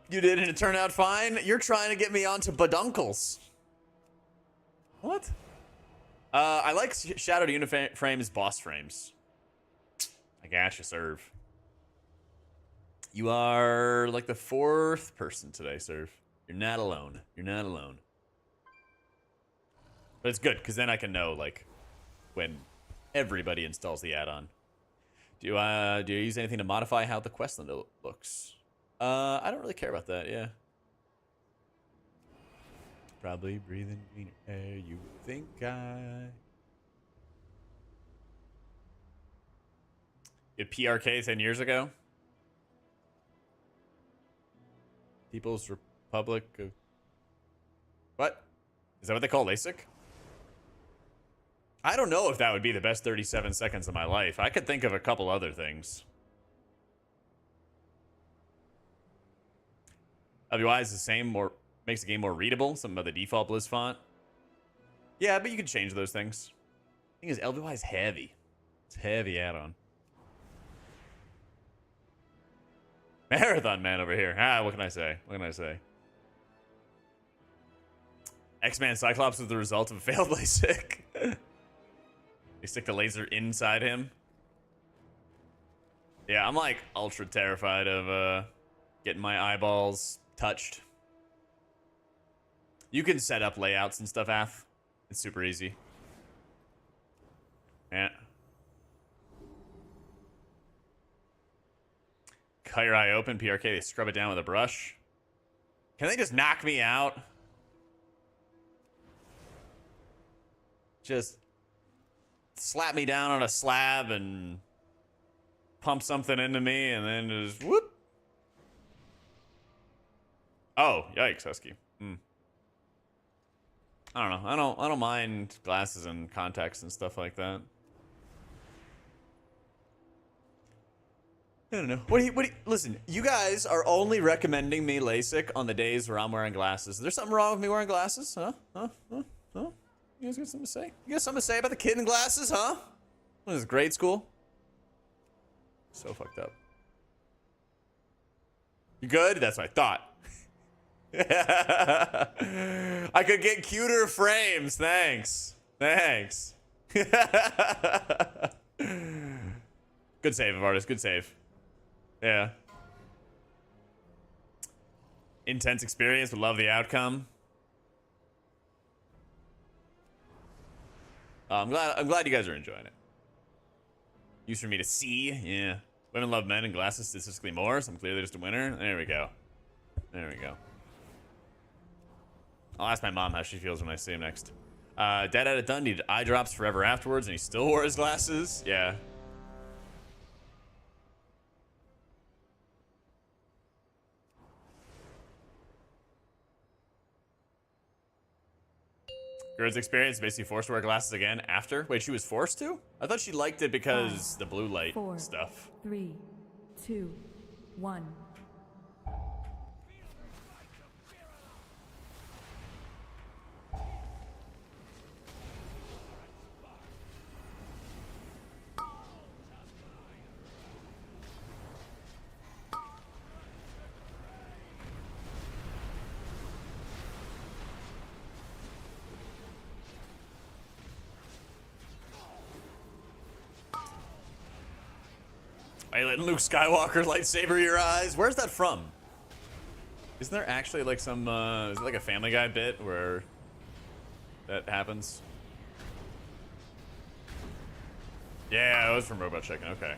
You did, and it turned out fine. You're trying to get me onto badunkles. What? I like Shadowed Uniframe's boss frames. I gotcha, Serve. You are like the 4th person today, Serve. You're not alone. You're not alone. But it's good, because then I can know, like, when everybody installs the add-on. Do you use anything to modify how the questland looks? I don't really care about that, yeah. Probably breathing greener air, you think I... Get PRK 10 years ago? People's Republic of... What? Is that what they call LASIK? I don't know if that would be the best 37 seconds of my life. I could think of a couple other things. LVI is the same, makes the game more readable. Something about the default Blizz font. Yeah, but you can change those things. The thing is, LVI is heavy. It's heavy add-on. Marathon man over here. What can I say? What can I say? X-Man Cyclops was the result of a failed LASIK. They stick the laser inside him. Yeah, I'm like ultra terrified of getting my eyeballs touched. You can set up layouts and stuff, Ath. It's super easy. Yeah. Cut your eye open, PRK, they scrub it down with a brush. Can they just knock me out? Just slap me down on a slab and pump something into me and then just whoop. Oh, yikes, Husky. I don't know. I don't mind glasses and contacts and stuff like that. I don't know. What do you listen, you guys are only recommending me LASIK on the days where I'm wearing glasses. Is there something wrong with me wearing glasses? Huh? You guys got something to say? You got something to say about the kid in glasses, huh? What is this, grade school? So fucked up. You good? That's what I thought. I could get cuter frames. Thanks. Thanks. Good save, artist. Good save. Yeah. Intense experience, but love the outcome. I'm glad you guys are enjoying it. Use for me to see. Yeah. Women love men in glasses statistically more, so I'm clearly just a winner. There we go. There we go. I'll ask my mom how she feels when I see him next. Dad had it done, needed eye drops forever afterwards, and he still wore his glasses. Yeah. Girl's experience basically forced to wear glasses again after. Wait, she was forced to? I thought she liked it because the blue light 4, stuff. 3, 2, 1. Are you letting Luke Skywalker lightsaber your eyes? Where's that from? Isn't there actually like some, is it like a Family Guy bit where that happens? Yeah, it was from Robot Chicken, okay.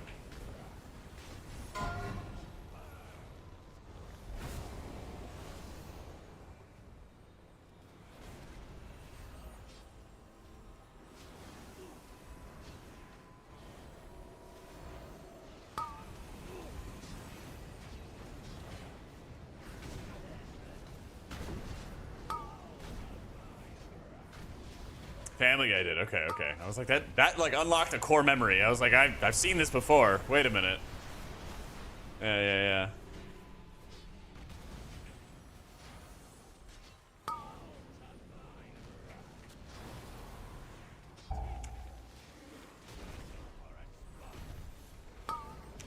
Family Guy did. Okay, okay. I was like, that like unlocked a core memory. I was like, I've seen this before. Wait a minute. Yeah.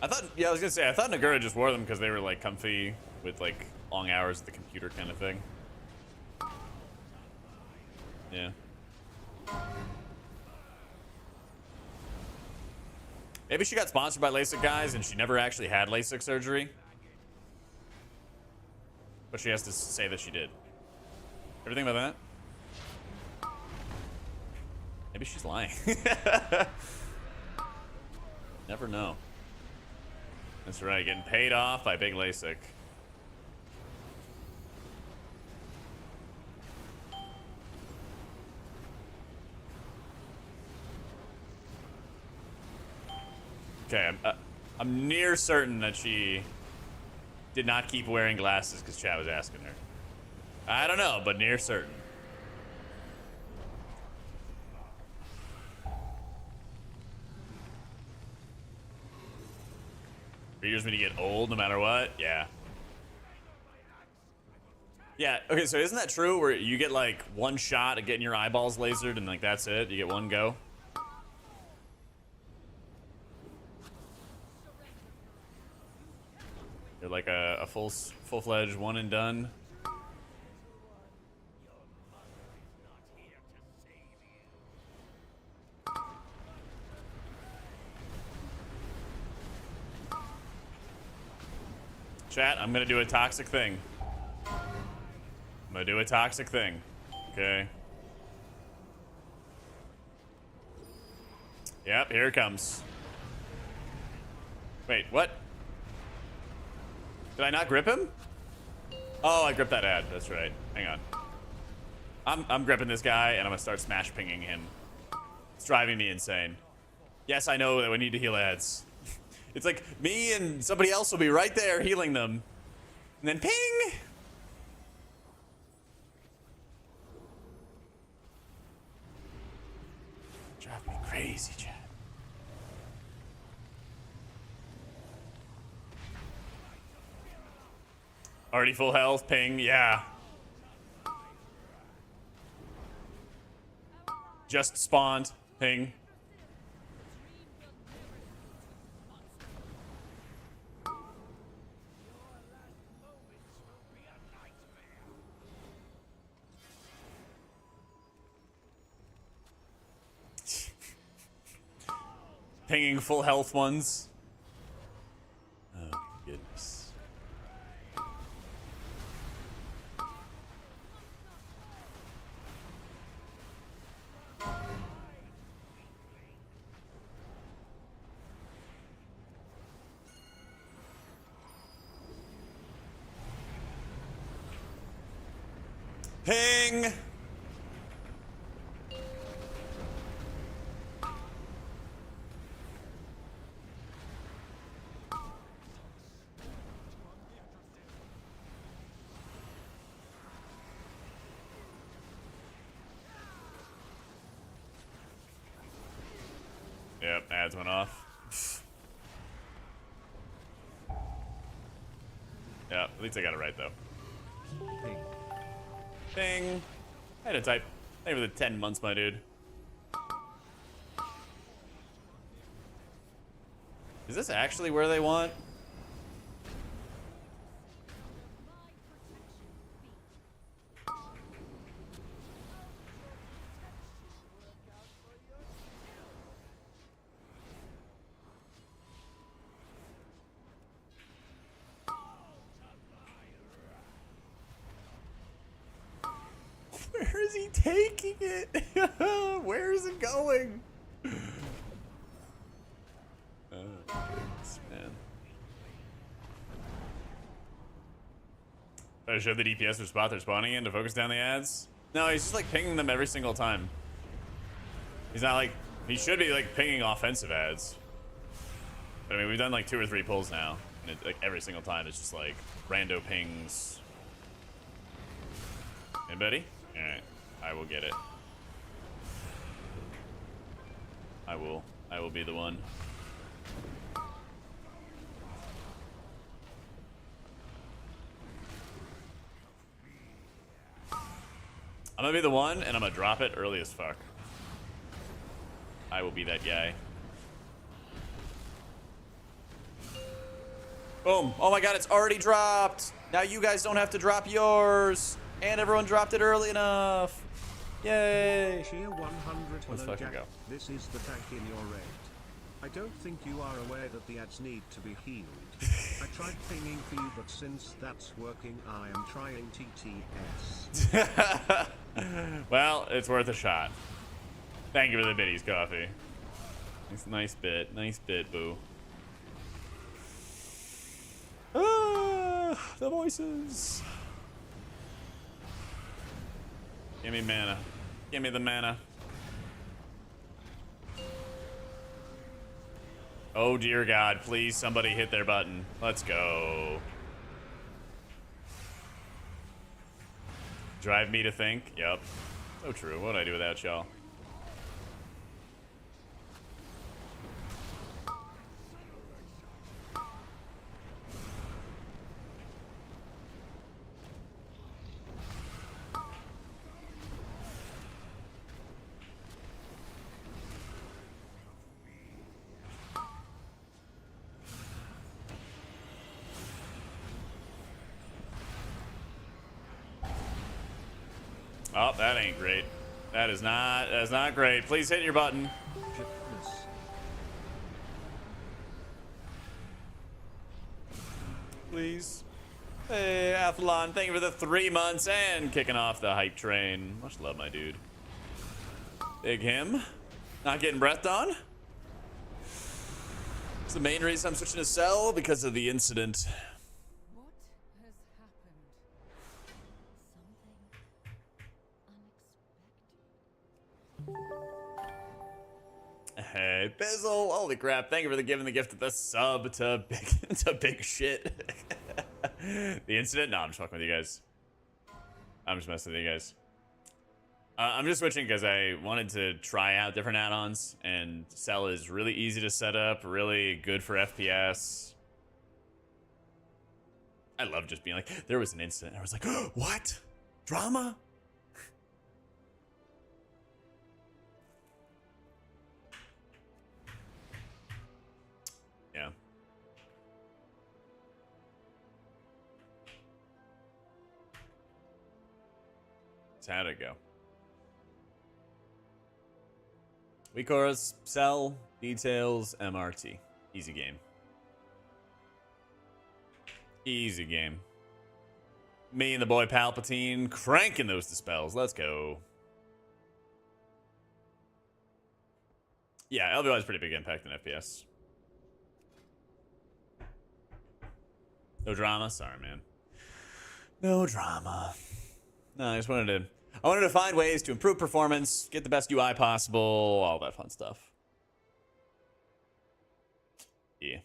I was gonna say, I thought Nagura just wore them because they were like comfy with like long hours at the computer kind of thing. Yeah. Maybe she got sponsored by LASIK guys and she never actually had LASIK surgery. But she has to say that she did. Everything about that? Maybe she's lying. Never know. That's right, getting paid off by big LASIK. Okay, I'm near certain that she did not keep wearing glasses because Chad was asking her. I don't know, but near certain. Fears me to get old no matter what? Yeah. Yeah, okay, so isn't that true where you get like one shot at getting your eyeballs lasered and like that's it? You get one go? You're like a full-fledged one and done. Chat, I'm gonna do a toxic thing. I'm gonna do a toxic thing. Okay. Yep, here it comes. Wait, what? Did I not grip him? Oh, I gripped that ad. That's right. Hang on. I'm gripping this guy, and I'm gonna start smash pinging him. It's driving me insane. Yes, I know that we need to heal ads. It's like me and somebody else will be right there healing them. And then ping! Drive me crazy, Chad. Already full health, ping, yeah. Just spawned, ping. Pinging full health ones. Oh, goodness. Ping! ads went off. Yeah, at least I got it right though. Ping. Ding. I had to type. Thank you for the 10 months, my dude. Is this actually where they want? Where is he taking it? Where is it going? Man. I show the DPS or spot they're spawning in to focus down the ads. No, he's just like pinging them every single time. He's not like, he should be like pinging offensive ads. But I mean, we've done like 2 or 3 pulls now, and it, like every single time it's just like rando pings. Anybody? All right, I will get it. I will be the one. I'm gonna be the one, and I'm gonna drop it early as fuck. I will be that guy. Boom. Oh my god, it's already dropped. Now you guys don't have to drop yours. And everyone dropped it early enough. Yay. Cheer 100. Let's Hello, fucking Jack. go. This is the tank in your raid. I don't think you are aware that the ads need to be healed. I tried pinging for you, but since that's working, I am trying TTS. Well, it's worth a shot. Thank you for the biddies, coffee. Nice bit, boo. Ah, the voices. Give me mana. Give me the mana. Oh dear God, please somebody hit their button. Let's go. Drive me to think. Yep. So true. What would I do without y'all? Oh, that ain't great. That's not great. Please hit your button. Please. Hey, Athlon, thank you for the 3 months and kicking off the hype train. Much love, my dude. Big him. Not getting breathed on. It's the main reason I'm switching to Cell, because of the incident. What has happened? Something unexpected. Hey, Bizzle. Holy crap. Thank you for giving the gift of the sub to big shit. The incident? No, I'm just fucking with you guys. I'm just messing with you guys. I'm just switching because I wanted to try out different add-ons, and Cell is really easy to set up, really good for FPS. I love just being like, there was an incident. I was like, oh, what? Drama? Yeah. So how'd it go? WeChorus, Cell, Details, MRT. Easy game. Easy game. Me and the boy Palpatine cranking those dispels. Let's go. Yeah, LVO has pretty big impact in FPS. No drama? Sorry, man. No drama. No, I just wanted to find ways to improve performance, get the best UI possible, all that fun stuff. Yeah.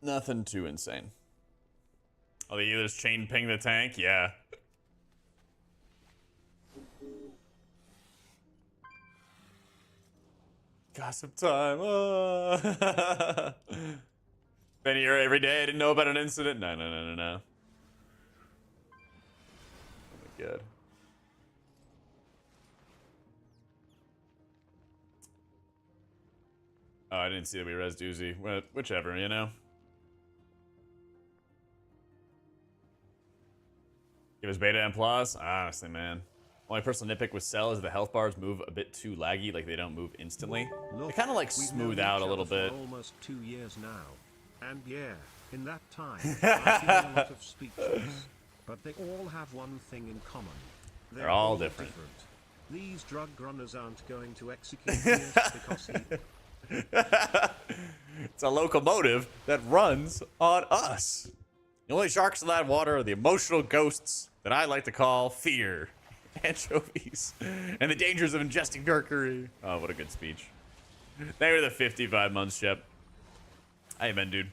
Nothing too insane. Oh, the others chain ping the tank? Yeah. Gossip time. Been here every day. I didn't know about an incident. No, no, no, no, no. Oh my god. Oh, I didn't see that we res Doozy. Well, whichever, you know. Give us beta and plus. Honestly, man. Only personal nitpick with Cell is the health bars move a bit too laggy, like they don't move instantly. Look, They kind of like we've smooth known out each a little other bit. for almost 2 years now. And yeah, in that time, I've given a lot of speeches. But they all have one thing in common. They're all different. These drug runners aren't going to execute Pierce because he... It's a locomotive that runs on us. The only sharks in that water are the emotional ghosts that I like to call fear, anchovies, and the dangers of ingesting mercury. Oh, what a good speech. Thank you for the 55 months, Shep. How you been, dude?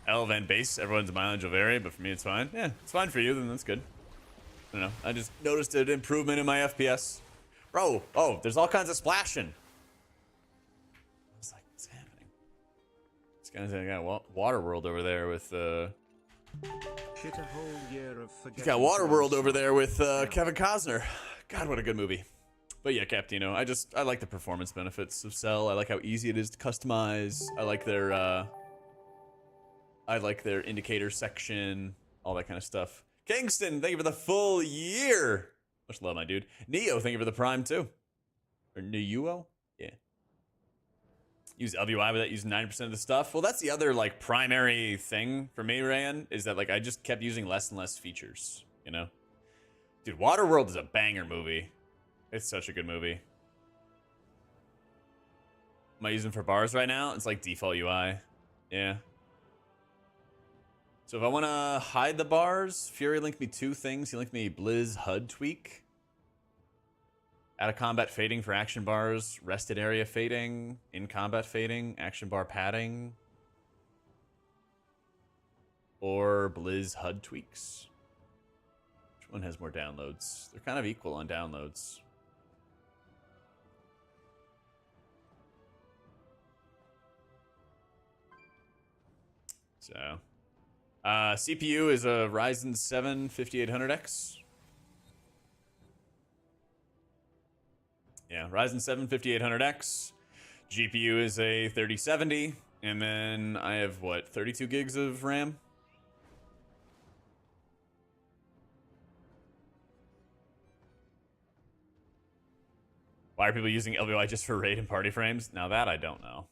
Elv and base, everyone's mileage will vary, but for me it's fine. Yeah, it's fine for you, then that's good. I don't know. I just noticed an improvement in my FPS. Bro, oh, there's all kinds of splashing. I was like, what's happening? This guy's got Waterworld over there with, Shit a whole year of he's got Waterworld over there with Kevin Costner. God, what a good movie. But yeah, Captino, I like the performance benefits of Cell. I like how easy it is to customize. I like their indicator section, all that kind of stuff. Kingston, thank you for the full year. Much love, my dude. Neo, thank you for the prime too. Or Neo? Yeah. Use LVI without using 90% of the stuff. Well, that's the other like primary thing for me, Ryan, is that like I just kept using less and less features, you know? Dude, Waterworld is a banger movie. It's such a good movie. Am I using for bars right now? It's like default UI. Yeah. So if I want to hide the bars, Fury linked me 2 things. He linked me Blizz HUD tweak. Out of combat fading for action bars, rested area fading, in combat fading, action bar padding, or Blizz HUD tweaks. Which one has more downloads? They're kind of equal on downloads. So, CPU is a Ryzen 7 5800X. Yeah, Ryzen 7 5800X. GPU is a 3070. And then I have, what, 32 gigs of RAM? Why are people using LVI just for raid and party frames? Now that I don't know.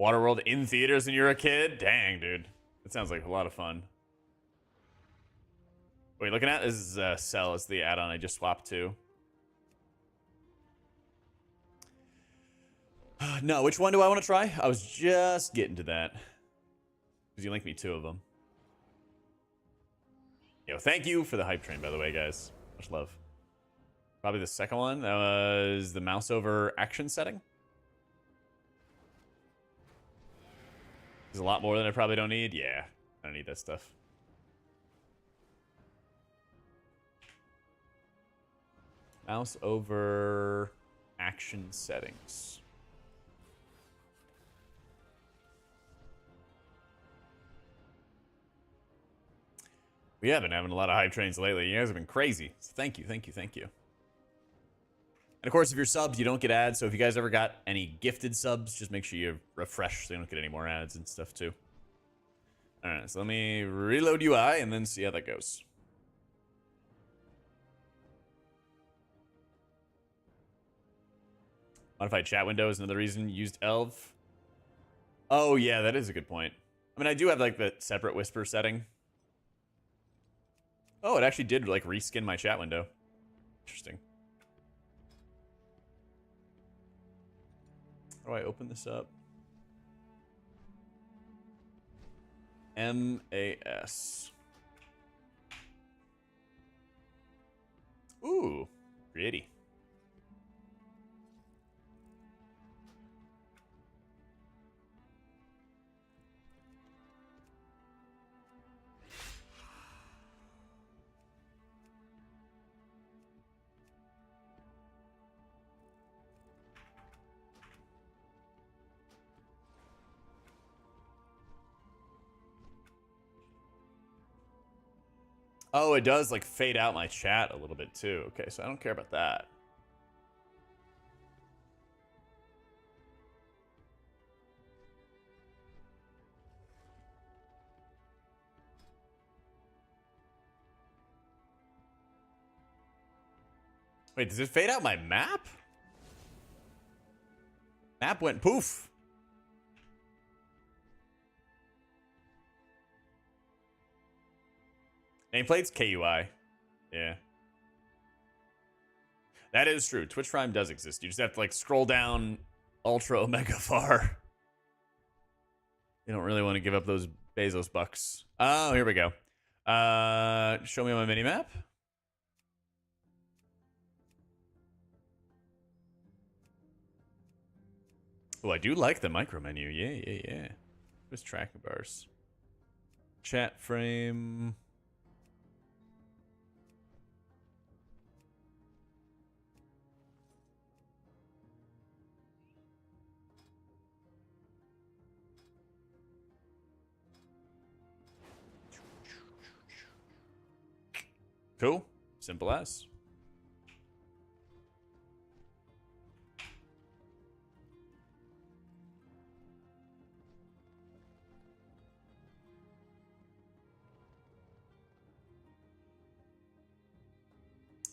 Waterworld in theaters when you're a kid? Dang, dude. That sounds like a lot of fun. Wait, looking at this is Cell is the add-on I just swapped to. No, which one do I want to try? I was just getting to that. Because you linked me 2 of them. Yo, thank you for the hype train, by the way, guys. Much love. Probably the second one. That was the mouse over action setting. There's a lot more than I probably don't need. Yeah, I don't need that stuff. Mouse over action settings. We have been having a lot of hype trains lately. You guys have been crazy. So thank you, thank you, thank you. And of course, if you're subs, you don't get ads. So if you guys ever got any gifted subs, just make sure you refresh so you don't get any more ads and stuff too. All right, so let me reload UI and then see how that goes. Modified chat window is another reason used ELV. Oh yeah, that is a good point. I mean, I do have like the separate whisper setting. Oh, it actually did like reskin my chat window. Interesting. How do I open this up? MAS. Ooh, pretty. Oh, it does like fade out my chat a little bit too. Okay, so I don't care about that. Wait, does it fade out my map? Map went poof. Nameplate's KUI. Yeah. That is true. Twitch Prime does exist. You just have to like scroll down ultra omega far. You don't really want to give up those Bezos bucks. Oh, here we go. Show me my mini map. Oh, I do like the micro menu. Yeah. Where's tracking bars? Chat frame. Cool. Simple as.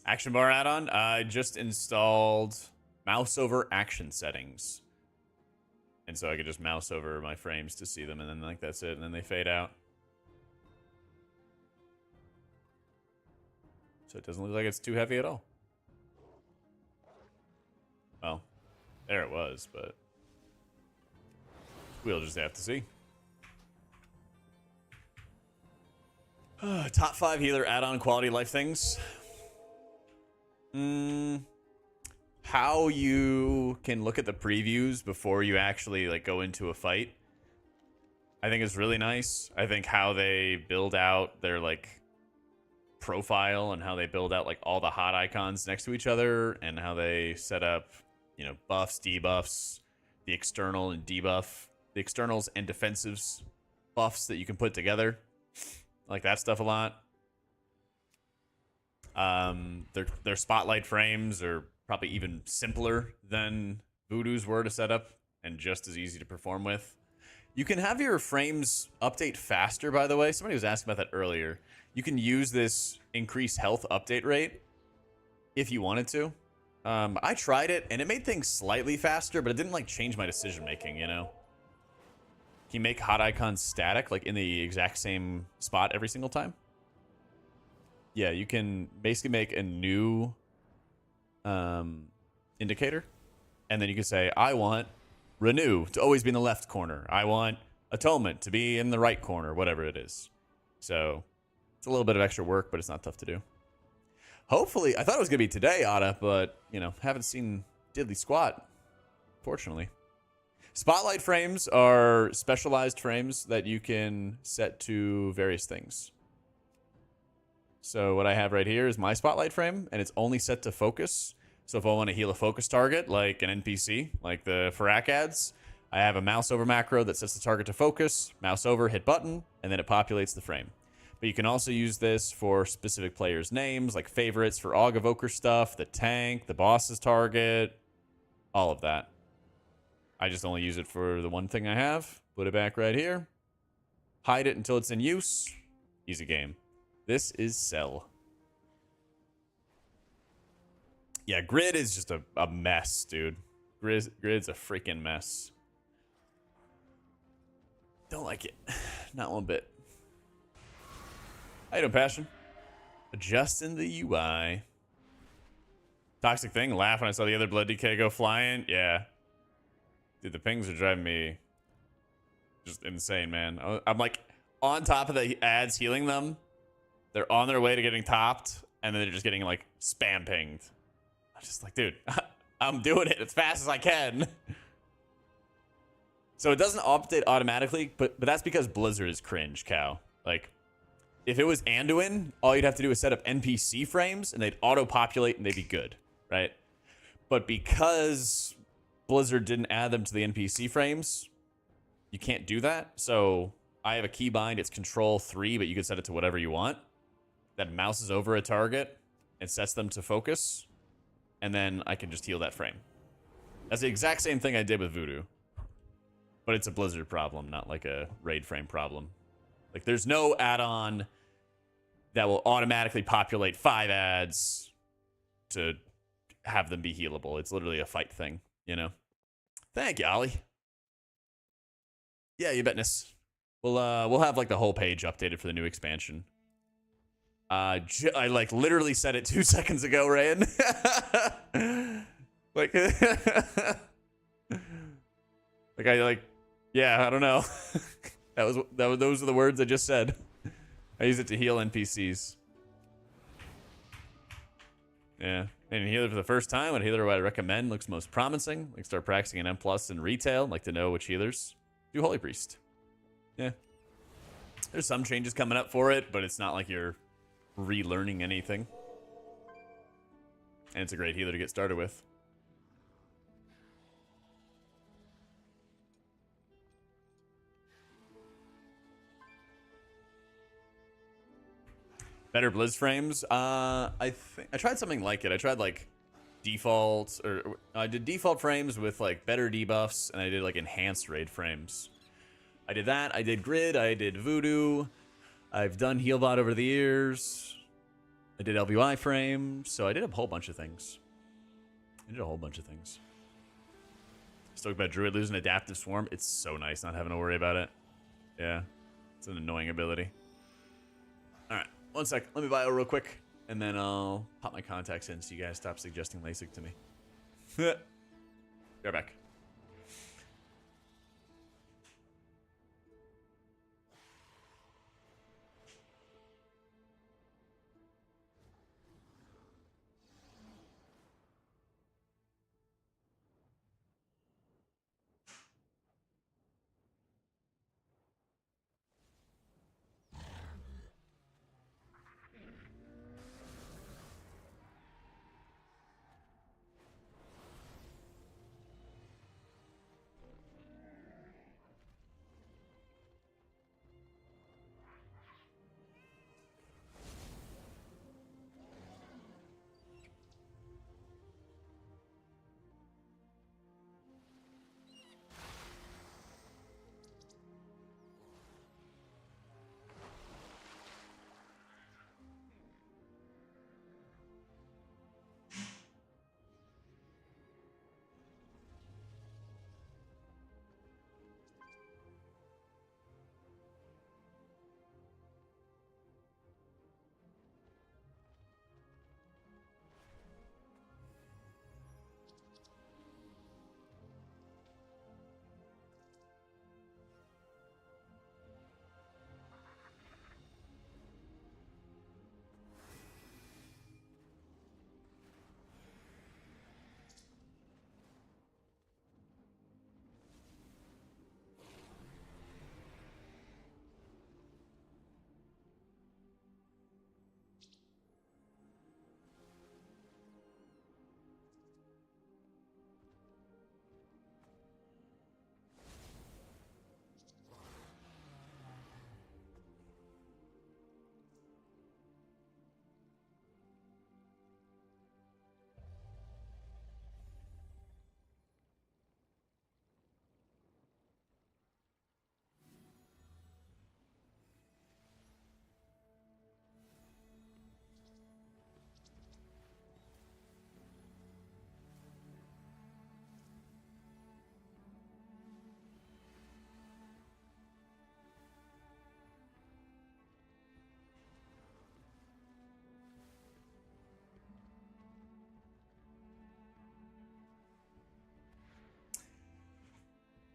Action bar add-on. I just installed mouse over action settings. And so I could just mouse over my frames to see them, and then like that's it, and then they fade out. So it doesn't look like it's too heavy at all. Well, there it was, but we'll just have to see. Top 5 healer add-on quality of life things. How you can look at the previews before you actually like go into a fight, I think is really nice. I think how they build out their like profile and how they build out like all the hot icons next to each other and how they set up, you know, buffs, debuffs, the external and debuff, the externals and defensives buffs that you can put together. I like that stuff a lot. Their spotlight frames are probably even simpler than Voodoo's were to set up and just as easy to perform with. You can have your frames update faster, by the way. Somebody was asking about that earlier. You can use this increased health update rate if you wanted to. I tried it and it made things slightly faster, but it didn't like change my decision making, you know? Can you make hot icons static, like in the exact same spot every single time? Yeah, you can basically make a new indicator, and then you can say, I want renew to always be in the left corner. I want atonement to be in the right corner, whatever it is. So it's a little bit of extra work, but it's not tough to do. Hopefully, I thought it was going to be today, Otta, but, you know, haven't seen diddly squat, fortunately. Spotlight frames are specialized frames that you can set to various things. So what I have right here is my spotlight frame, and it's only set to focus. So if I want to heal a focus target, like an NPC, like the Farak ads, I have a mouse over macro that sets the target to focus, mouse over, hit button, and then it populates the frame. But you can also use this for specific players' names, like favorites for Aug Evoker stuff, the tank, the boss's target, all of that. I just only use it for the one thing I have. Put it back right here. Hide it until it's in use. Easy game. This is Cell. Yeah, Grid is just a mess, dude. Grid's a freaking mess. Don't like it. Not one bit. How you doing, Passion? Adjusting the UI. Toxic thing. Laugh when I saw the other Blood DK go flying. Yeah. Dude, the pings are driving me just insane, man. I'm like on top of the ads healing them. They're on their way to getting topped, and then they're just getting, like, spam pinged. I'm just like, dude, I'm doing it as fast as I can. So it doesn't update automatically, but that's because Blizzard is cringe, cow. Like, if it was Anduin, all you'd have to do is set up NPC frames, and they'd auto-populate, and they'd be good, right? But because Blizzard didn't add them to the NPC frames, you can't do that. So I have a keybind. It's Control 3, but you can set it to whatever you want. that mouses over a target and sets them to focus, and then I can just heal that frame. That's the exact same thing I did with Voodoo. But it's a Blizzard problem, not like a raid frame problem. Like, there's no add-on that will automatically populate 5 ads to have them be healable. It's literally a fight thing, you know? Thank you, Ollie. Yeah, you betness. We'll have like the whole page updated for the new expansion. I like literally said it 2 seconds ago, Ryan. like, yeah, I don't know. Those are the words I just said. I use it to heal NPCs. Yeah, and healer for the first time. What healer would I recommend? Looks most promising. Like start practicing an M+ in retail. Like to know which healers. Do Holy Priest. Yeah. There's some changes coming up for it, but it's not like you're relearning anything. And it's a great healer to get started with. Better Blizz frames. I tried something like it. I tried like default, or I did default frames with like better debuffs, and I did like enhanced raid frames. I did that. I did grid. I did voodoo. I've done healbot over the years. I did LVY frames. So I did a whole bunch of things. Stoked about Druid losing adaptive swarm. It's so nice not having to worry about it. Yeah, it's an annoying ability. All right. 1 sec. Let me bio real quick, and then I'll pop my contacts in so you guys stop suggesting LASIK to me. Be right back.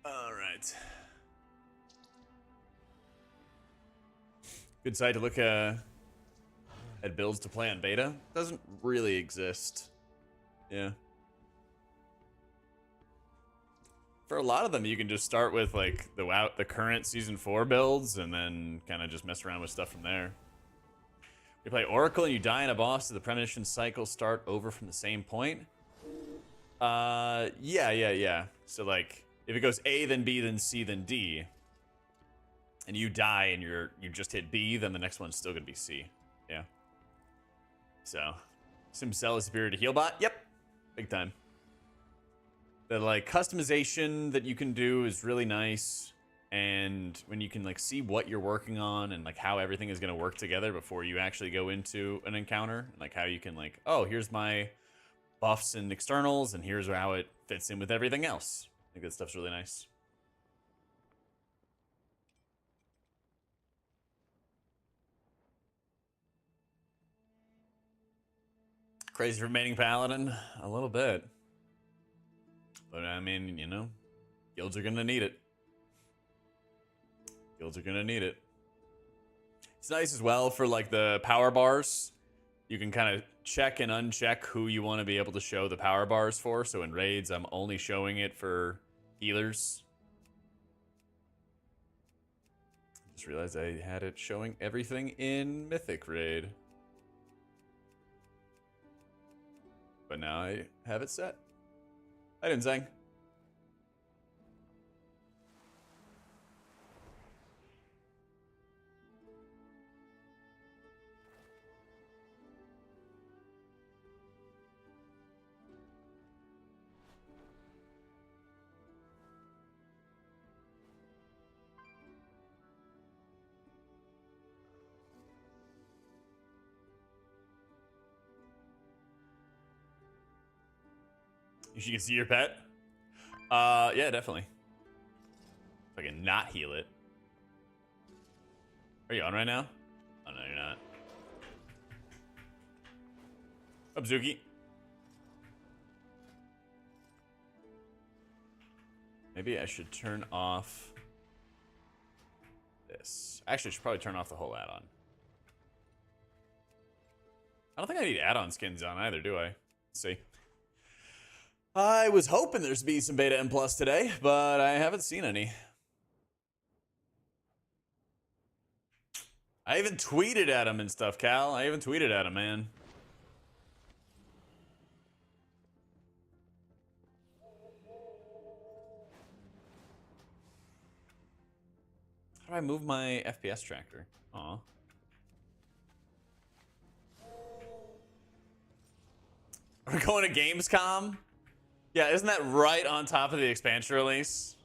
All right. Good site to look at builds to play on beta. Doesn't really exist. Yeah. For a lot of them, you can just start with like the current season 4 builds and then kind of just mess around with stuff from there. You play Oracle and you die in a boss, does the premonition cycle start over from the same point? Yeah. So like, if it goes A, then B, then C, then D, and you die and you just hit B, then the next one's still gonna be C. Yeah. So, Simcell is superior to Healbot. Yep, big time. The like customization that you can do is really nice, and when you can like see what you're working on and like how everything is going to work together before you actually go into an encounter, like how you can like, oh, here's my buffs and externals, and here's how it fits in with everything else. I think that stuff's really nice. Crazy for remaining paladin, a little bit. But I mean, you know, guilds are gonna need it. Guilds are gonna need it. It's nice as well for like the power bars. You can kind of check and uncheck who you want to be able to show the power bars for. So in raids, I'm only showing it for healers. Just realized I had it showing everything in Mythic raid. But now I have it set. I didn't sang. You can see your pet? Yeah, definitely. If I can not heal it. Are you on right now? Oh, no, you're not. Up, Zuki. Maybe I should turn off this. Actually, I should probably turn off the whole add-on. I don't think I need add-on skins on either, do I? Let's see. I was hoping there's be some beta M plus today, but I haven't seen any. I even tweeted at him and stuff, Cal. I even tweeted at him, man. How do I move my FPS tracker? Aw. We're going to Gamescom? Yeah, isn't that right on top of the expansion release?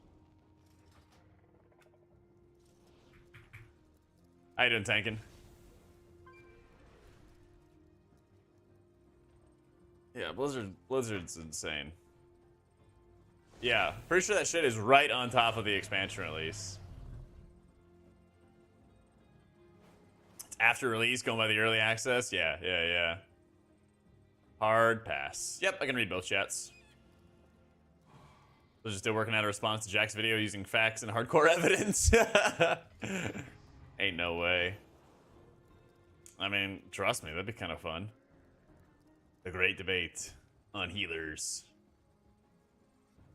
How you doing, Tankin? Yeah, Blizzard's insane. Yeah, pretty sure that shit is right on top of the expansion release. It's after release, going by the early access. Yeah. Hard pass. Yep, I can read both chats. I was just still working out a response to Jack's video using facts and hardcore evidence. Ain't no way. I mean, trust me, that'd be kind of fun. The great debate on healers.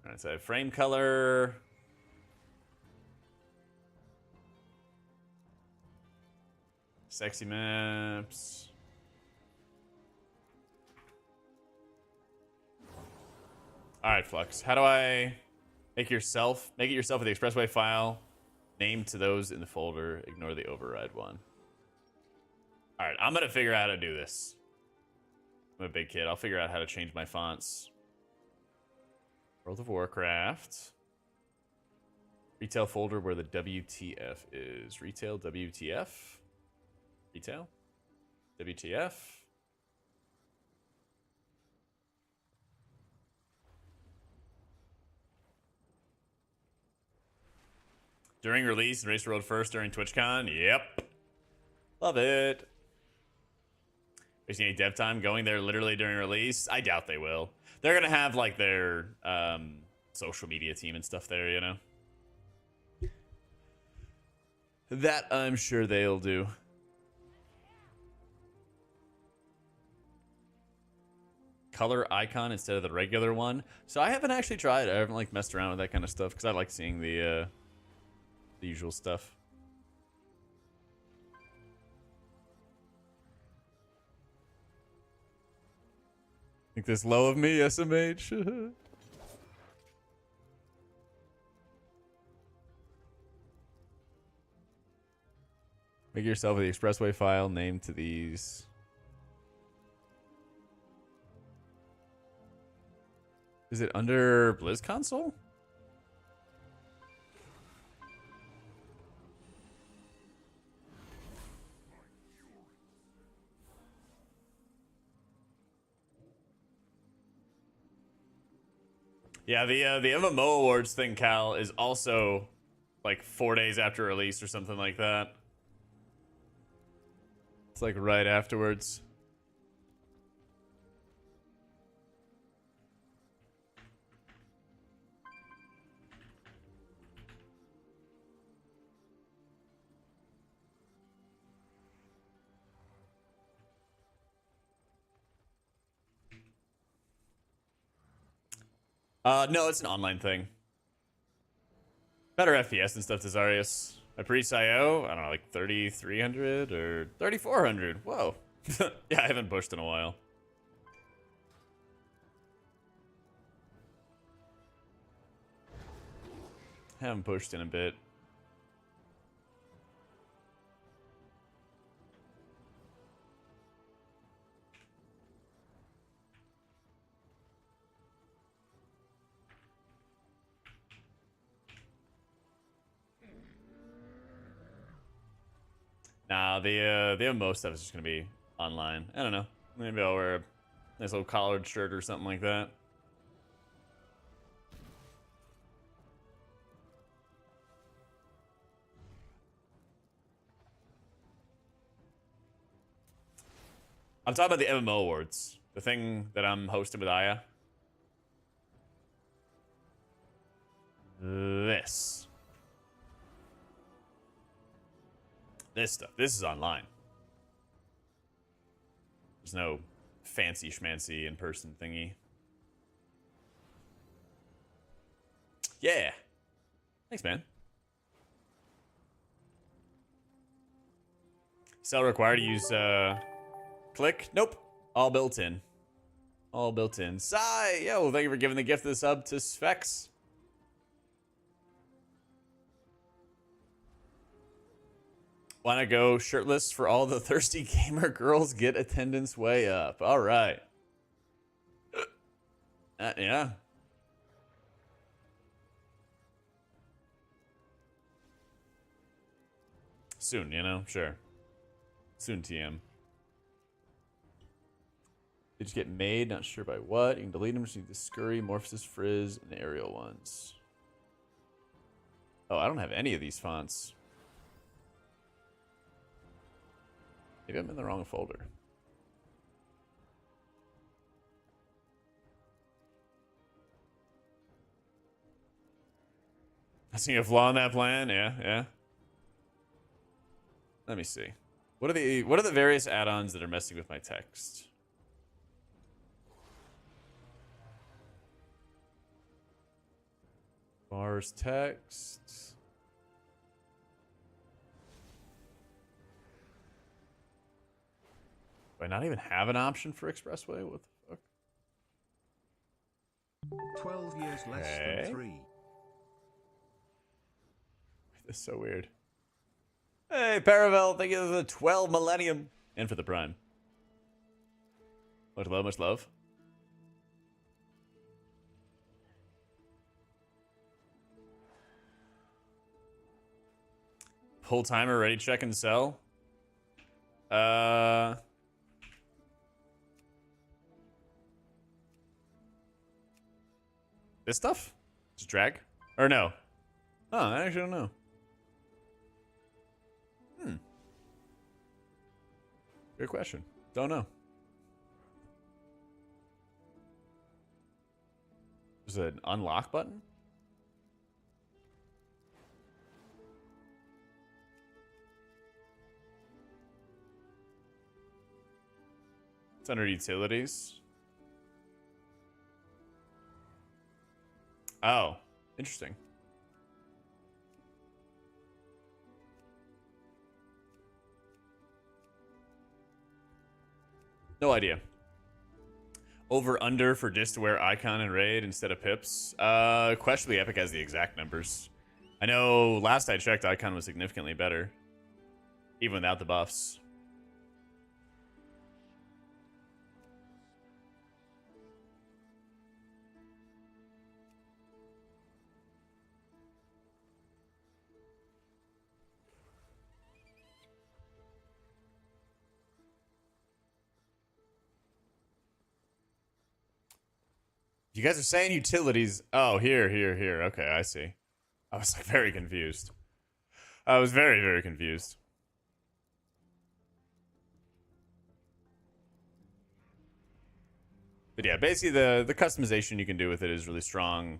All right, so frame color. Sexy maps. All right, Flux. How do I make it yourself with the expressway file? Name to those in the folder. Ignore the override one. All right, I'm gonna figure out how to do this. I'm a big kid. I'll figure out how to change my fonts. World of Warcraft. Retail folder where the WTF is. Retail WTF. Retail. WTF. During release and Race World first during TwitchCon. Yep. Love it. Wasting any dev time going there literally during release? I doubt they will. They're going to have like their social media team and stuff there, you know? That I'm sure they'll do. Color icon instead of the regular one. So I haven't actually tried. I haven't like messed around with that kind of stuff because I like seeing the usual stuff. Think this low of me, SMH? Make yourself the expressway file, name to these. Is it under Blizz console? Yeah, the MMO awards thing, Cal, is also like 4 days after release or something like that. It's like right afterwards. No, it's an online thing. Better FPS and stuff, Desarius. My pre-SIO, I don't know, like 3,300 or 3,400. Whoa. Yeah, I haven't pushed in a while. Haven't pushed in a bit. Nah, the MMO stuff is just gonna be online. I don't know. Maybe I'll wear a nice little collared shirt or something like that. I'm talking about the MMO awards. The thing that I'm hosting with Aya. This stuff. This is online. There's no fancy schmancy in-person thingy. Yeah. Thanks, man. Cell required to use click? Nope. All built in. All built in. Sigh! Yo, thank you for giving the gift of the sub to Sphex. Wanna go shirtless for all the thirsty gamer girls? Get attendance way up. All right. Yeah. Soon, you know? Sure. Soon, TM. They just get made, not sure by what. You can delete them, just need the Scurry, Morphosis, Frizz, and the Aerial ones. Oh, I don't have any of these fonts. Maybe I'm in the wrong folder. I see a flaw in that plan. Yeah, yeah. Let me see. What are the various add-ons that are messing with my text? Bars text. Do I not even have an option for Expressway? What the fuck? 12 years less than 3. This is so weird. Hey, Paravel, thank you for the 12 millennium. And for the Prime. Much love, much love. Pull timer, ready, check, and sell. This stuff? Just drag? Or no? Oh, I actually don't know. Good question. Don't know. There's an unlock button? It's under utilities. Oh, interesting. No idea. Over under for just to wear icon and raid instead of pips. Questionably Epic has the exact numbers. I know last I checked, icon was significantly better, even without the buffs. You guys are saying utilities. Oh, here. Okay, I see. I was like very confused. I was very, very confused. But yeah, basically the customization you can do with it is really strong.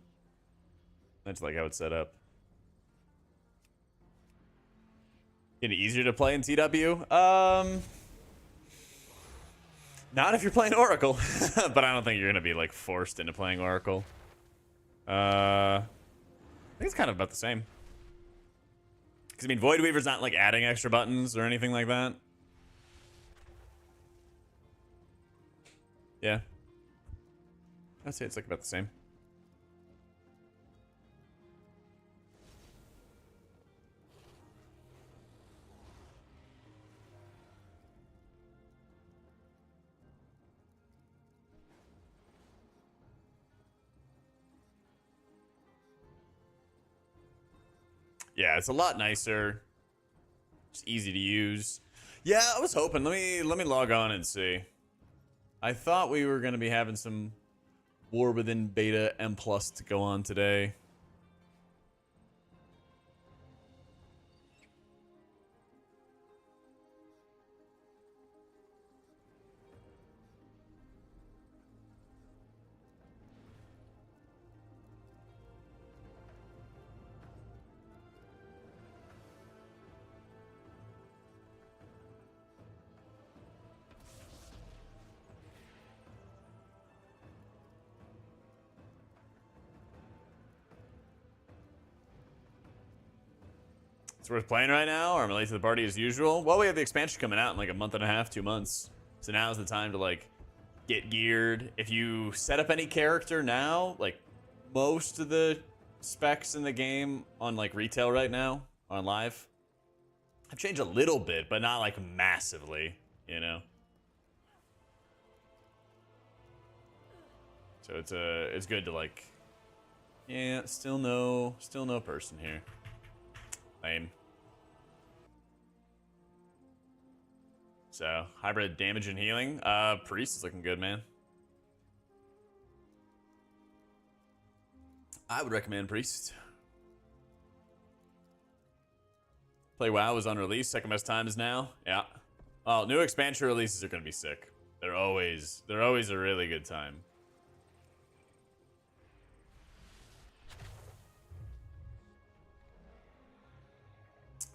That's like how it's set up. Getting easier to play in TW? Not if you're playing Oracle. But I don't think you're gonna be like forced into playing Oracle. I think it's kind of about the same. Because I mean, Void Weaver's not like adding extra buttons or anything like that. Yeah. I'd say it's like about the same. Yeah, it's a lot nicer. It's easy to use. Yeah, I was hoping. Let me log on and see. I thought we were gonna be having some War Within Beta M+ to go on today. It's worth playing right now, or I'm late to the party as usual. Well, we have the expansion coming out in like a month and a half, 2 months. So now's the time to like get geared. If you set up any character now, like most of the specs in the game on like retail right now, on live, have changed a little bit, but not like massively, you know? So it's good to like, yeah, still no person here. Lame. So, hybrid damage and healing. Priest is looking good, man. I would recommend Priest. Play WoW is on release. Second best time is now. Yeah. Well, new expansion releases are gonna be sick. They're always a really good time.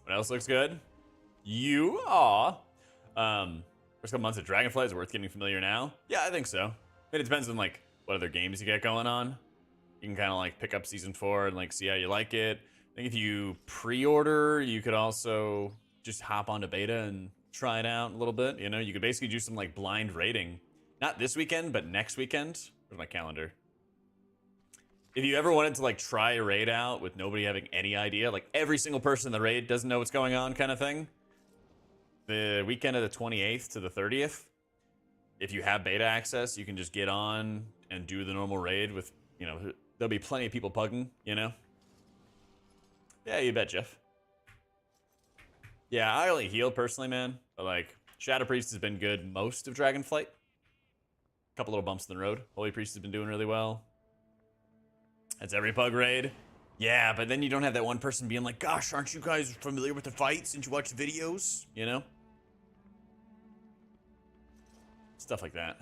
What else looks good? You are. First couple months of Dragonflight is worth getting familiar now. Yeah, I think so. I mean, it depends on like what other games you get going on. You can kind of like pick up season 4 and like see how you like it. I think if you pre-order, you could also just hop onto beta and try it out a little bit. You know, you could basically do some like blind raiding. Not this weekend, but next weekend. Where's my calendar? If you ever wanted to like try a raid out with nobody having any idea, like every single person in the raid doesn't know what's going on kind of thing, the weekend of the 28th to the 30th, if you have beta access, you can just get on and do the normal raid with, you know, there'll be plenty of people pugging, you know? Yeah, you bet, Jeff. Yeah, I only heal personally, man, but like Shadow Priest has been good most of Dragonflight. Couple little bumps in the road. Holy Priest has been doing really well. That's every pug raid. Yeah, but then you don't have that one person being like, gosh, aren't you guys familiar with the fight since you watch the videos? You know? Stuff like that.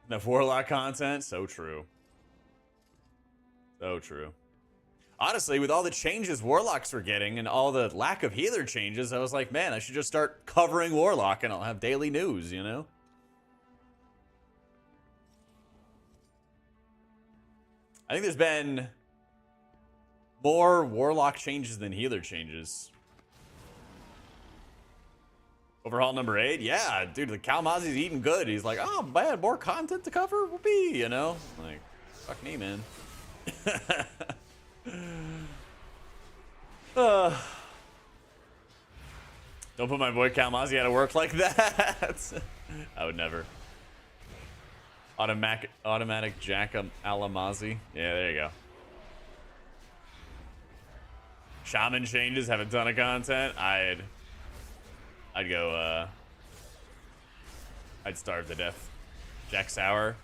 Enough Warlock content. So true. So true. Honestly, with all the changes Warlocks were getting and all the lack of healer changes, I was like, man, I should just start covering Warlock and I'll have daily news, you know? I think there's been more Warlock changes than healer changes. Overhaul number 8? Yeah, dude, the Kalmazi's eating good. He's like, oh, man, more content to cover? Whoopee, you know? Like, fuck me, man. Don't put my boy Kalmazi out of work like that. I would never. AutomaticJak Alamazi. Yeah, there you go. Shaman changes have a ton of content. I'd go, I'd starve to death. Jack Sour.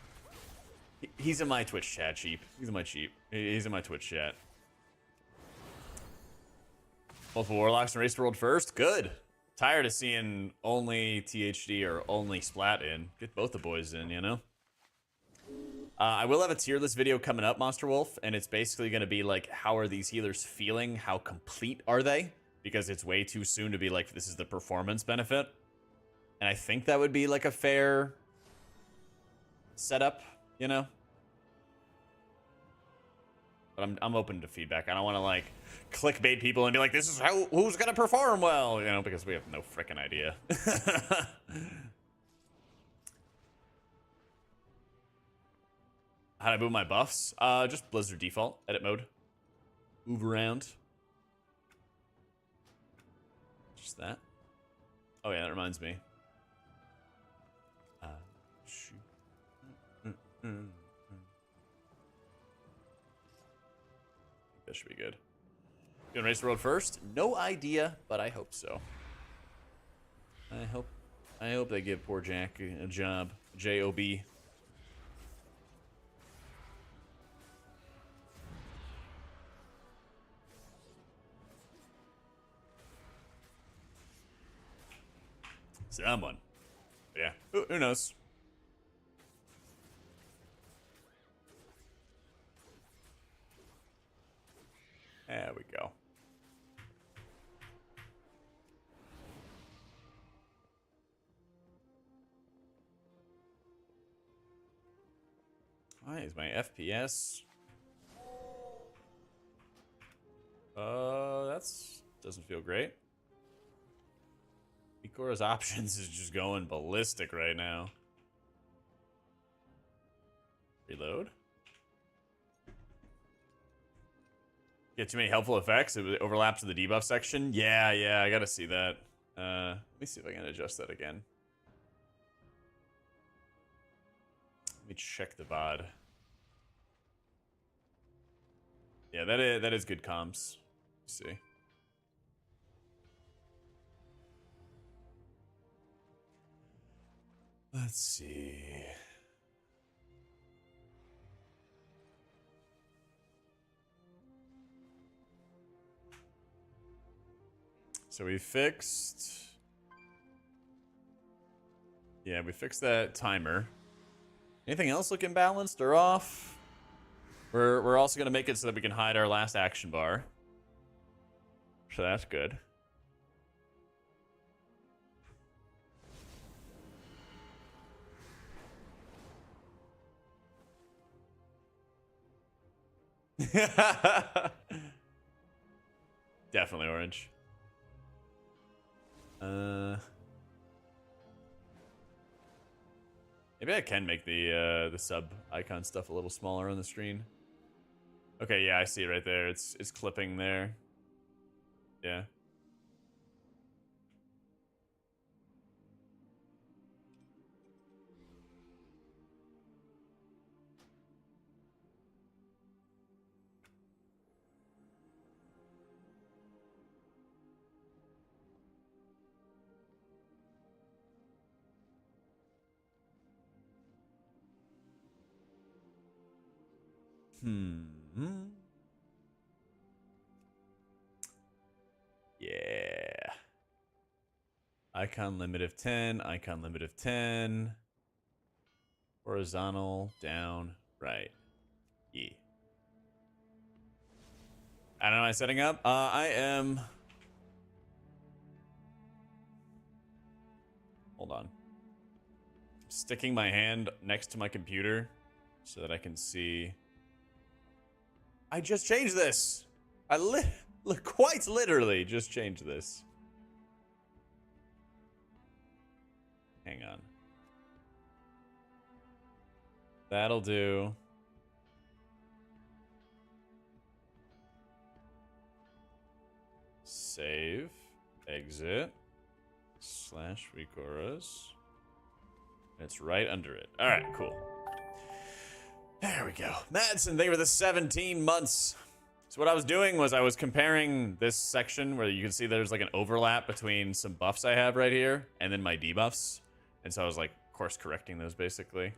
He's in my Twitch chat, Cheap. He's in my He's in my Twitch chat. Multiple Warlocks and Race the World first? Good. Tired of seeing only THD or only Splat in. Get both the boys in, you know? I will have a tier list video coming up, Monster Wolf, and it's basically going to be like, how are these healers feeling? How complete are they? Because it's way too soon to be like, this is the performance benefit. And I think that would be like a fair setup, you know? But I'm open to feedback. I don't want to like clickbait people and be like, this is who's going to perform well, you know, because we have no freaking idea. How do I move my buffs? Just Blizzard default, edit mode. Move around. Just that. Oh yeah, that reminds me. Shoot. That should be good. You gonna race the road first? No idea, but I hope so. I hope they give poor Jack a job. J-O-B. Someone. Yeah. Who knows? There we go. Why is my FPS? That's doesn't feel great. Ikora's options is just going ballistic right now. Reload. Get too many helpful effects. It overlaps with the debuff section. Yeah, I gotta see that. Let me see if I can adjust that again. Let me check the VOD. Yeah, that is good comms. Let's see. Let's see. So we fixed. Yeah, we fixed that timer. Anything else looking balanced or off? We're also gonna make it so that we can hide our last action bar. So that's good. Definitely orange. Maybe I can make the sub icon stuff a little smaller on the screen. Okay, yeah, I see it right there. It's clipping there. Yeah. Yeah. Icon limit of 10. Icon limit of 10. Horizontal, down, right. E. I don't know. Am I setting up? I am. Hold on. Sticking my hand next to my computer so that I can see. I just changed this. I quite literally just changed this. Hang on. That'll do. Save. Exit. Slash Rikoras. It's right under it. All right, cool. There we go. Madsen, they were the 17 months. So what I was doing was I was comparing this section where you can see there's like an overlap between some buffs I have right here and then my debuffs. And so I was like course correcting those basically.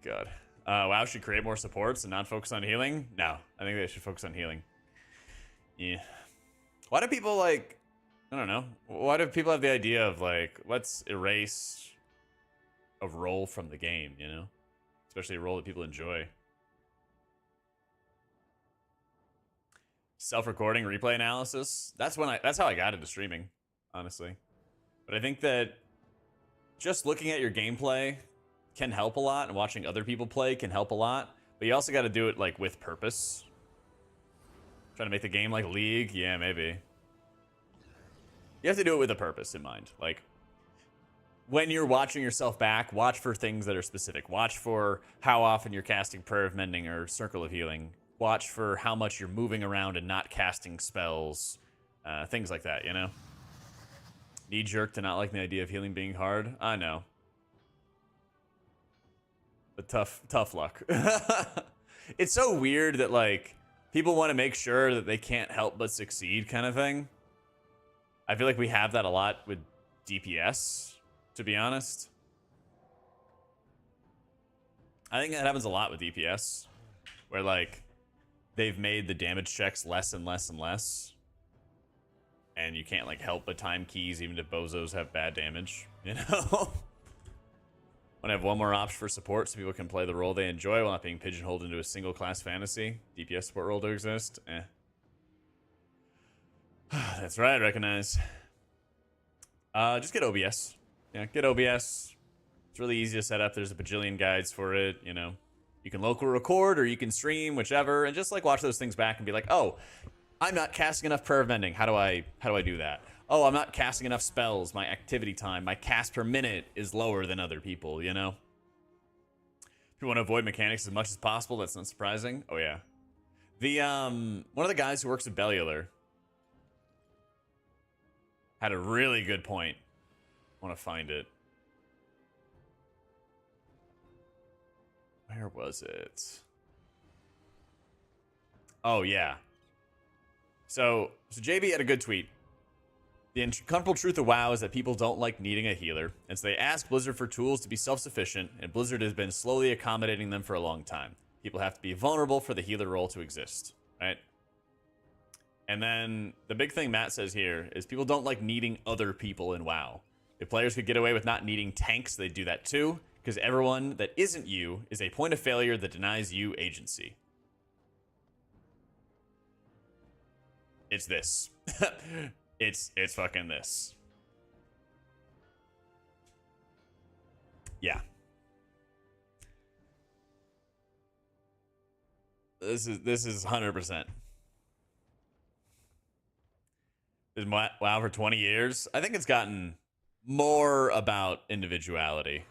God. WoW should create more supports and not focus on healing? No, I think they should focus on healing. Yeah. Why do people like, I don't know. Why do people have the idea of like, let's erase a role from the game, you know? Especially a role that people enjoy. Self-recording replay analysis. That's how I got into streaming, honestly. But I think that just looking at your gameplay can help a lot, and watching other people play can help a lot. But you also got to do it like with purpose. Trying to make the game like League, yeah, maybe. You have to do it with a purpose in mind. Like, when you're watching yourself back, watch for things that are specific. Watch for how often you're casting Prayer of Mending or Circle of Healing. Watch for how much you're moving around and not casting spells. Things like that, you know? Knee-jerk to not liking the idea of healing being hard. I know. But tough luck. It's so weird that, like, people want to make sure that they can't help but succeed kind of thing. I feel like we have that a lot with DPS, to be honest. I think that happens a lot with DPS, where, like, they've made the damage checks less and less and less. And you can't, like, help but time keys even if bozos have bad damage, you know? Want to have one more option for support so people can play the role they enjoy while not being pigeonholed into a single class fantasy. DPS support role to exist? Eh. That's right, I recognize. Just get OBS. Yeah, get OBS. It's really easy to set up. There's a bajillion guides for it, you know. You can local record or you can stream, whichever, and just like watch those things back and be like, oh, I'm not casting enough Prayer of Mending. How do I do that? Oh, I'm not casting enough spells. My activity time, my cast per minute is lower than other people, you know? If you want to avoid mechanics as much as possible, that's not surprising. Oh yeah. The one of the guys who works at Bellular had a really good point. I want to find it. Where was it? Oh yeah. So JB had a good tweet. The uncomfortable truth of WoW is that people don't like needing a healer, and so they ask Blizzard for tools to be self-sufficient, and Blizzard has been slowly accommodating them for a long time. People have to be vulnerable for the healer role to exist, right? And then the big thing Matt says here is people don't like needing other people in WoW. If players could get away with not needing tanks, they'd do that too, because everyone that isn't you is a point of failure that denies you agency. It's this. It's fucking this. Yeah. This is 100%. Been WoW for 20 years. I think it's gotten more about individuality.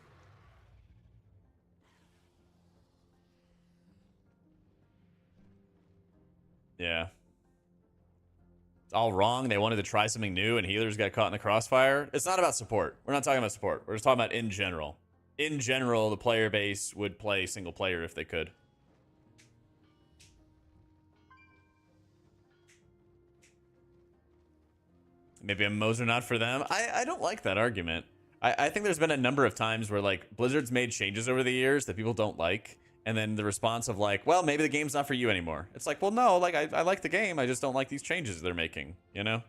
Yeah. It's all wrong. They wanted to try something new, and healers got caught in the crossfire. It's not about support. We're not talking about support. We're just talking about in general. In general, the player base would play single player if they could. Maybe MMOs are not for them. I don't like that argument. I think there's been a number of times where, like, Blizzard's made changes over the years that people don't like. And then the response of like, well, maybe the game's not for you anymore. It's like, well, no, like I like the game. I just don't like these changes they're making, you know?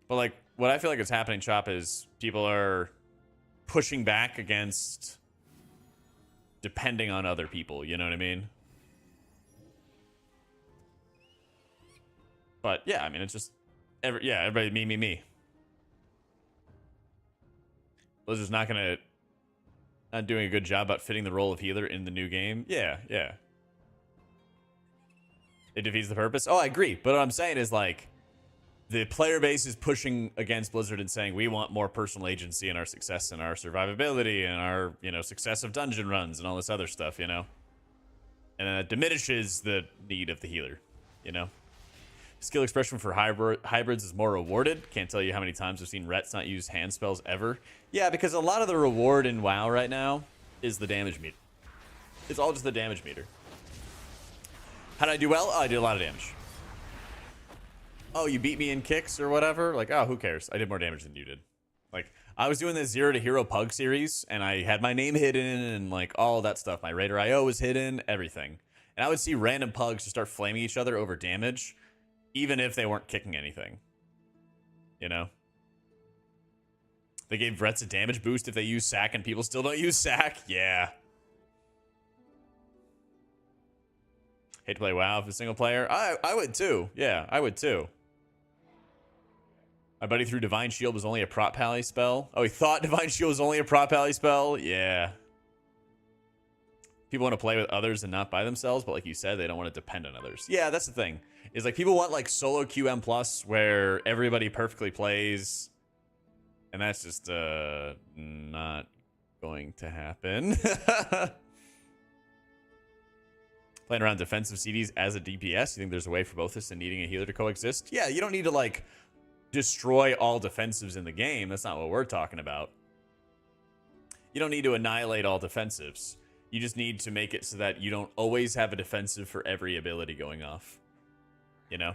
But like, what I feel like is happening, Chop, is people are pushing back against depending on other people, you know what I mean? But yeah, I mean, it's just, everybody, me. Blizzard's not doing a good job about fitting the role of healer in the new game. Yeah. It defeats the purpose. Oh, I agree. But what I'm saying is, like, the player base is pushing against Blizzard and saying we want more personal agency in our success and our survivability and our, you know, success of dungeon runs and all this other stuff, you know? And then it diminishes the need of the healer, you know? Skill expression for hybrids is more rewarded. Can't tell you how many times I've seen Rets not use hand spells ever. Yeah, because a lot of the reward in WoW right now is the damage meter. It's all just the damage meter. How did I do well? Oh, I did a lot of damage. Oh, you beat me in kicks or whatever? Like, oh, who cares? I did more damage than you did. Like, I was doing the 0 to Hero Pug series, and I had my name hidden and, like, all that stuff. My Raider IO was hidden, everything. And I would see random pugs just start flaming each other over damage, even if they weren't kicking anything. You know? They gave Vets a damage boost if they use Sack, and people still don't use Sack. Yeah. Hate to play WoW if it's single player. I would too. Yeah, I would too. My buddy threw Divine Shield was only a prop pally spell. Oh, he thought Divine Shield was only a prop pally spell? Yeah. People want to play with others and not by themselves, but like you said, they don't want to depend on others. Yeah, that's the thing. Is like people want like solo QM plus where everybody perfectly plays. And that's just not going to happen. Playing around defensive CDs as a DPS, you think there's a way for both us and needing a healer to coexist? Yeah, you don't need to like destroy all defensives in the game. That's not what we're talking about. You don't need to annihilate all defensives. You just need to make it so that you don't always have a defensive for every ability going off. You know?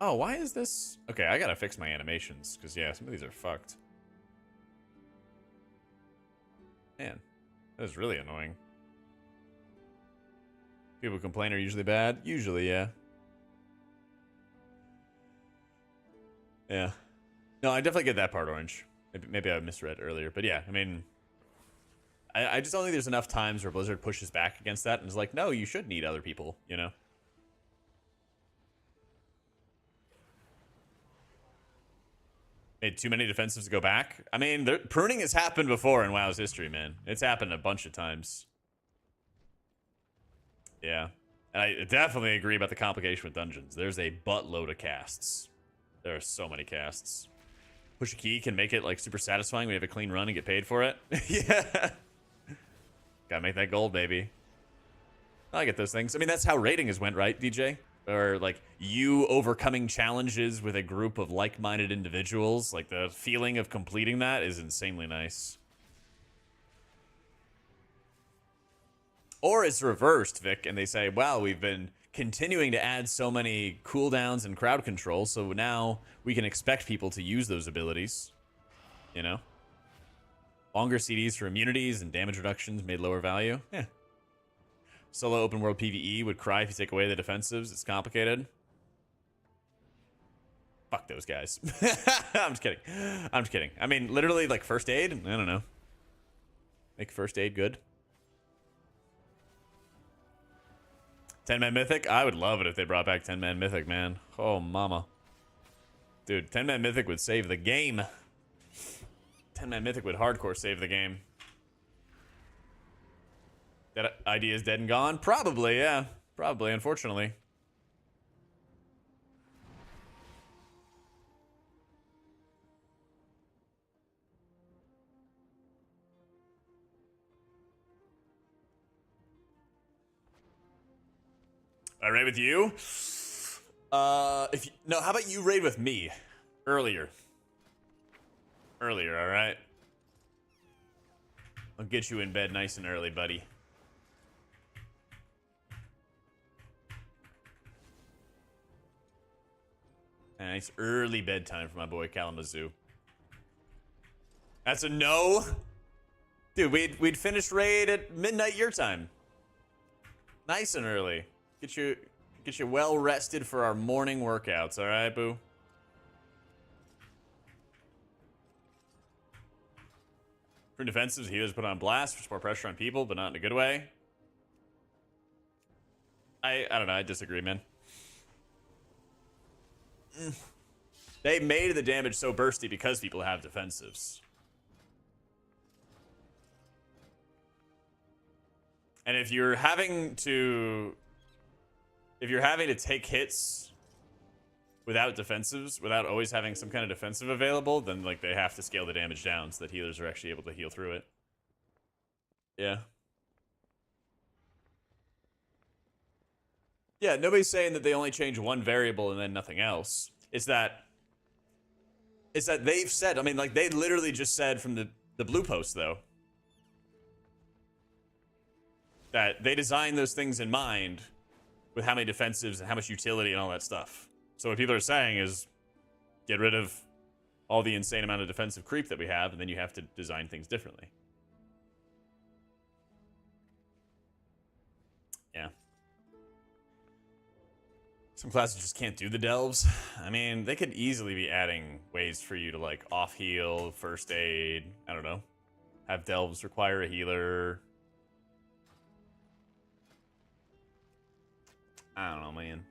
Oh, why is this? Okay, I gotta fix my animations, because yeah, some of these are fucked. Man, that is really annoying. People who complain are usually bad? Usually, yeah. Yeah. No, I definitely get that part, Orange. Maybe I misread earlier, but yeah, I mean, I just don't think there's enough times where Blizzard pushes back against that and is like, no, you should need other people, you know? Made too many defensives go back? I mean, pruning has happened before in WoW's history, man. It's happened a bunch of times. Yeah. And I definitely agree about the complication with dungeons. There's a buttload of casts. There are so many casts. Push a key can make it like super satisfying. We have a clean run and get paid for it. Yeah. Gotta make that gold, baby. I get those things. I mean, that's how rating has went, right, DJ? Or like you overcoming challenges with a group of like-minded individuals. Like the feeling of completing that is insanely nice. Or it's reversed, Vic, and they say, wow, we've been continuing to add so many cooldowns and crowd control, so now we can expect people to use those abilities. You know? Longer CDs for immunities and damage reductions made lower value. Yeah. Solo open world PvE would cry if you take away the defensives. It's complicated. Fuck those guys. I'm just kidding. I'm just kidding. I mean, literally, like, first aid? I don't know. Make first aid good. 10-man mythic? I would love it if they brought back 10-man mythic, man. Oh, mama. Dude, 10-man mythic would save the game. 10-man mythic would hardcore save the game. That idea is dead and gone? Probably, yeah. Probably, unfortunately. I raid with you? No, how about you raid with me? Earlier, all right? I'll get you in bed nice and early, buddy. A nice early bedtime for my boy Kalamazoo. That's a no? Dude, we'd finished raid at midnight your time. Nice and early. Get you well rested for our morning workouts, all right, boo? For defensives, healers put on blast, push more pressure on people, but not in a good way. I don't know, I disagree, man. They made the damage so bursty because people have defensives. And if you're having to take hits without defensives, without always having some kind of defensive available, then like they have to scale the damage down so that healers are actually able to heal through it. Yeah. Yeah, nobody's saying that they only change one variable and then nothing else. It's that they've said, I mean, like, they literally just said from the blue post, though, that they designed those things in mind with how many defensives and how much utility and all that stuff. So what people are saying is get rid of all the insane amount of defensive creep that we have, and then you have to design things differently. Yeah. Some classes just can't do the delves. I mean, they could easily be adding ways for you to like off heal, first aid. I don't know. Have delves require a healer. I don't know, man.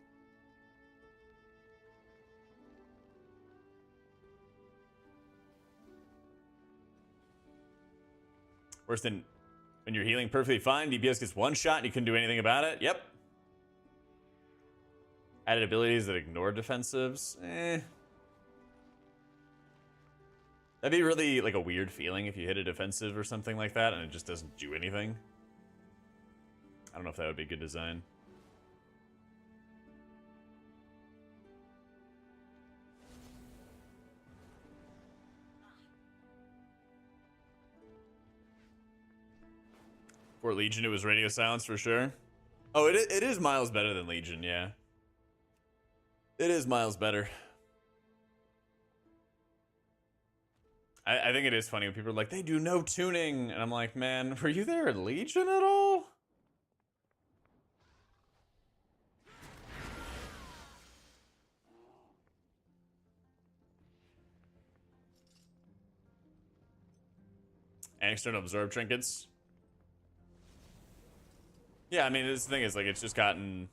Worse than when you're healing perfectly fine, DPS gets one shot and you couldn't do anything about it. Yep. Added abilities that ignore defensives. That'd be really like a weird feeling if you hit a defensive or something like that and it just doesn't do anything. I don't know if that would be good design. For Legion, it was radio silence for sure. Oh, it is miles better than Legion, yeah. It is miles better. I think it is funny when people are like, they do no tuning. And I'm like, man, were you there at Legion at all? And external absorb trinkets. Yeah, I mean, this thing is like, it's just gotten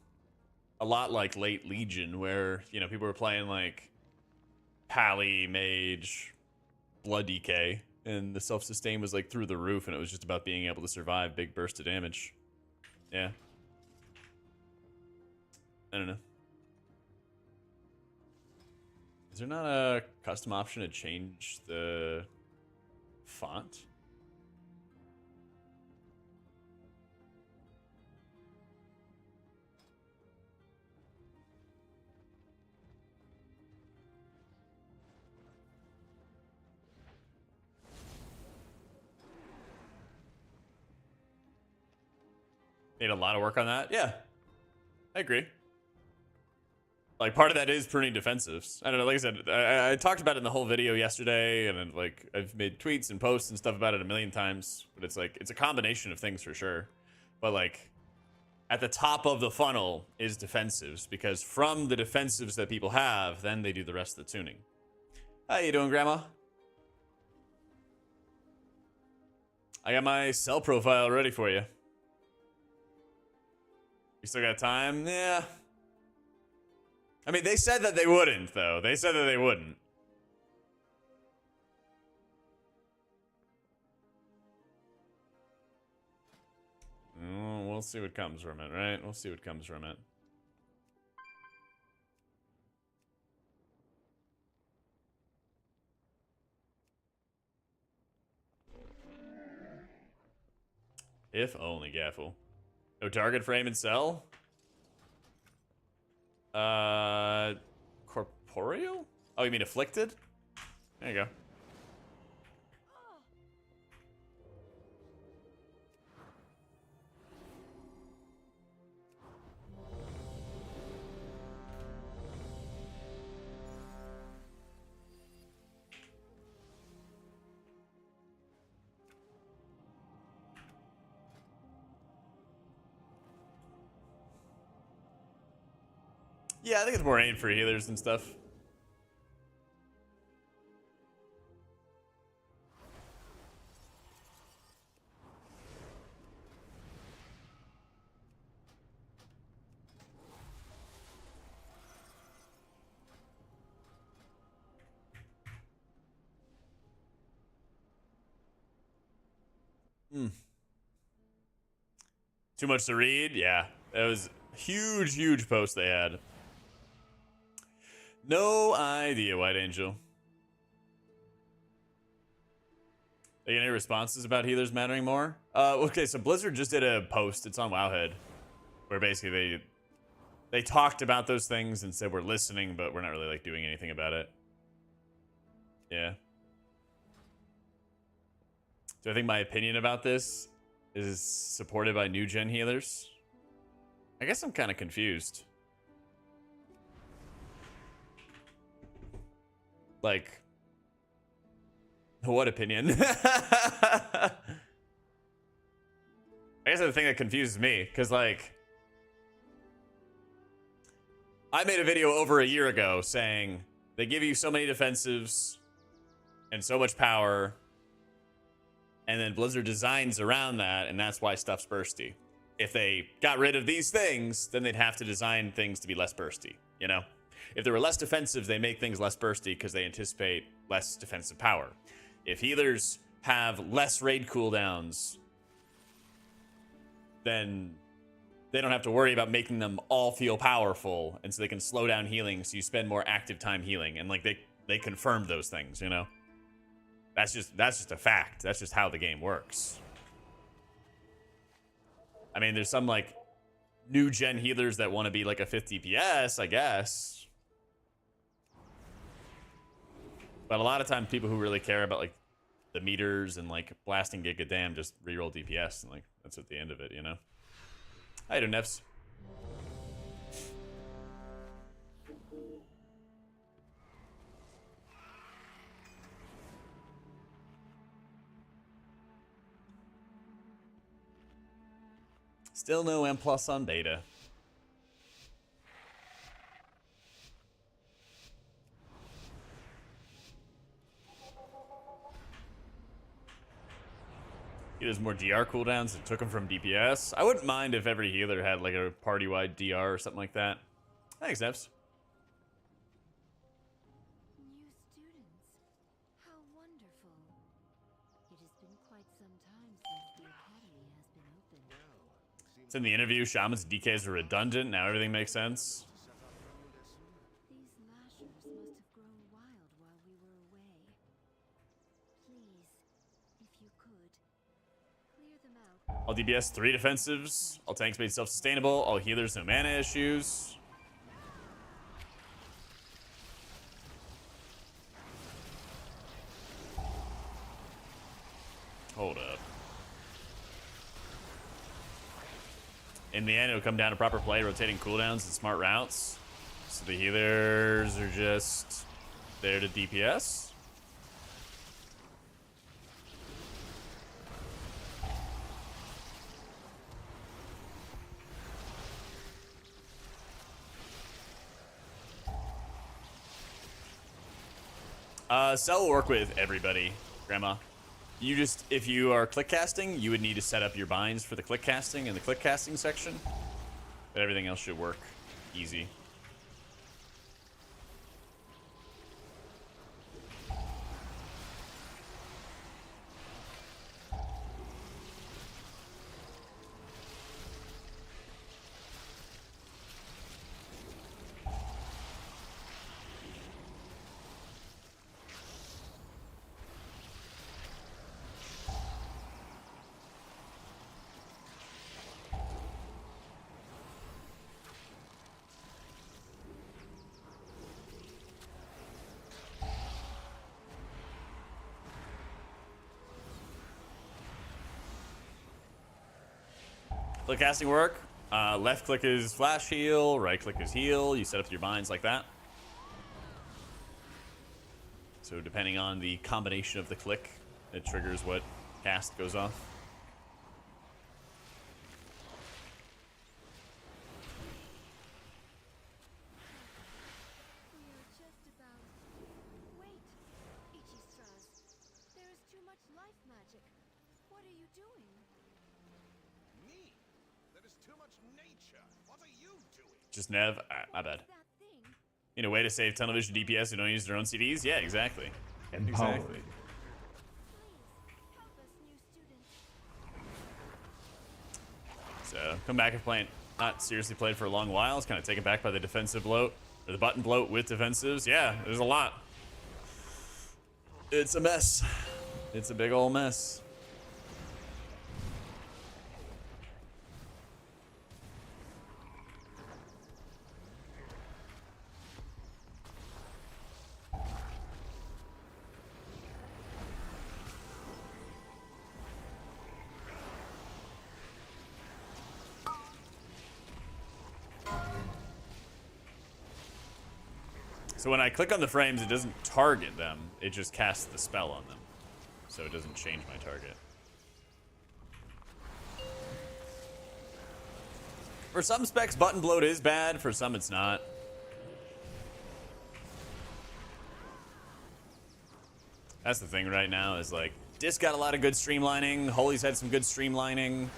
a lot like late Legion where, you know, people were playing like Pally, Mage, Blood DK, and the self-sustain was like through the roof and it was just about being able to survive big burst of damage. Yeah. I don't know. Is there not a custom option to change the font? Need a lot of work on that. Yeah, I agree. Like, part of that is pruning defensives. I don't know, like I said, I talked about it in the whole video yesterday, and like, I've made tweets and posts and stuff about it a million times, but it's like, it's a combination of things for sure. But like, at the top of the funnel is defensives, because from the defensives that people have, then they do the rest of the tuning. How you doing, Grandma? I got my cell profile ready for you. You still got time? Yeah. I mean, they said that they wouldn't, though. They said that they wouldn't. We'll see what comes from it, right? We'll see what comes from it. If only, Gaffle. No target frame and cell? Corporeal? Oh, you mean afflicted? There you go. Yeah, I think it's more aimed for healers and stuff. Too much to read? Yeah. That was a huge, huge post they had. No idea, White Angel. Are you any responses about healers mattering more? Okay, so Blizzard just did a post. It's on Wowhead, where basically they talked about those things and said we're listening, but we're not really like doing anything about it. Yeah. Do I think my opinion about this is supported by new gen healers? I guess I'm kind of confused. Like, What opinion? I guess that's the thing that confuses me, because, like, I made a video over a year ago saying they give you so many defensives and so much power, and then Blizzard designs around that, and that's why stuff's bursty. If they got rid of these things, then they'd have to design things to be less bursty, you know? If there were less defensives, they make things less bursty because they anticipate less defensive power. If healers have less raid cooldowns, then they don't have to worry about making them all feel powerful, and so they can slow down healing so you spend more active time healing. And like they confirmed those things, you know? That's just a fact. That's just how the game works. I mean, there's some like new gen healers that want to be like a 50 DPS, I guess. But a lot of times people who really care about like the meters and like blasting Giga Dam just reroll DPS, and like that's at the end of it, you know? How you doing, Nefs? Still no M+ on beta. There's more DR cooldowns that took them from DPS. I wouldn't mind if every healer had like a party-wide DR or something like that. Thanks, Nefs. New students. How wonderful. It has been quite some time since the academy has been opened. It's in the interview. Shaman's DKs are redundant. Now everything makes sense. These lashers must have grown wild while we were away. Please, if you could, clear them out. All DPS, 3 defensives. All tanks made self-sustainable. All healers, no mana issues. Hold up. In the end, it'll come down to proper play, rotating cooldowns, and smart routes. So the healers are just there to DPS. Cell will work with everybody, Grandma. You just, if you are click casting, you would need to set up your binds for the click casting in the click casting section. But everything else should work easy. Click casting work. Left click is flash heal, right click is heal. You set up your binds like that. So depending on the combination of the click, it triggers what cast goes off. We are just about... Wait, Ichistras. There is too much life magic. What are you doing? Me? There is too much nature. What are you doing? Just Nev, my bad. That thing? You know, way to save television DPS who don't use their own CDs? Yeah, exactly. Empowered. Exactly. Please, help us, new students. So, come back and playing. Not seriously played for a long while. It's kind of taken back by the defensive bloat. Or the button bloat with defensives. Yeah, there's a lot. It's a mess. It's a big old mess. So when I click on the frames, it doesn't target them. It just casts the spell on them. so it doesn't change my target. For some specs, button bloat is bad. For some, it's not. That's the thing right now is like, Disc got a lot of good streamlining. Holy's had some good streamlining.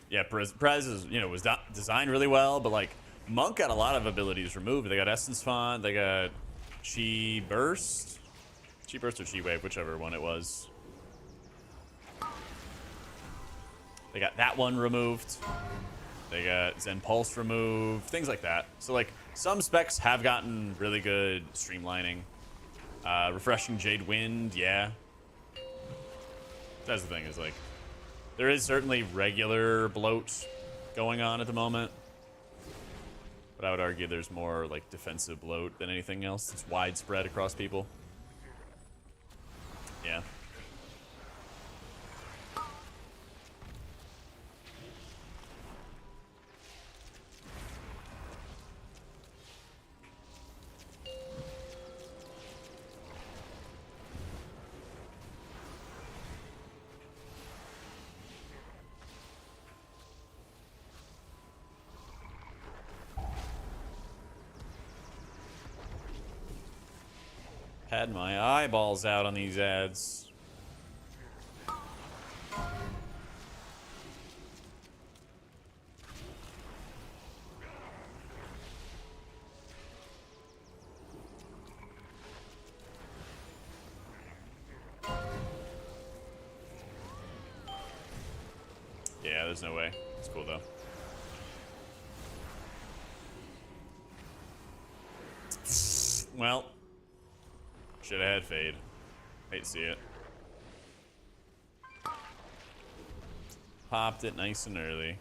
Yeah, Prez is, you know, was designed really well, but like Monk got a lot of abilities removed. They got Essence Font, they got Chi Burst or Chi Wave, whichever one it was. They got that one removed. They got Zen Pulse removed, things like that. So like some specs have gotten really good streamlining. Refreshing Jade Wind, yeah. That's the thing, is like there is certainly regular bloat going on at the moment. But I would argue there's more like defensive bloat than anything else. It's widespread across people. Yeah. Had my eyeballs out on these ads. Yeah, there's no way. It's cool though. Well, should have had Fade. Hate to see it. Popped it nice and early.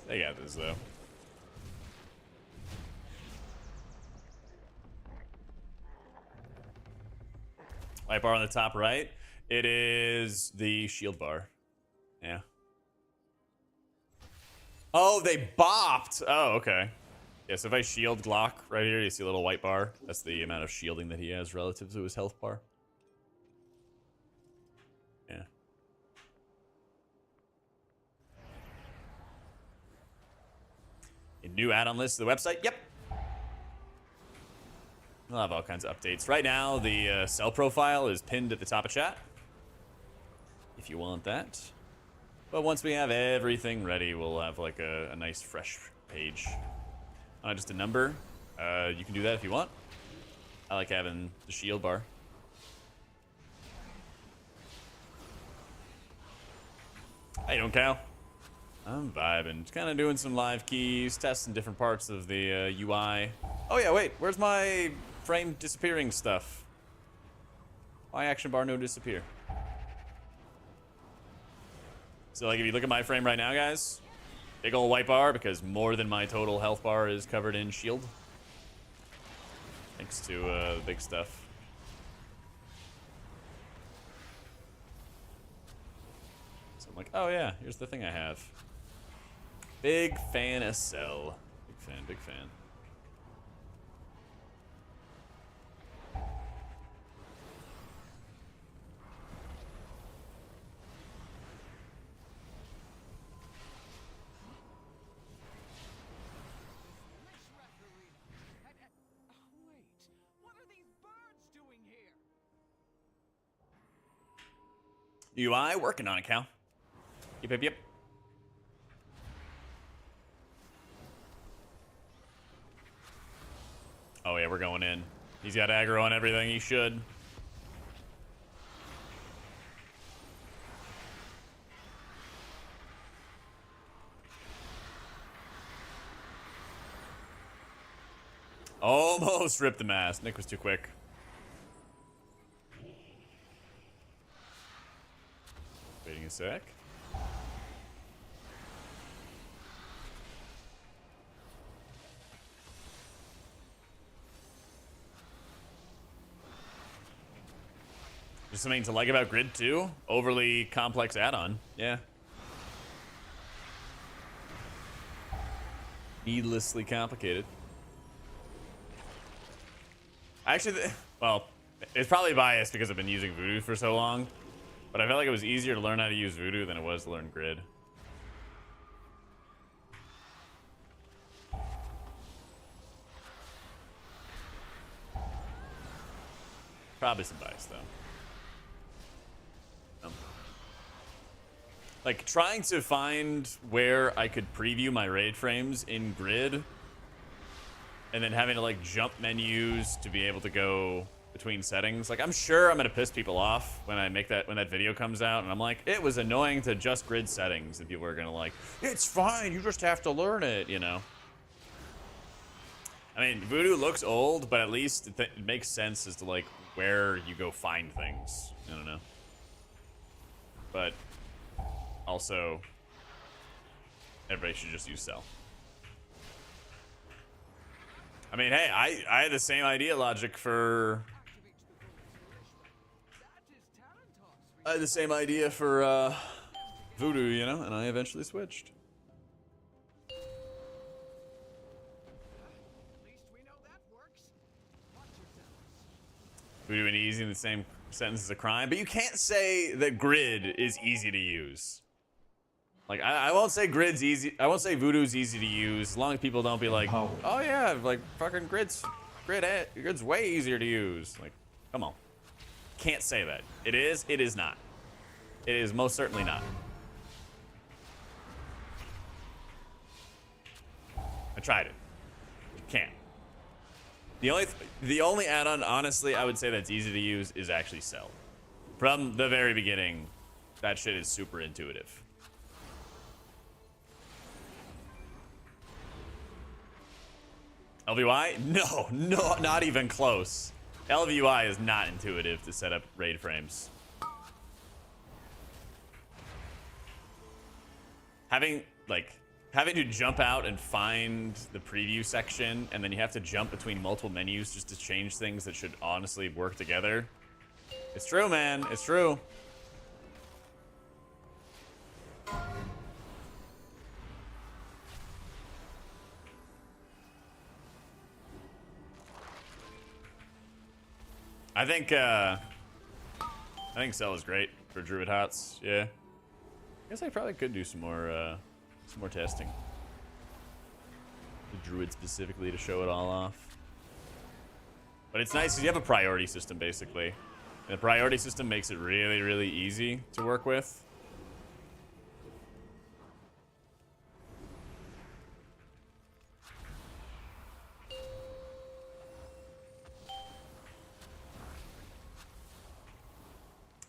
They got this though. Light bar on the top right. It is the shield bar. Yeah. Oh, they bopped. Oh, okay. Yeah, so if I shield Glock right here, you see a little white bar. That's the amount of shielding that he has relative to his health bar. Yeah. A new add-on list to the website? Yep. We'll have all kinds of updates. Right now, the cell profile is pinned at the top of chat. If you want that. But once we have everything ready, we'll have like a nice fresh page. Not just a number. You can do that if you want. I like having the shield bar. How you doing, Cal? I'm vibing. Just kind of doing some live keys, testing different parts of the UI. Oh yeah, wait. Where's my frame disappearing stuff? Why action bar no disappear? So like if you look at my frame right now, guys, big old white bar because more than my total health bar is covered in shield. Thanks to the big stuff. So I'm like, oh yeah, here's the thing I have. Big fan of Cell. Big fan, big fan. UI, working on it, Cal. Yep, yep, yep. Oh yeah, we're going in. He's got aggro on everything, he should. Almost ripped the mask. Nick was too quick. Waiting a sec. Just something to like about Grid 2. Overly complex add-on. Yeah. Needlessly complicated. Actually, well, it's probably biased because I've been using Voodoo for so long, but I felt like it was easier to learn how to use Voodoo than it was to learn Grid. Probably some bias, though. Like, trying to find where I could preview my raid frames in Grid, and then having to, like, jump menus to be able to go between settings. Like, I'm sure I'm gonna piss people off when I make that, when that video comes out, and I'm like, it was annoying to adjust Grid settings, and people are gonna like, it's fine, you just have to learn it, you know? I mean, Voodoo looks old, but at least it makes sense as to, like, where you go find things. I don't know. But also, everybody should just use Cell. I mean, hey, I had the same idea logic for... I had the same idea for Voodoo, you know, and I eventually switched. Voodoo and easy in the same sentence as a crime, but you can't say that Grid is easy to use. Like, I won't say Grid's easy. I won't say Voodoo's easy to use as long as people don't be like, oh yeah, like fucking Grid's way easier to use. Like, come on. Can't say that. It is. It is not. It is most certainly not. I tried it. You can't. The only add-on, honestly, I would say that's easy to use is actually Cell. From the very beginning, that shit is super intuitive. LVUI? No, not even close. LVUI is not intuitive to set up raid frames. Having to jump out and find the preview section, and then you have to jump between multiple menus just to change things that should honestly work together. It's true, man. It's true. I think Cell is great for Druid Hots. Yeah. I guess I probably could do some more testing. The Druid specifically to show it all off. But it's nice because you have a priority system, basically. And the priority system makes it really, really easy to work with.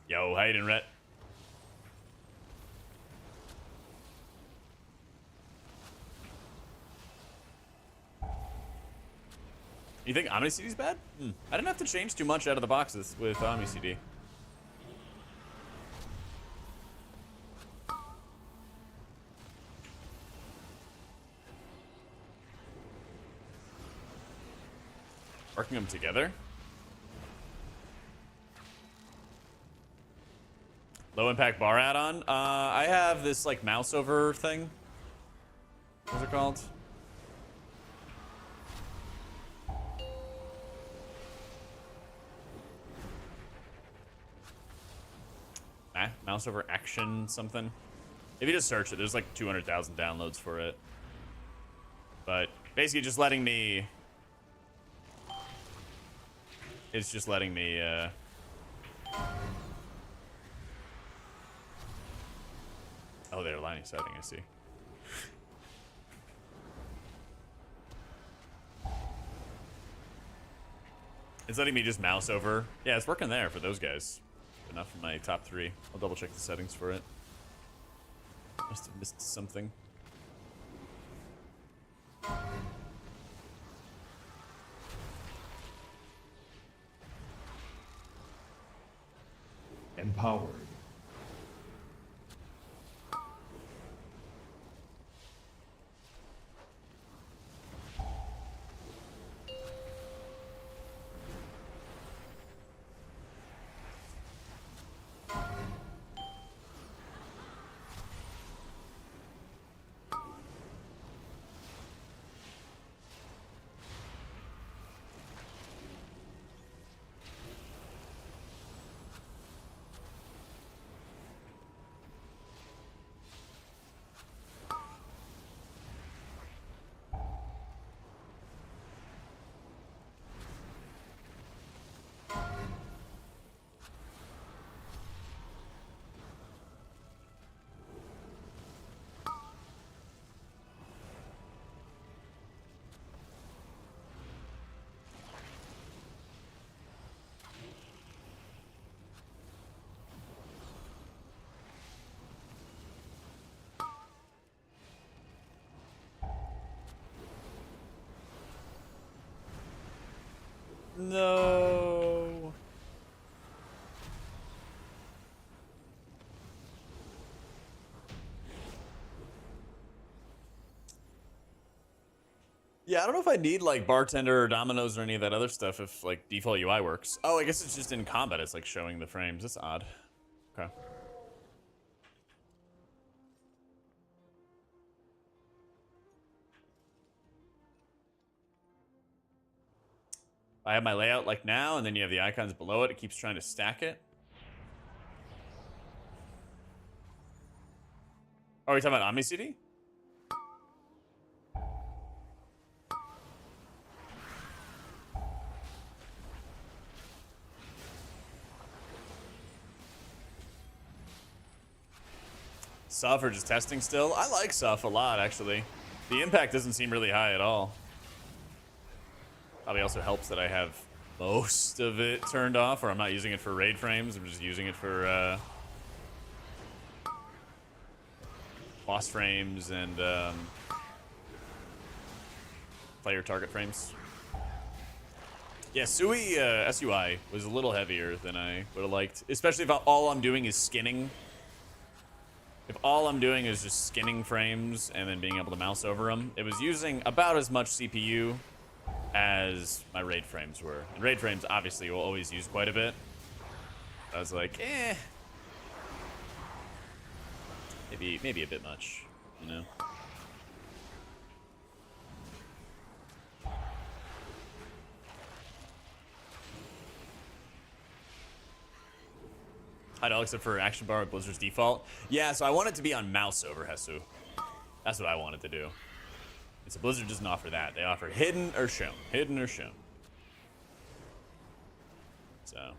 Yo, how you doing, Rhett? You think OmniCD is bad? I didn't have to change too much out of the boxes with OmniCD. Working them together? Low impact bar add-on? I have this like mouse over thing. What's it called? Mouse over action something. If you just search it, there's like 200,000 downloads for it. But basically just letting me... It's just letting me... Oh, they're aligning setting, I see. It's letting me just mouse over. Yeah, it's working there for those guys. Enough for my top 3. I'll double check the settings for it. Must have missed something. Empowered. No. Yeah, I don't know if I need like bartender or dominoes or any of that other stuff if like default UI works. Oh, I guess it's just in combat. It's like showing the frames. That's odd. Okay. I have my layout like now, and then you have the icons below it. It keeps trying to stack it. Oh, are we talking about OmniCD? Suff or just testing still? I like Suff a lot, actually. The impact doesn't seem really high at all. Probably also helps that I have most of it turned off, or I'm not using it for raid frames. I'm just using it for boss frames and player target frames. Yeah, SUI was a little heavier than I would have liked, especially if all I'm doing is skinning. If all I'm doing is just skinning frames and then being able to mouse over them, it was using about as much CPU as my raid frames were. And raid frames obviously will always use quite a bit. I was like, maybe a bit much, you know. I'd except for action bar with Blizzard's default. Yeah, so I want it to be on mouse over Hesu. That's what I wanted to do. And so Blizzard doesn't offer that. They offer hidden or shown. Hidden or shown. So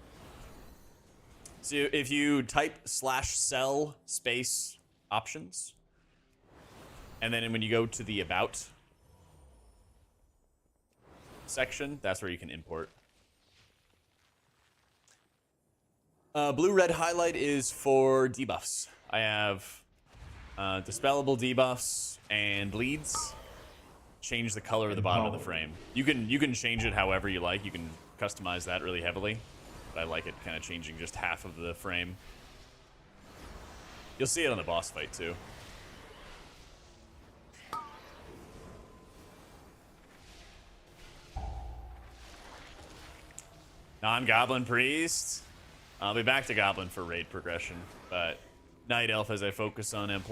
if you type /cell space options, and then when you go to the about section, that's where you can import. Blue-red highlight is for debuffs. I have dispellable debuffs and bleeds. Change the color of the bottom of the frame. You can change it however you like. You can customize that really heavily. But I like it kind of changing just half of the frame. You'll see it on the boss fight too. Non-Goblin Priest. I'll be back to Goblin for raid progression, but Night Elf as I focus on M+.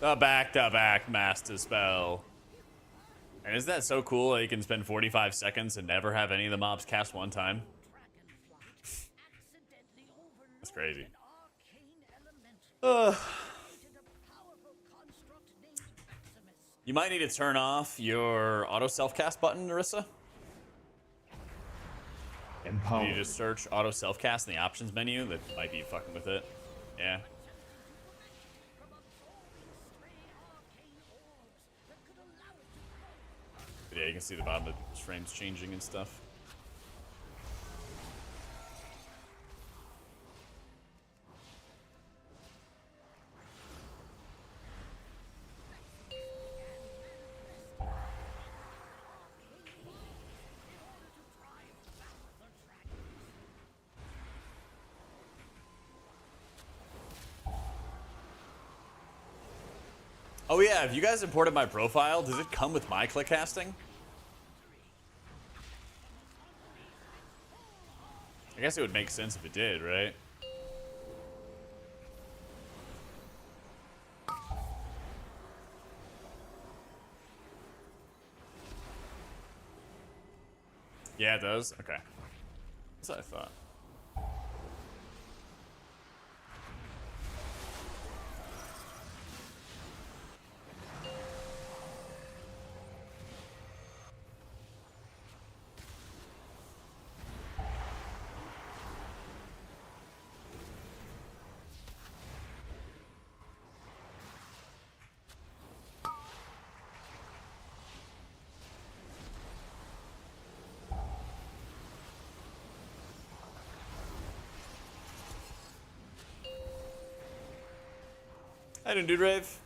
The back-to-back Master Spell. And isn't that so cool that you can spend 45 seconds and never have any of the mobs cast one time? That's crazy. You might need to turn off your auto self-cast button, Narissa. Empower. You just search auto self-cast in the options menu. That might be fucking with it. Yeah. But yeah, you can see the bottom of the frames changing and stuff. Oh yeah, if you guys imported my profile, does it come with my click casting? I guess it would make sense if it did, right? Yeah, it does? Okay. That's what I thought. How doing, dude, Rave?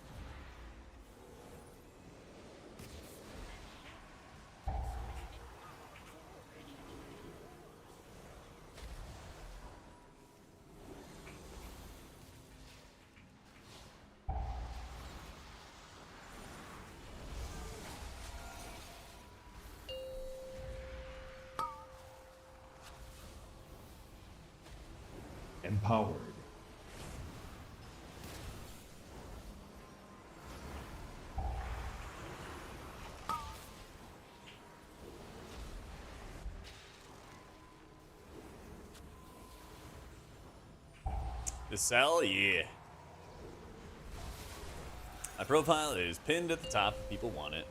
Empowered. The cell, yeah. My profile is pinned at the top if people want it.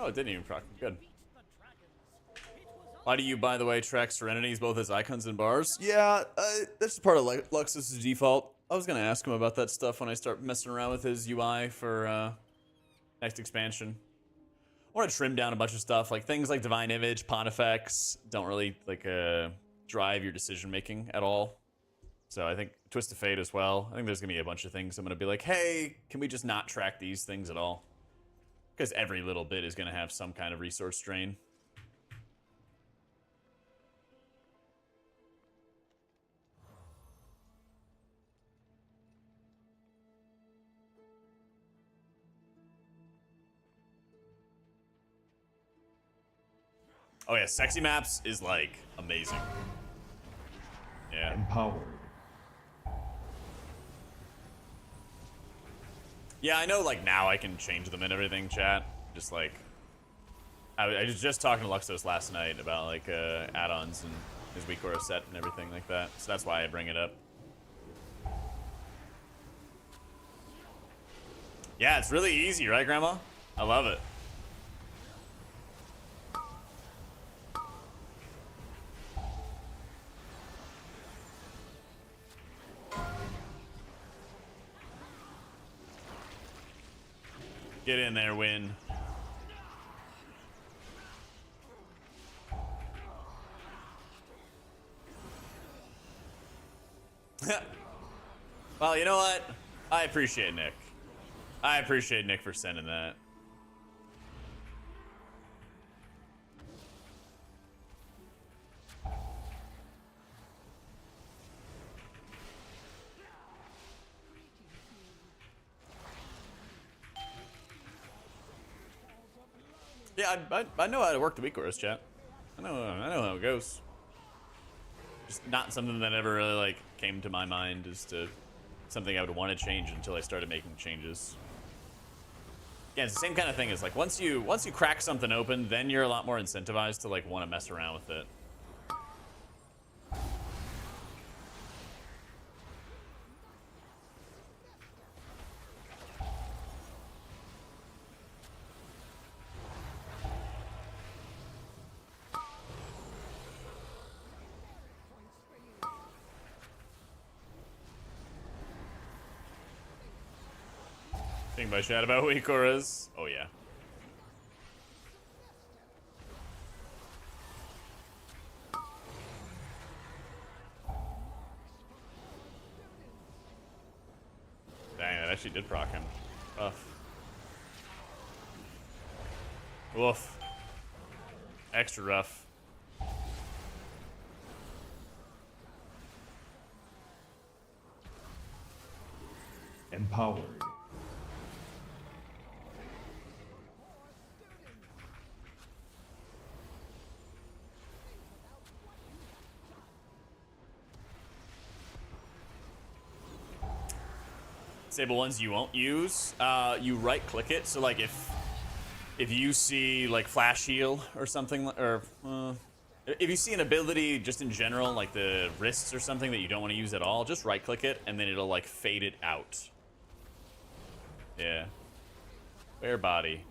Oh, it didn't even proc. Good. Why do you, by the way, track Serenities both as icons and bars? Yeah, that's part of Luxus's default. I was gonna ask him about that stuff when I start messing around with his UI for next expansion. I want to trim down a bunch of stuff, like things like Divine Image, Pontifex don't really like drive your decision making at all. So I think Twist of Fate as well. I think there's gonna be a bunch of things I'm gonna be like, hey, can we just not track these things at all? Because every little bit is going to have some kind of resource drain. Oh yeah, Sexy Maps is like amazing. Yeah. Empowered. Yeah, I know, like, now I can change them and everything, chat. Just, like... I was just talking to Luxos last night about, like, add-ons and his WeakAura set and everything like that. So that's why I bring it up. Yeah, it's really easy, right, Grandma? I love it. Get in there, win. Well, you know what? I appreciate Nick. I appreciate Nick for sending that. Yeah, I know how to work the WeakAura, chat. I know how it goes. Just not something that ever really like came to my mind as to something I would want to change until I started making changes. Yeah, it's the same kind of thing as like once you crack something open, then you're a lot more incentivized to like want to mess around with it. Think by chat about Wikoras. Oh yeah. Dang, that actually did proc him. Rough. Woof. Extra rough. Empowered. Disable ones you won't use. You right click it. So like if you see like flash heal or something, or if you see an ability just in general, like the wrists or something that you don't want to use at all, just right click it and then it'll like fade it out. Yeah. Bare body.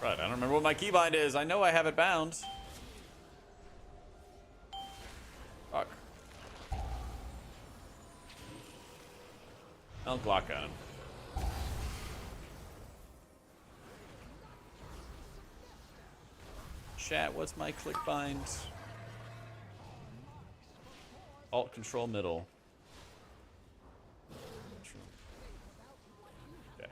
Right, I don't remember what my keybind is. I know I have it bound. Fuck. I'll Glock on him. Chat, what's my click bind? Alt control middle. Okay.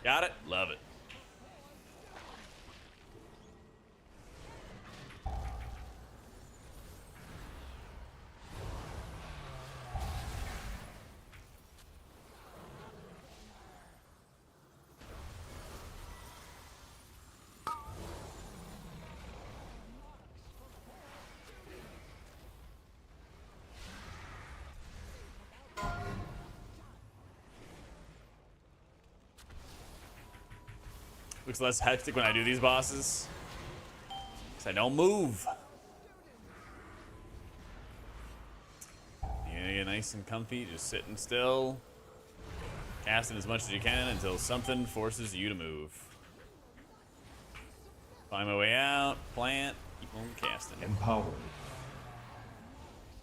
Got it? Love it. Looks less hectic when I do these bosses. Because I don't move. Yeah, get nice and comfy, just sitting still. Casting as much as you can until something forces you to move. Find my way out, plant, keep on casting. Empowered.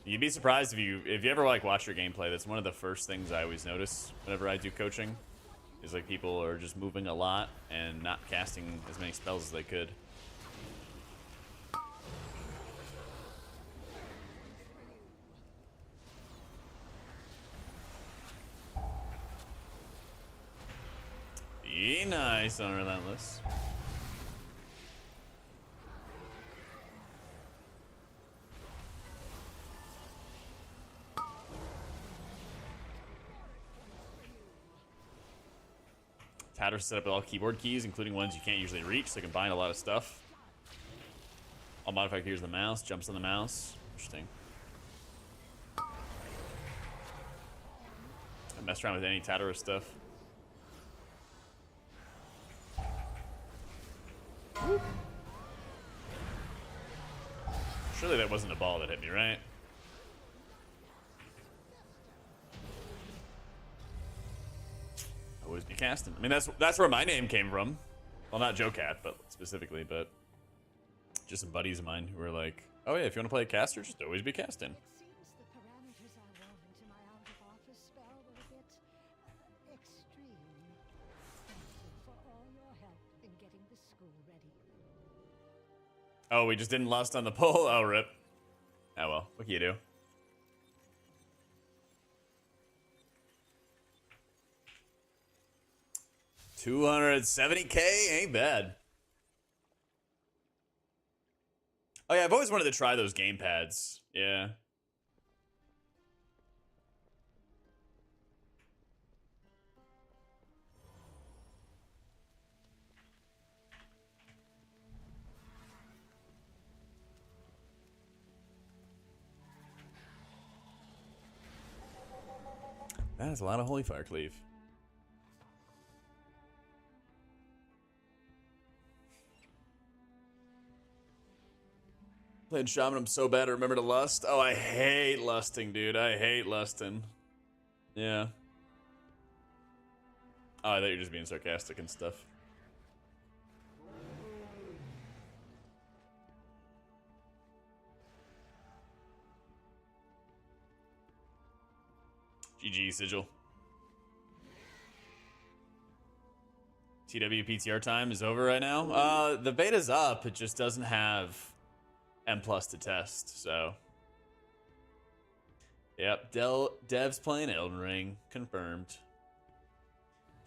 You'd be surprised if you ever like watch your gameplay. That's one of the first things I always notice whenever I do coaching. Is like people are just moving a lot and not casting as many spells as they could. Be nice on Relentless. Tatter set up with all keyboard keys, including ones you can't usually reach, so you can bind a lot of stuff. All modified keys the mouse, jumps on the mouse. Interesting. I messed around with any Tatara stuff. Surely that wasn't a ball that hit me, right? Always be casting. I mean, that's where my name came from. Well, not JoeCat, but specifically, but just some buddies of mine who were like, "Oh yeah, if you want to play a caster, just always be casting." It seems the parameters I wove into my out-of-office spell were a bit extreme. Thank you for all your help in getting the school ready. Oh, we just didn't lust on the poll. Oh, rip. Oh well, what can you do? $270K ain't bad. Oh yeah, I've always wanted to try those game pads. Yeah. That is a lot of Holy Fire Cleave. Playing Shaman, I'm so bad I remember to lust. Oh, I hate lusting, dude. I hate lusting. Yeah. Oh, I thought you were just being sarcastic and stuff. GG, Sigil. TWPTR time is over right now. The beta's up. It just doesn't have M+ to test, so. Yep, devs playing Elden Ring. Confirmed.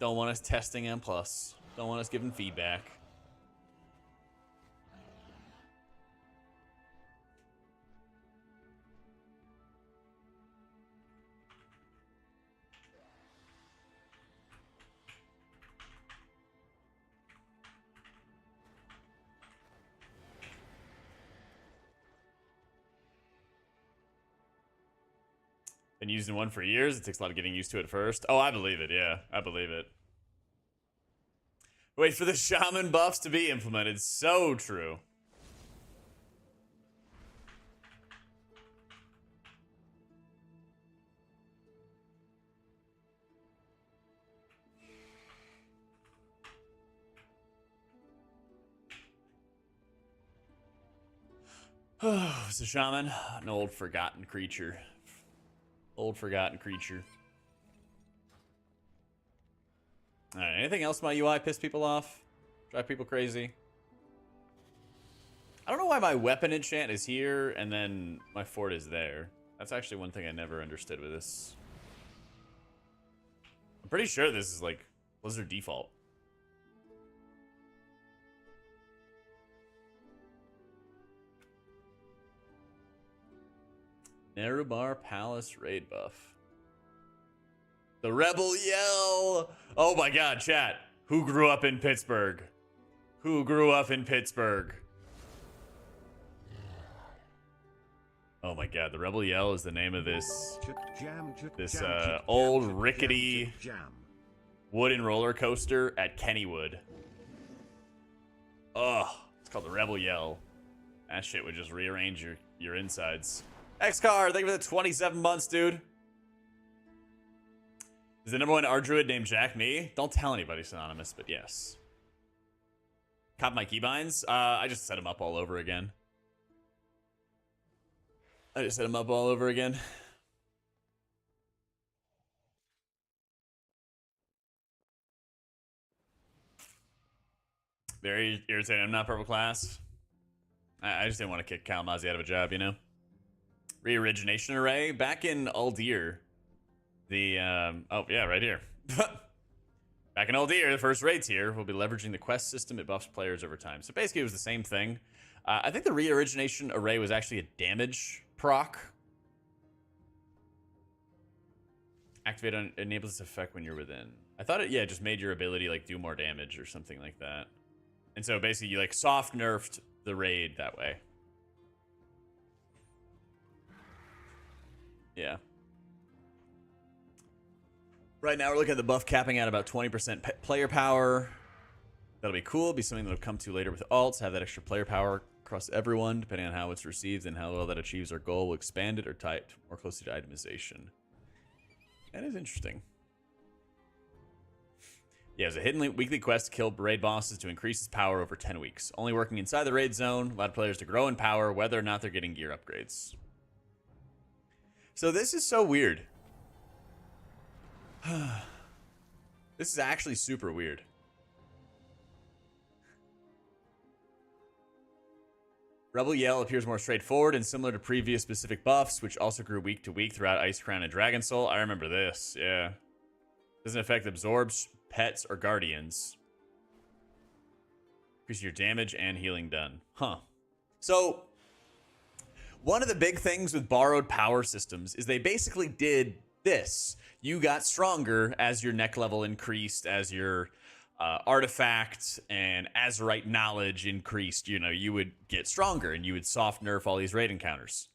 Don't want us testing M+. Don't want us giving feedback. Been using one for years. It takes a lot of getting used to it first. Oh, I believe it. Yeah, I believe it. Wait for the shaman buffs to be implemented. So true. Oh, it's a shaman. An old forgotten creature. Old forgotten creature. Alright, anything else my UI piss people off? Drive people crazy? I don't know why my weapon enchant is here and then my fort is there. That's actually one thing I never understood with this. I'm pretty sure this is like Blizzard default. Nerubar Palace raid buff. The Rebel Yell! Oh my god, chat. Who grew up in Pittsburgh? Who grew up in Pittsburgh? Oh my god, the Rebel Yell is the name of this old rickety wooden roller coaster at Kennywood. Oh, it's called the Rebel Yell. That shit would just rearrange your insides. X-Car, thank you for the 27 months, dude. Is the #1 Ardruid named Jack me? Don't tell anybody, Synonymous, but yes. Cop my keybinds? I just set them up all over again. Very irritating. I'm not purple class. I just didn't want to kick Kalamazoo out of a job, you know? Reorigination array. Back in Uldir, the, oh, yeah, right here. Back in Uldir, the first raids here, we'll be leveraging the quest system. It buffs players over time. So basically, it was the same thing. I think the reorigination array was actually a damage proc. Activate on enables this effect when you're within. I thought it, yeah, just made your ability like do more damage or something like that. And so basically, you like soft nerfed the raid that way. Yeah. Right now, we're looking at the buff capping at about 20% player power. That'll be cool. Be something that'll come to later with alts. Have that extra player power across everyone, depending on how it's received and how well that achieves our goal. We'll expand it or tie it more closely to itemization. That is interesting. Yeah, it's a hidden weekly quest to kill raid bosses to increase his power over 10 weeks. Only working inside the raid zone. Allowed players to grow in power, whether or not they're getting gear upgrades. So this is so weird. This is actually super weird. Rebel Yell appears more straightforward and similar to previous specific buffs, which also grew week to week throughout Ice Crown and Dragon Soul. I remember this, yeah. Doesn't affect absorbs, pets, or guardians. Increase your damage and healing done. Huh. So, one of the big things with borrowed power systems is they basically did this. You got stronger as your neck level increased, as your artifact and Azerite knowledge increased. You know, you would get stronger and you would soft nerf all these raid encounters.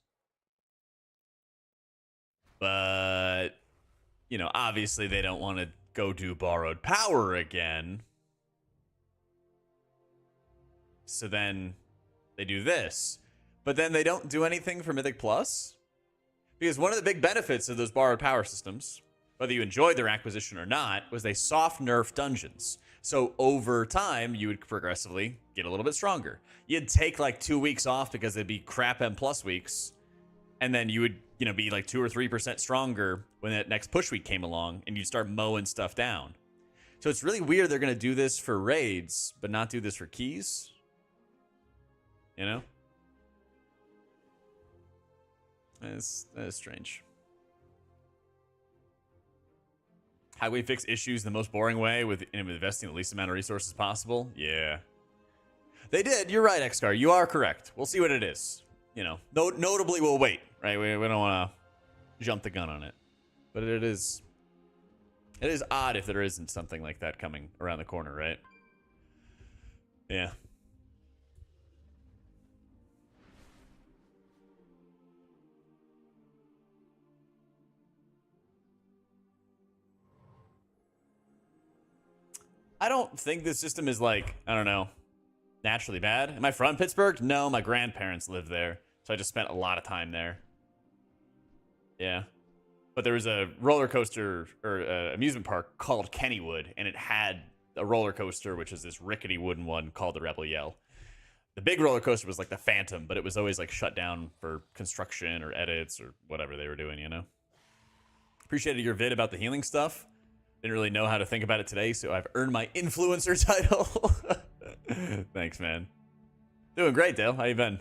But, you know, obviously they don't want to go do borrowed power again. So then they do this. But then they don't do anything for Mythic Plus. Because one of the big benefits of those borrowed power systems, whether you enjoyed their acquisition or not, was they soft nerf dungeons. So over time, you would progressively get a little bit stronger. You'd take like 2 weeks off because they'd be crap M+ weeks. And then you would you know, be like 2 or 3% stronger when that next push week came along, and you'd start mowing stuff down. So it's really weird they're going to do this for raids, but not do this for keys. You know? That is strange. How do we fix issues the most boring way with investing the least amount of resources possible? Yeah. They did. You're right, Xcar. You are correct. We'll see what it is. You know, notably we'll wait, right? We don't want to jump the gun on it. But it is odd if there isn't something like that coming around the corner, right? Yeah. I don't think the system is like, I don't know, naturally bad. Am I from Pittsburgh? No, my grandparents live there. So I just spent a lot of time there. Yeah. But there was a roller coaster or amusement park called Kennywood, and it had a roller coaster, which is this rickety wooden one called the Rebel Yell. The big roller coaster was like the Phantom, but it was always like shut down for construction or edits or whatever they were doing, you know? Appreciated your vid about the healing stuff. Didn't really know how to think about it today, so I've earned my influencer title. Thanks, man. Doing great, Dale. How you been?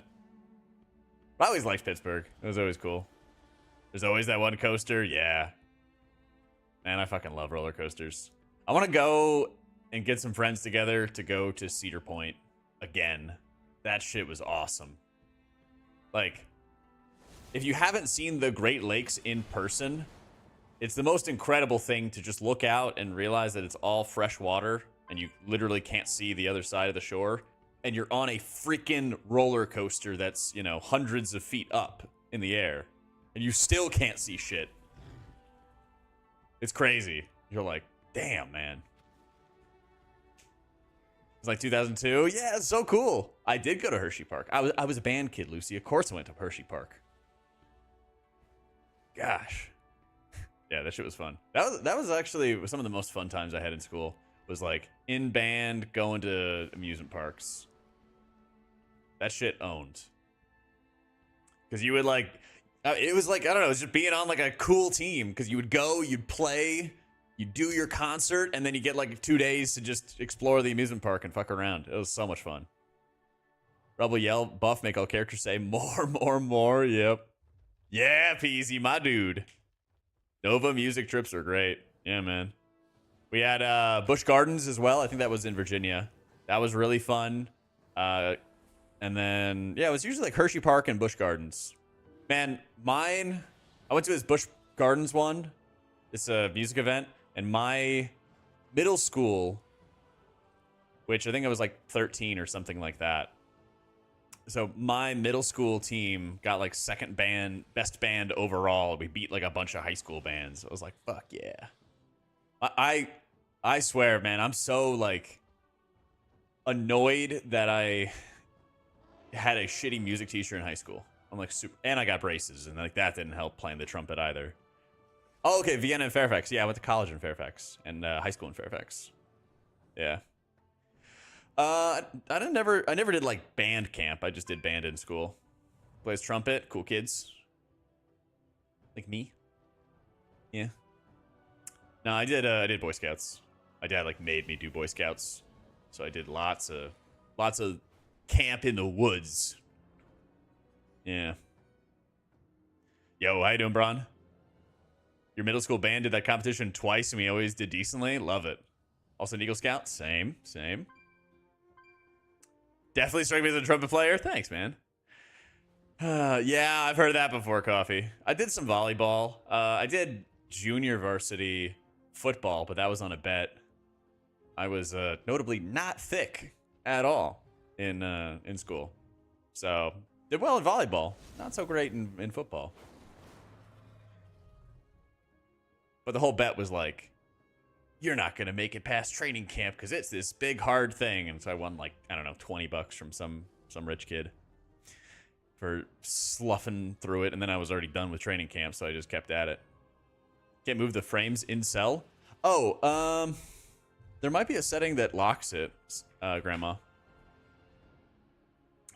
I always liked Pittsburgh. It was always cool. There's always that one coaster. Yeah. Man, I fucking love roller coasters. I want to go and get some friends together to go to Cedar Point again. That shit was awesome. Like, if you haven't seen the Great Lakes in person, it's the most incredible thing to just look out and realize that it's all fresh water and you literally can't see the other side of the shore. And you're on a freaking roller coaster that's, you know, hundreds of feet up in the air. And you still can't see shit. It's crazy. You're like, damn, man. It's like 2002. Yeah, it's so cool. I did go to Hershey Park. I was a band kid, Lucy. Of course I went to Hershey Park. Gosh. Yeah, that shit was fun. That was actually some of the most fun times I had in school. Was like in band, going to amusement parks. That shit owned. Because you would like, it was like, I don't know, it was just being on like a cool team. Because you would go, you'd play, you'd do your concert, and then you get like 2 days to just explore the amusement park and fuck around. It was so much fun. Rebel Yell, buff, make all characters say more, more, more. Yep. Yeah, Peasy, my dude. Nova music trips are great. Yeah, man. We had Busch Gardens as well. I think that was in Virginia. That was really fun. And then, yeah, it was usually like Hershey Park and Busch Gardens. Man, mine, I went to this Busch Gardens one. It's a music event. And my middle school, which I think I was like 13 or something like that. So my middle school team got like second band, best band overall. We beat like a bunch of high school bands. I was like, fuck yeah. I swear, man, I'm so like annoyed that I had a shitty music teacher in high school. I'm like super, and I got braces, and like that didn't help playing the trumpet either. Oh, okay, Vienna and Fairfax. Yeah, I went to college in Fairfax and high school in Fairfax. Yeah. I never did like band camp. I just did band in school. Plays trumpet, cool kids. Like me. Yeah. No, I did Boy Scouts. My dad like made me do Boy Scouts. So I did lots of camp in the woods. Yeah. Yo, how you doing, Bron? Your middle school band did that competition twice and we always did decently. Love it. Also an Eagle Scout. Same. Definitely struck me as a trumpet player. Thanks, man. Yeah, I've heard of that before, Coffee. I did some volleyball. I did junior varsity football, but that was on a bet. I was notably not thick at all in school. So, did well in volleyball. Not so great in football. But the whole bet was like, you're not going to make it past training camp because it's this big, hard thing. And so I won like, I don't know, $20 from some rich kid for sloughing through it. And then I was already done with training camp, so I just kept at it. Can't move the frames in cell? Oh, there might be a setting that locks it, Grandma.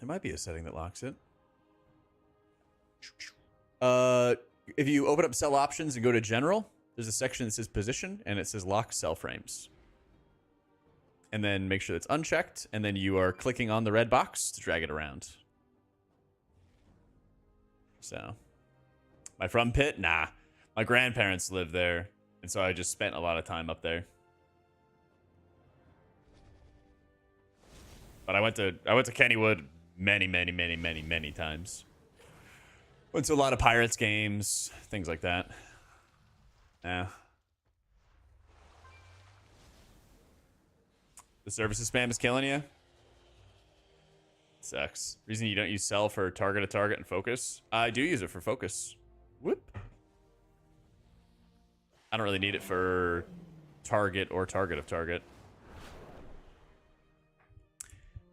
There might be a setting that locks it. if you open up cell options and go to general, there's a section that says position and it says lock cell frames. And then make sure that's unchecked, and then you are clicking on the red box to drag it around. So, my from pit? Nah. My grandparents live there, and so I just spent a lot of time up there. But I went to Kennywood many times. Went to a lot of Pirates games, things like that. Yeah. The services spam is killing you. Sucks. Reason you don't use cell for target to target and focus? I do use it for focus. Whoop. I don't really need it for target or target of target.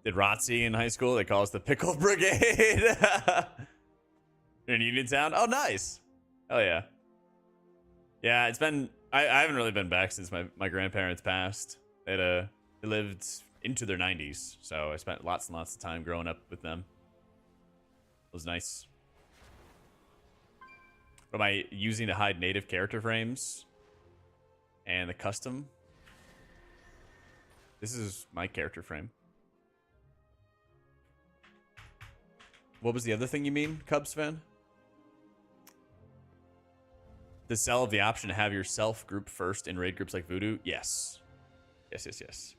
Did ROTC in high school? They call us the Pickle Brigade. You're in Uniontown? Oh, nice. Oh, yeah. Yeah, it's been... I haven't really been back since my grandparents passed. They lived into their 90s, so I spent lots and lots of time growing up with them. It was nice. What am I using to hide native character frames? And the custom? This is my character frame. What was the other thing you mean, Cubs fan? The cell of the option to have yourself group first in raid groups like Voodoo? Yes. Yes.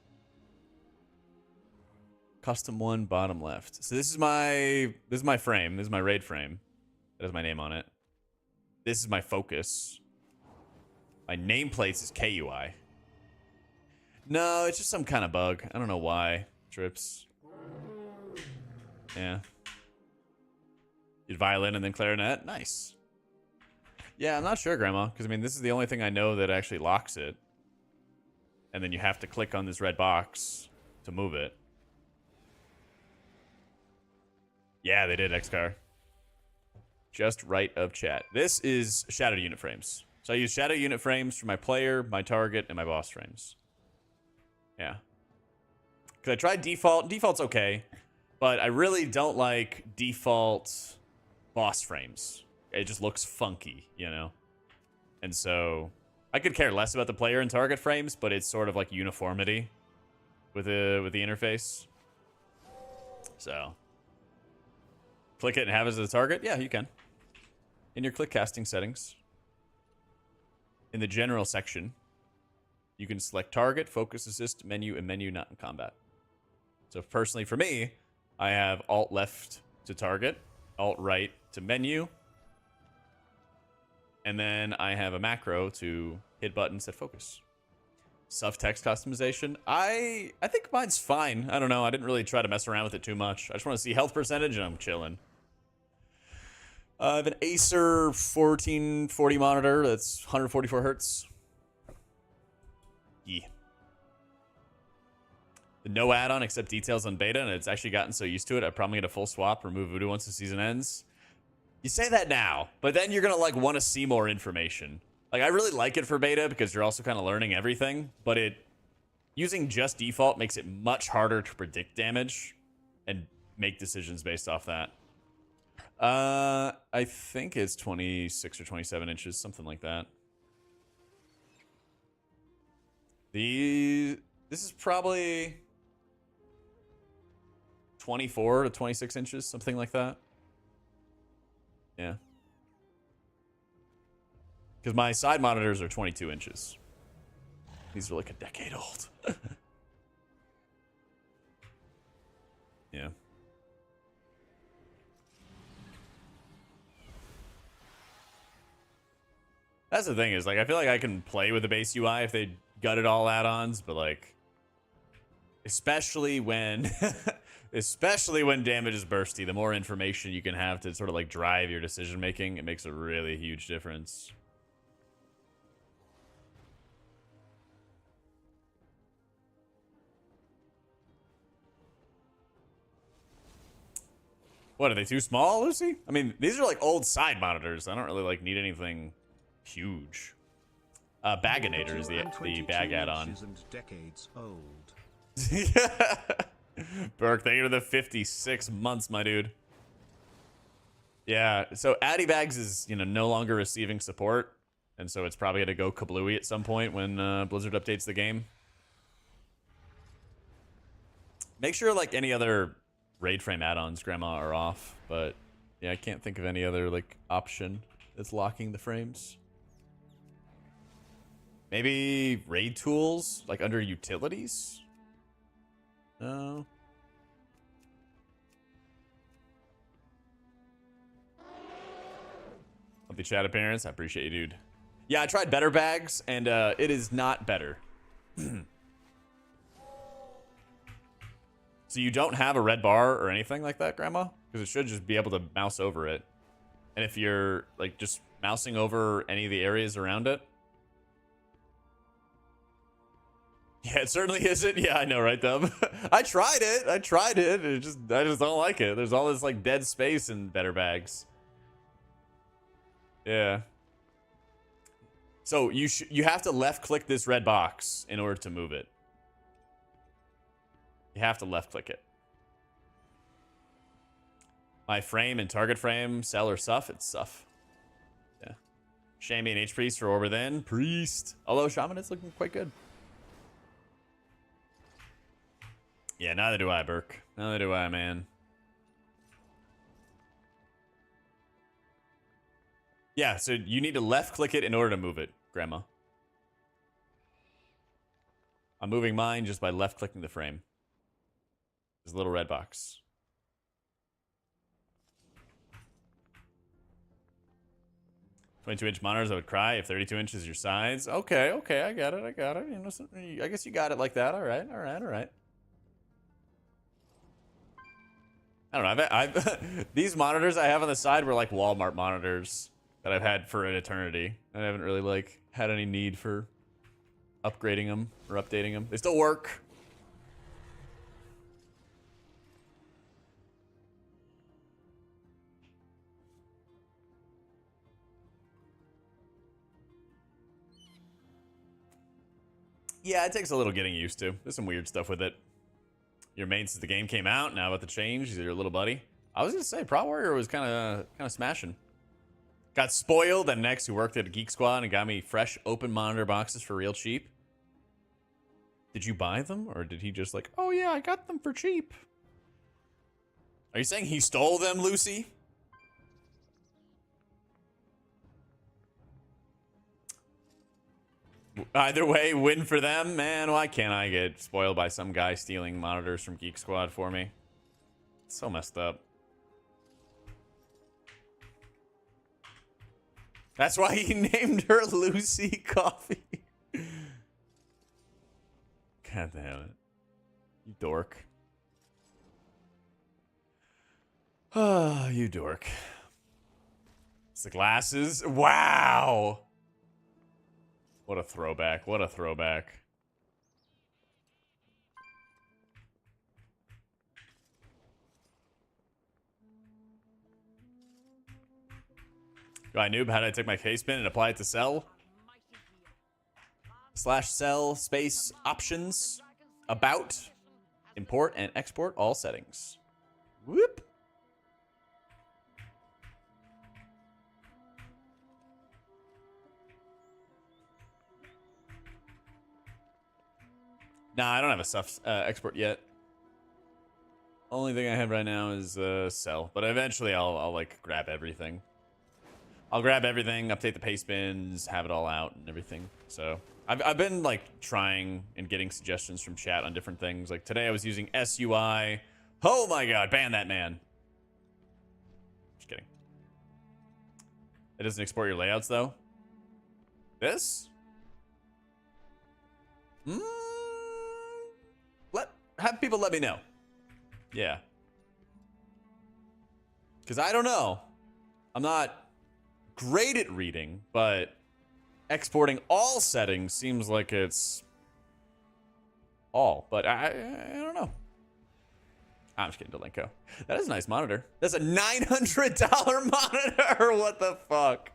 Custom one, bottom left. So this is my frame. This is my raid frame. That has my name on it. This is my focus. My nameplates is KUI. No, it's just some kind of bug. I don't know why. Trips. Yeah. Did violin and then clarinet? Nice. Yeah, I'm not sure, Grandma, because I mean, this is the only thing I know that actually locks it. And then you have to click on this red box to move it. Yeah, they did, XCar. Just right of chat. This is shadow unit frames. So I use shadow unit frames for my player, my target, and my boss frames. Yeah. Because I tried default. Default's okay. But I really don't like default boss frames. It just looks funky, you know? And so I could care less about the player and target frames, but it's sort of like uniformity with the interface. So click it and have it as a target? Yeah, you can. In your click casting settings, in the general section, you can select target, focus, assist, menu, and menu not in combat. So personally for me, I have alt left to target, alt right to menu, and then I have a macro to hit button, set focus. Suff text customization. I think mine's fine. I don't know. I didn't really try to mess around with it too much. I just want to see health percentage and I'm chilling. I have an Acer 1440 monitor that's 144 hertz. Yeah. No add-on except details on beta, and it's actually gotten so used to it, I probably get a full swap, remove Voodoo once the season ends. You say that now, but then you're gonna like want to see more information. Like I really like it for beta because you're also kind of learning everything, but using just default makes it much harder to predict damage and make decisions based off that. I think it's 26 or 27 inches, something like that. This is probably 24 to 26 inches, something like that. Yeah. Because my side monitors are 22 inches. These are like a decade old. Yeah. That's the thing is, like, I feel like I can play with the base UI if they gutted all add-ons, but like, especially when, especially when damage is bursty, the more information you can have to sort of like drive your decision making, it makes a really huge difference. What, are they too small, Lucy? I mean, these are like old side monitors. I don't really like need anything huge. Baginator is the bag add-on. Decades old. Burke, thank you for the 56 months, my dude. Yeah, so Addy Bags is, you know, no longer receiving support, and so it's probably gonna go kablooey at some point when Blizzard updates the game. Make sure like any other raid frame add-ons, Grandma, are off, but yeah, I can't think of any other like option that's locking the frames. Maybe raid tools, like under utilities? No. The chat appearance, I appreciate you, dude. Yeah, I tried better bags, and it is not better. So you don't have a red bar or anything like that, Grandma? Because it should just be able to mouse over it. And if you're like just mousing over any of the areas around it. Yeah, it certainly isn't. Yeah, I know, right, Dub? I tried it. I just don't like it. There's all this like dead space in better bags. Yeah. So you have to left click this red box in order to move it. You have to left click it. My frame and target frame, sell or suff? It's suff. Yeah. Shambi and H Priest for Orb Within. Priest. Although Shaman is looking quite good. Yeah, neither do I, Burke. Neither do I, man. Yeah, so you need to left click it in order to move it, Grandma. I'm moving mine just by left clicking the frame. This little red box. "22-inch monitors, I would cry if 32 inches is your size." Okay, I got it. You know, I guess you got it like that. All right. I don't know. I've these monitors I have on the side were like Walmart monitors that I've had for an eternity. I haven't really like had any need for upgrading them or updating them. They still work. Yeah, it takes a little getting used to. There's some weird stuff with it. Your main since the game came out, now about to change. He's your little buddy. I was gonna say Pro Warrior was kind of smashing. Got spoiled, and next who worked at a Geek Squad and got me fresh open monitor boxes for real cheap. Did you buy them, or did he just like, oh yeah, I got them for cheap? Are you saying he stole them, Lucy? Either way, win for them. Man, why can't I get spoiled by some guy stealing monitors from Geek Squad for me? It's so messed up. That's why he named her Lucy Coffee. God damn it. You dork. Ah, you dork. It's the glasses. Wow. What a throwback. What a throwback. I noob, how did I take my case pin and apply it to sell? /sell space options about import and export all settings. Whoop. Nah, I don't have a stuff export yet. Only thing I have right now is sell, but eventually I'll like grab everything. I'll grab everything, update the paste bins, have it all out and everything. So I've been like trying and getting suggestions from chat on different things. Like today I was using SUI. Oh my god, ban that man. Just kidding. It doesn't export your layouts though. This? Have people let me know. Yeah. Because I don't know. I'm not great at reading, but exporting all settings seems like it's all. But I don't know. I'm just kidding, Delenko. That is a nice monitor. That's a $900 monitor. What the fuck?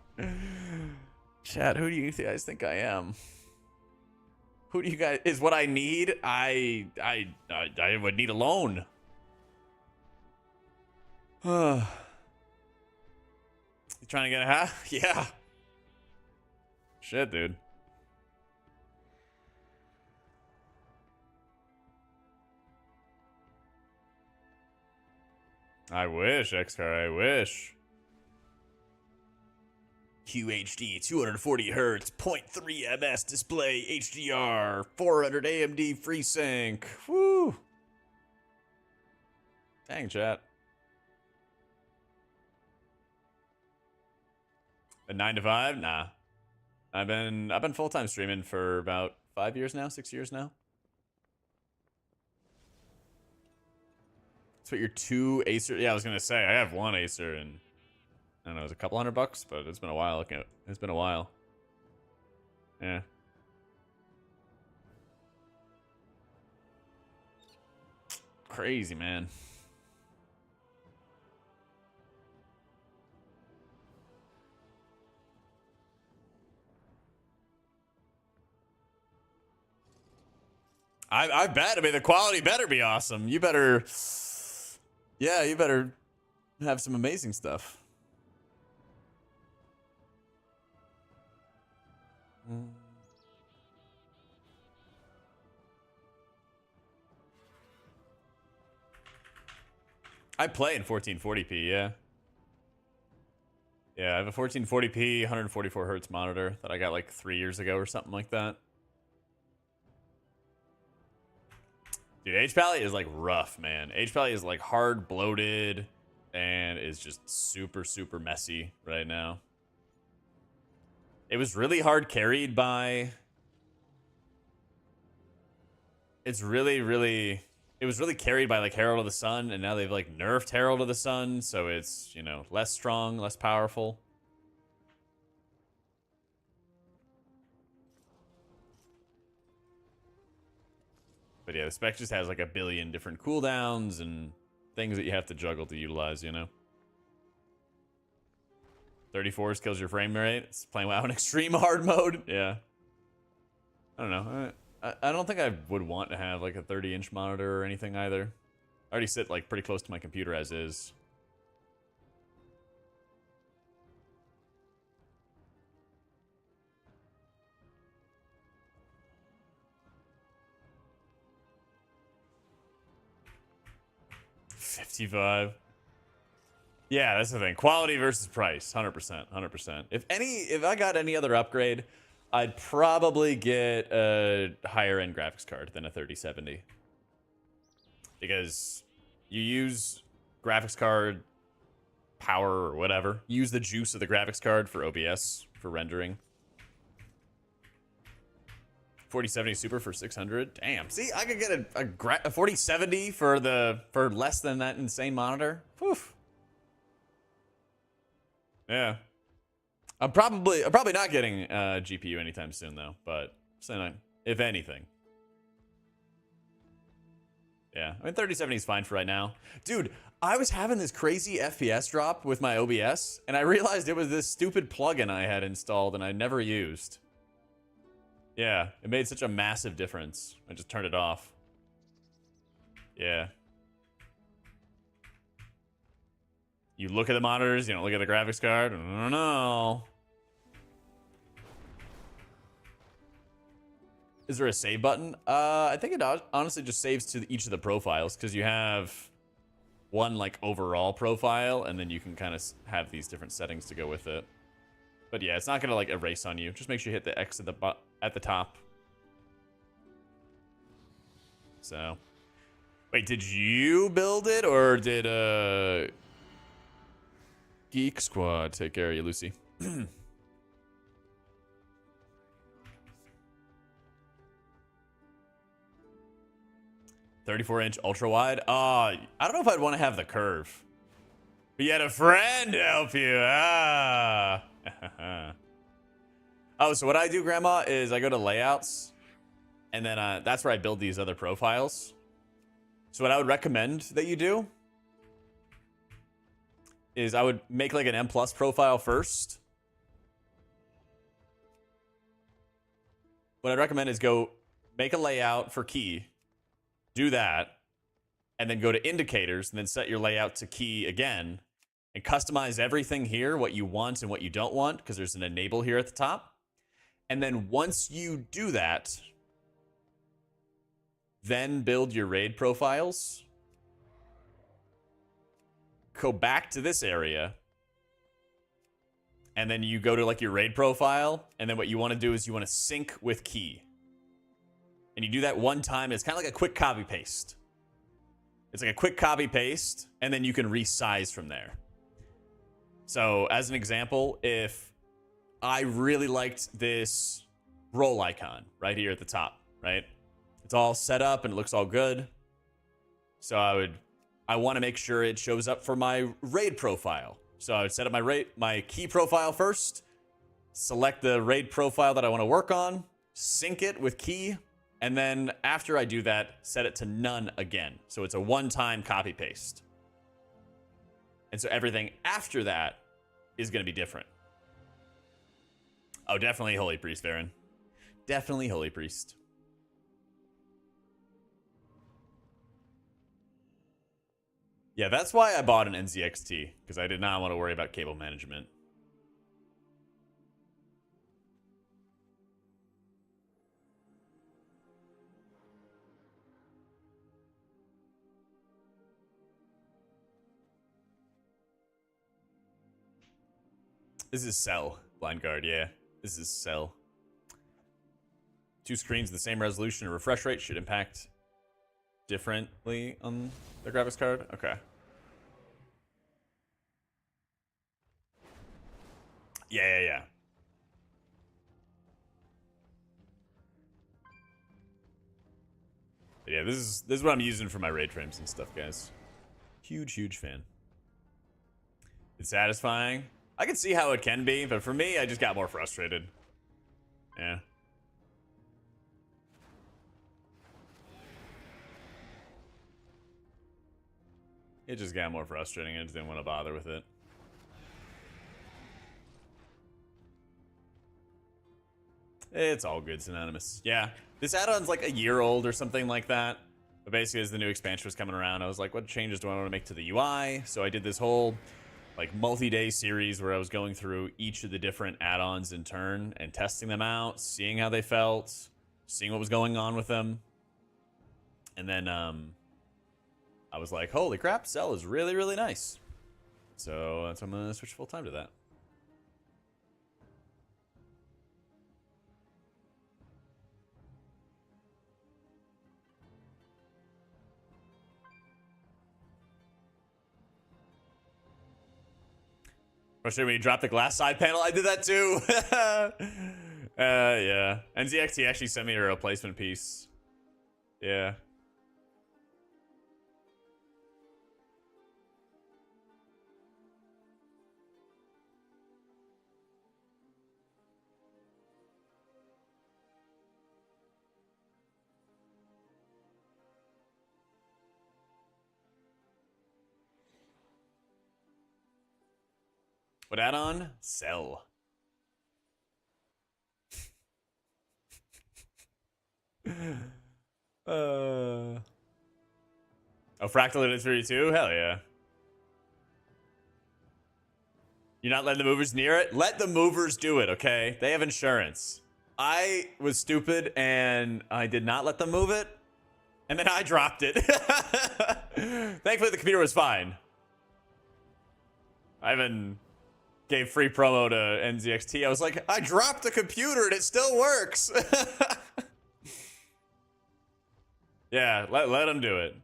Chat, who do you guys think I am? Who do you guys is what I need? I would need a loan. You trying to get a half? Yeah. Shit, dude. I wish, XCar, I wish. QHD, 240 hertz, 0.3 ms display, HDR, 400 AMD FreeSync. Woo! Dang, chat. A 9 to 5? Nah. I've been full-time streaming for about 5 years now, 6 years now. That's what your 2 Acer. Yeah, I was gonna say I have 1 Acer and I don't know, it was a couple $100, but it's been a while. It's been a while. Yeah. Crazy, man. I bet. I mean, the quality better be awesome. You better. Yeah, you better have some amazing stuff. I play in 1440p, yeah. Yeah, I have a 1440p, 144 hertz monitor that I got like 3 years ago or something like that. Dude, H-Pally is like rough, man. H-Pally is like hard bloated and is just super, super messy right now. It was really hard carried by... It was really carried by like Herald of the Sun, and now they've like nerfed Herald of the Sun, so it's, you know, less strong, less powerful. But yeah, the spec just has like a billion different cooldowns and things that you have to juggle to utilize, you know? 34s kills your frame rate. It's playing WoW in extreme hard mode. Yeah. I don't know. I don't think I would want to have like a 30-inch monitor or anything either. I already sit like pretty close to my computer as is. $55. Yeah, that's the thing. Quality versus price. 100%. 100%. If I got any other upgrade, I'd probably get a higher end graphics card than a 3070. Because you use graphics card power or whatever. Use the juice of the graphics card for OBS, for rendering. 4070 Super for 600. Damn. See, I could get a 4070 for less than that insane monitor. Whew. Yeah. I'm probably not getting a GPU anytime soon though, but if anything. Yeah, I mean 3070 is fine for right now. Dude, I was having this crazy FPS drop with my OBS, and I realized it was this stupid plugin I had installed and I never used. Yeah, it made such a massive difference. I just turned it off. Yeah. You look at the monitors, you don't look at the graphics card. I don't know. Is there a save button? I think it honestly just saves to each of the profiles, because you have one like overall profile, and then you can kind of have these different settings to go with it. But yeah, it's not gonna like erase on you. Just make sure you hit the X at the top. So, wait, did you build it, or did Geek Squad take care of you, Lucy? 34-inch ultra wide. I don't know if I'd want to have the curve. But you had a friend help you. Ah. Oh, so what I do, Grandma, is I go to layouts, and then that's where I build these other profiles. So what I would recommend that you do is I would make like an M+ profile first. What I'd recommend is go make a layout for key, do that, and then go to indicators, and then set your layout to key again, and customize everything here, what you want and what you don't want, because there's an enable here at the top. And then once you do that, then build your raid profiles. Go back to this area. And then you go to like your raid profile. And then what you want to do is you want to sync with key. And you do that one time. It's kind of like a quick copy paste. It's like a quick copy paste. And then you can resize from there. So as an example, if I really liked this roll icon right here at the top, right? It's all set up and it looks all good. So I want to make sure it shows up for my raid profile. So I would set up my key profile first, select the raid profile that I want to work on, sync it with key, and then after I do that, set it to none again. So it's a one-time copy paste. And so everything after that is going to be different. Oh, definitely Holy Priest, Varen. Definitely Holy Priest. Yeah, that's why I bought an NZXT, because I did not want to worry about cable management. This is Cell, Blind Guard, yeah. This is Cell. 2 screens, the same resolution and refresh rate should impact differently on the graphics card? Okay. Yeah. But yeah, this is what I'm using for my raid frames and stuff, guys. Huge fan. It's satisfying. I can see how it can be, but for me, I just got more frustrated. Yeah. It just got more frustrating. I just didn't want to bother with it. It's all good, Synonymous. Yeah, this add-on's like a year old or something like that. But basically, as the new expansion was coming around, I was like, what changes do I want to make to the UI? So I did this whole like multi-day series where I was going through each of the different add-ons in turn and testing them out, seeing how they felt, seeing what was going on with them. And then I was like, holy crap, Cell is really nice. So that's why I'm going to switch full time to that. Especially when you drop the glass side panel, I did that too. Yeah. NZXT actually sent me a replacement piece. Yeah. What add-on? Cell. Oh, Fractal at 32? Hell yeah. You're not letting the movers near it? Let the movers do it, okay? They have insurance. I was stupid and I did not let them move it. And then I dropped it. Thankfully, the computer was fine. I even gave free promo to NZXT. I was like, I dropped the computer and it still works. Yeah, let them do it.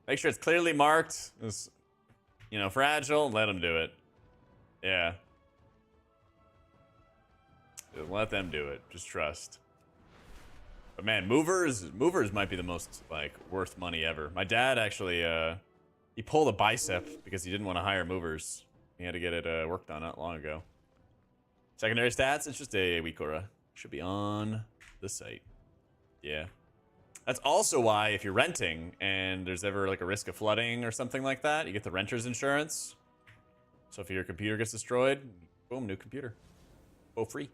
Make sure it's clearly marked. It's, you know, fragile. Let them do it. Yeah. Just let them do it. Just trust. But man, movers might be the most like worth money ever. My dad actually he pulled a bicep because he didn't want to hire movers. He had to get it worked on not long ago. Secondary stats, it's just a weak aura. Should be on the site. Yeah. That's also why if you're renting and there's ever like a risk of flooding or something like that, you get the renter's insurance. So if your computer gets destroyed, boom, new computer. Oh, free.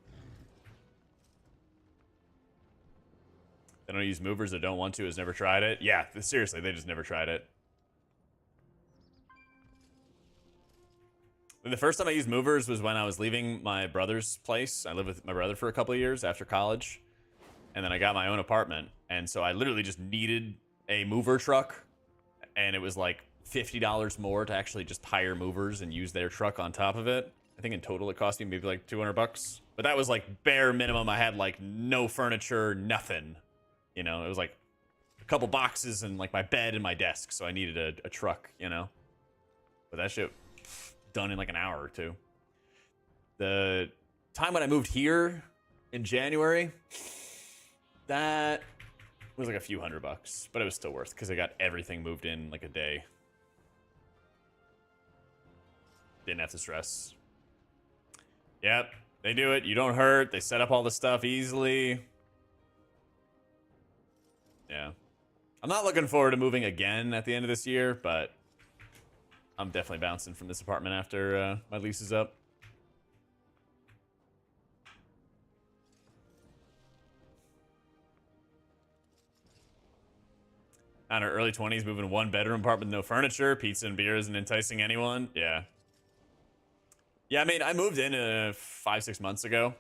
They don't use movers or don't want to, has never tried it. Yeah, seriously, they just never tried it. The first time I used movers was when I was leaving my brother's place. I lived with my brother for a couple of years after college. And then I got my own apartment. And so I literally just needed a mover truck. And it was like $50 more to actually just hire movers and use their truck on top of it. I think in total it cost me maybe like $200. But that was like bare minimum. I had like no furniture, nothing. You know, it was like a couple boxes and like my bed and my desk. So I needed a truck, you know. But that shit done in like an hour or two. The time when I moved here in January, that was like a few $100, but it was still worth because I got everything moved in like a day. Didn't have to stress. Yep, they do it. You don't hurt. They set up all the stuff easily. Yeah. I'm not looking forward to moving again at the end of this year, but I'm definitely bouncing from this apartment after my lease is up. On her early 20s, moving one bedroom apartment with no furniture, pizza and beer isn't enticing anyone. Yeah. Yeah, I mean, I moved in 5-6 months ago.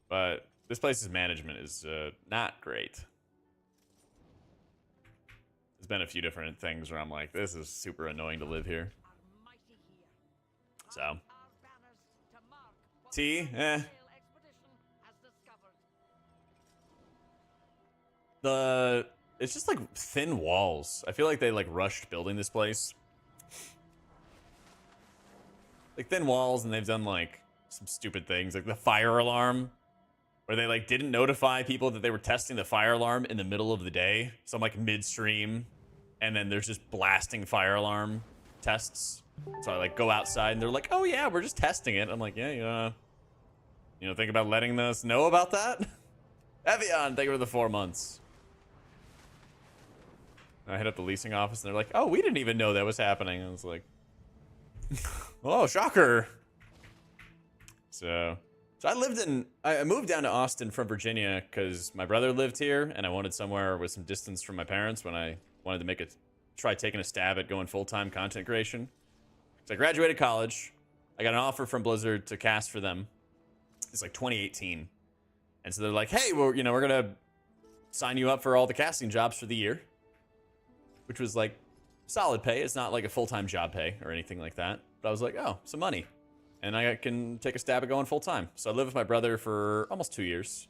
But this place's management is not great. There's been a few different things where I'm like, this is super annoying to live here. So. T, it's just like thin walls. I feel like they like rushed building this place. Like thin walls, and they've done like some stupid things, like the fire alarm, where they like didn't notify people that they were testing the fire alarm in the middle of the day. So I'm like midstream, and then there's just blasting fire alarm tests. So I like go outside, and they're like, "Oh yeah, we're just testing it." I'm like, "Yeah, you know, think about letting us know about that." Evian, thank you for the 4 months. I hit up the leasing office, and they're like, "Oh, we didn't even know that was happening." I was like, "Oh, shocker!" So I moved down to Austin from Virginia because my brother lived here, and I wanted somewhere with some distance from my parents when I wanted to try taking a stab at going full-time content creation. So I graduated college. I got an offer from Blizzard to cast for them. It's like 2018, and so they're like, "Hey, we're gonna sign you up for all the casting jobs for the year," which was like solid pay. It's not like a full-time job pay or anything like that. But I was like, oh, some money. And I can take a stab at going full-time. So I lived with my brother for almost 2 years.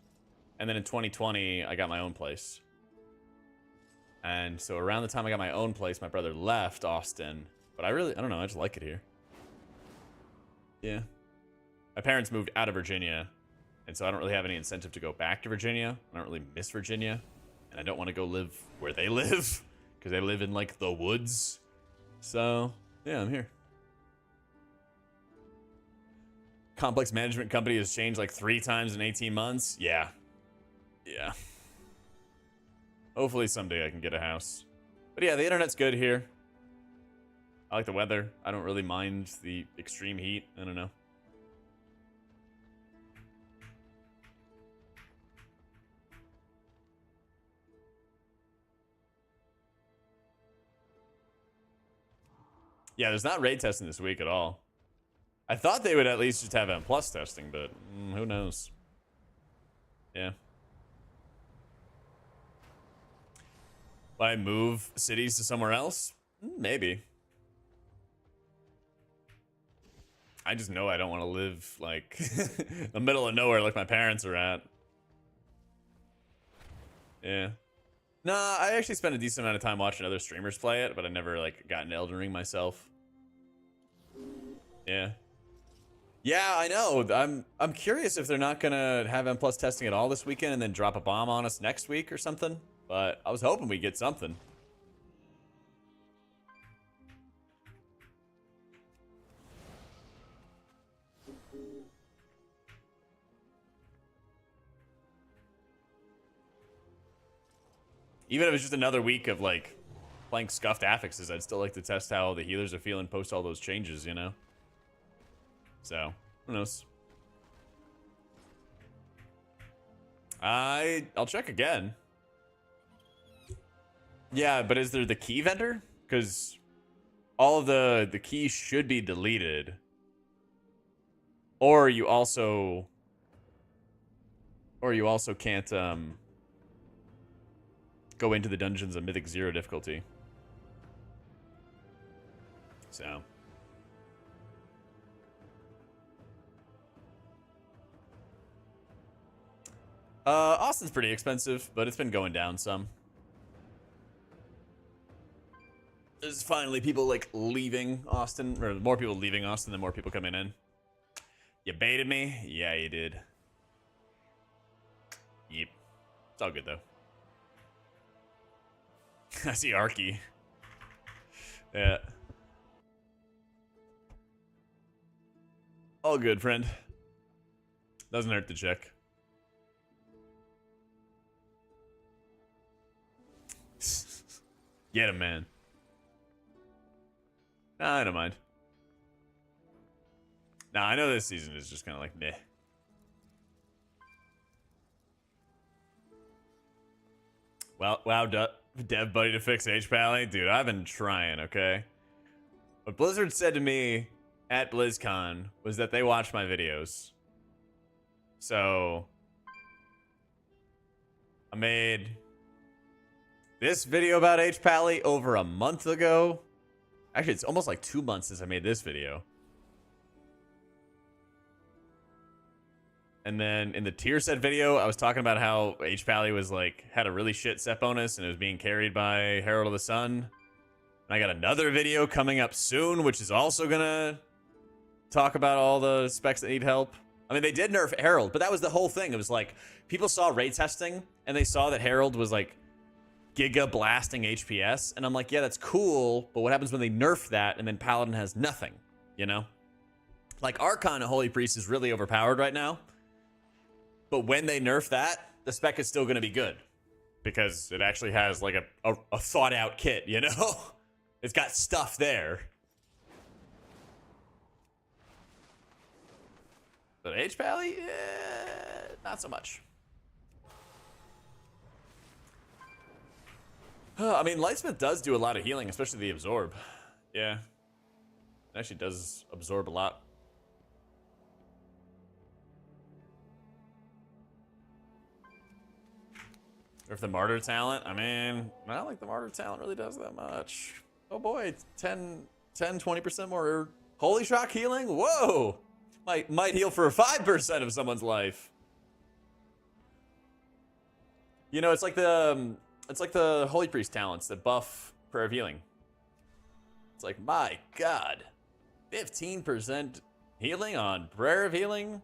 And then in 2020, I got my own place. And so around the time I got my own place, my brother left Austin. But I don't know, I just like it here. Yeah. My parents moved out of Virginia. And so I don't really have any incentive to go back to Virginia. I don't really miss Virginia. And I don't want to go live where they live. Because they live in, like, the woods. So, yeah, I'm here. Complex management company has changed, like, 3 times in 18 months. Yeah. Yeah. Hopefully someday I can get a house. But yeah, the internet's good here. I like the weather. I don't really mind the extreme heat. I don't know. Yeah, there's not raid testing this week at all. I thought they would at least just have M+ testing, but who knows? Yeah. Will I move cities to somewhere else? Maybe. I just know I don't want to live, like, the middle of nowhere like my parents are at. Yeah. Nah, I actually spent a decent amount of time watching other streamers play it, but I never, like, got an Elden Ring myself. Yeah. Yeah, I know. I'm curious if they're not gonna have M+ testing at all this weekend and then drop a bomb on us next week or something. But I was hoping we'd get something. Even if it's just another week of, like, playing scuffed affixes, I'd still like to test how the healers are feeling post all those changes, you know? So, who knows? I'll check again. Yeah, but is there the key vendor? Because all of the keys should be deleted. Or you also can't go into the dungeons of Mythic 0 difficulty. So Austin's pretty expensive, but it's been going down some. There's finally people like leaving Austin, or more people leaving Austin than more people coming in. You baited me? Yeah, you did. Yep. It's all good though. I see Arky. Yeah. All good, friend. Doesn't hurt to check. Get him, man. Nah, I don't mind. Nah, I know this season is just kind of like meh. Well, wow, dev buddy to fix H-Pally? Dude, I've been trying, okay? What Blizzard said to me at BlizzCon was that they watch my videos. So I made this video about H-Pally over a month ago. Actually, it's almost like 2 months since I made this video. And then in the tier set video, I was talking about how H-Pally was like, had a really shit set bonus and it was being carried by Herald of the Sun. And I got another video coming up soon, which is also gonna talk about all the specs that need help. I mean, they did nerf Herald, but that was the whole thing. It was like, people saw raid testing and they saw that Herald was like giga blasting HPS. And I'm like, yeah, that's cool. But what happens when they nerf that and then Paladin has nothing, you know? Like Archon and Holy Priest is really overpowered right now. But when they nerf that, the spec is still going to be good. Because it actually has like a thought out kit, you know? It's got stuff there. But H-Pally, not so much. I mean, Lightsmith does do a lot of healing, especially the absorb. Yeah. It actually does absorb a lot. Or if the Martyr talent, I mean, I don't think the Martyr talent really does that much. Oh boy, 20% more Holy Shock healing? Whoa! Might heal for 5% of someone's life. You know, it's like the Holy Priest talents that buff Prayer of Healing. It's like, my God, 15% healing on Prayer of Healing?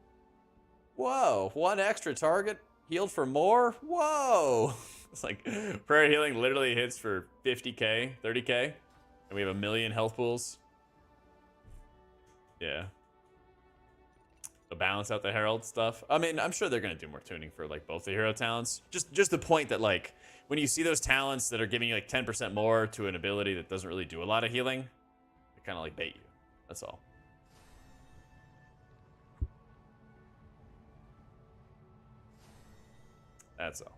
Whoa, one extra target healed for more? Whoa! It's like, Prayer of Healing literally hits for 50k, 30k, and we have 1 million health pools. Yeah. To balance out the Herald stuff. I mean, I'm sure they're gonna do more tuning for like both the hero talents. Just the point that like, when you see those talents that are giving you like 10% more to an ability that doesn't really do a lot of healing, they kind of like bait you. That's all. That's all.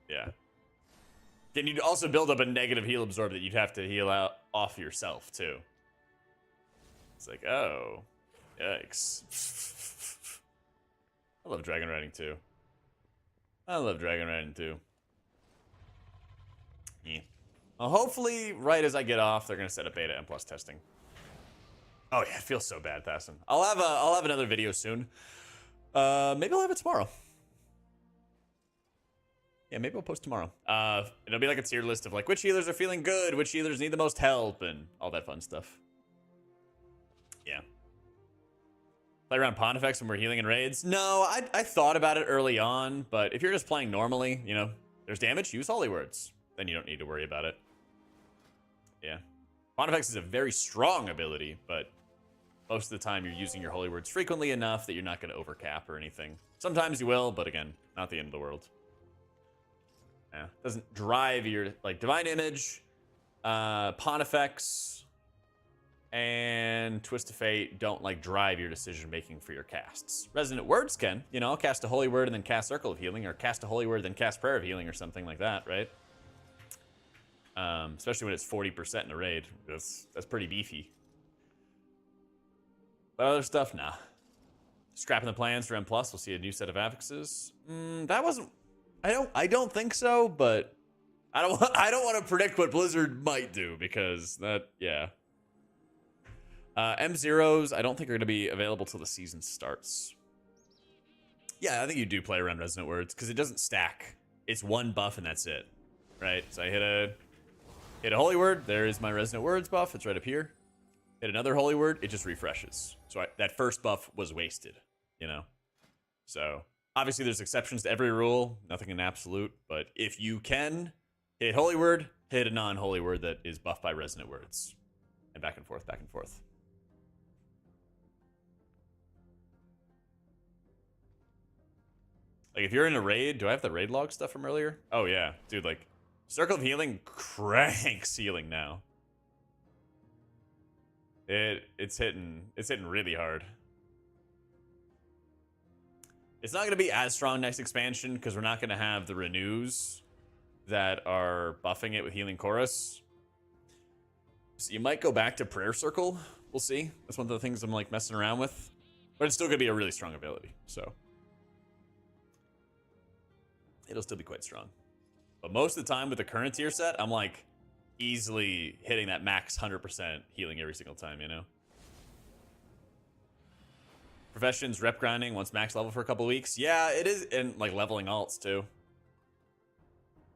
Yeah. Then you'd also build up a negative heal absorb that you'd have to heal out off yourself too. It's like, oh, yikes. I love Dragon Riding too. I love Dragon Riding too. Yeah. Well, hopefully, right as I get off, they're gonna set up beta M+ testing. Oh yeah, it feels so bad, Thassin. I'll have another video soon. Maybe I'll have it tomorrow. Yeah, maybe I'll post tomorrow. It'll be like a tier list of like which healers are feeling good, which healers need the most help, and all that fun stuff. Yeah. Play around Pontifex when we're healing in raids? No, I thought about it early on, but if you're just playing normally, you know, there's damage, use Holy Words. Then you don't need to worry about it. Yeah. Pontifex is a very strong ability, but most of the time you're using your Holy Words frequently enough that you're not going to overcap or anything. Sometimes you will, but again, not the end of the world. Yeah. Doesn't drive your, like, Divine Image, Pontifex, and Twist of Fate don't like drive your decision making for your casts. Resonant Words can, you know, cast a Holy Word and then cast Circle of Healing, or cast a Holy Word then cast Prayer of Healing or something like that, right? especially when it's 40% in a raid. That's pretty beefy. But other stuff, nah. Scrapping the plans for M+, we'll see a new set of affixes. That wasn't... I don't think so, but I don't want to predict what Blizzard might do, because that, yeah. M0s, I don't think are going to be available till the season starts. Yeah, I think you do play around Resonant Words, because it doesn't stack. It's one buff and that's it, right? So I hit a Holy Word, there is my Resonant Words buff, it's right up here. Hit another Holy Word, it just refreshes. So that first buff was wasted, you know? So, obviously there's exceptions to every rule, nothing in absolute, but if you can hit Holy Word, hit a non-Holy Word that is buffed by Resonant Words. And back and forth, back and forth. Like, if you're in a raid, do I have the raid log stuff from earlier? Oh, yeah. Dude, like, Circle of Healing cranks healing now. It's hitting really hard. It's not going to be as strong next expansion, because we're not going to have the renews that are buffing it with Healing Chorus. So you might go back to Prayer Circle. We'll see. That's one of the things I'm, like, messing around with. But it's still going to be a really strong ability, so... it'll still be quite strong. But most of the time with the current tier set, I'm like easily hitting that max 100% healing every single time, you know? Professions, rep grinding, once max level for a couple weeks. Yeah, it is, and like leveling alts too.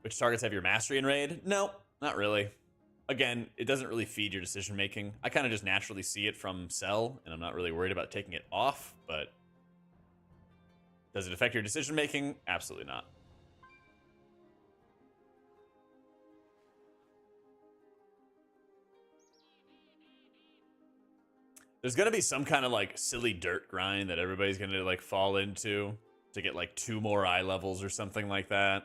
Which targets have your mastery in raid? No, not really. Again, it doesn't really feed your decision making. I kind of just naturally see it from Cell, and I'm not really worried about taking it off, but does it affect your decision making? Absolutely not. There's gonna be some kind of like silly dirt grind that everybody's gonna like fall into to get like 2 more eye levels or something like that.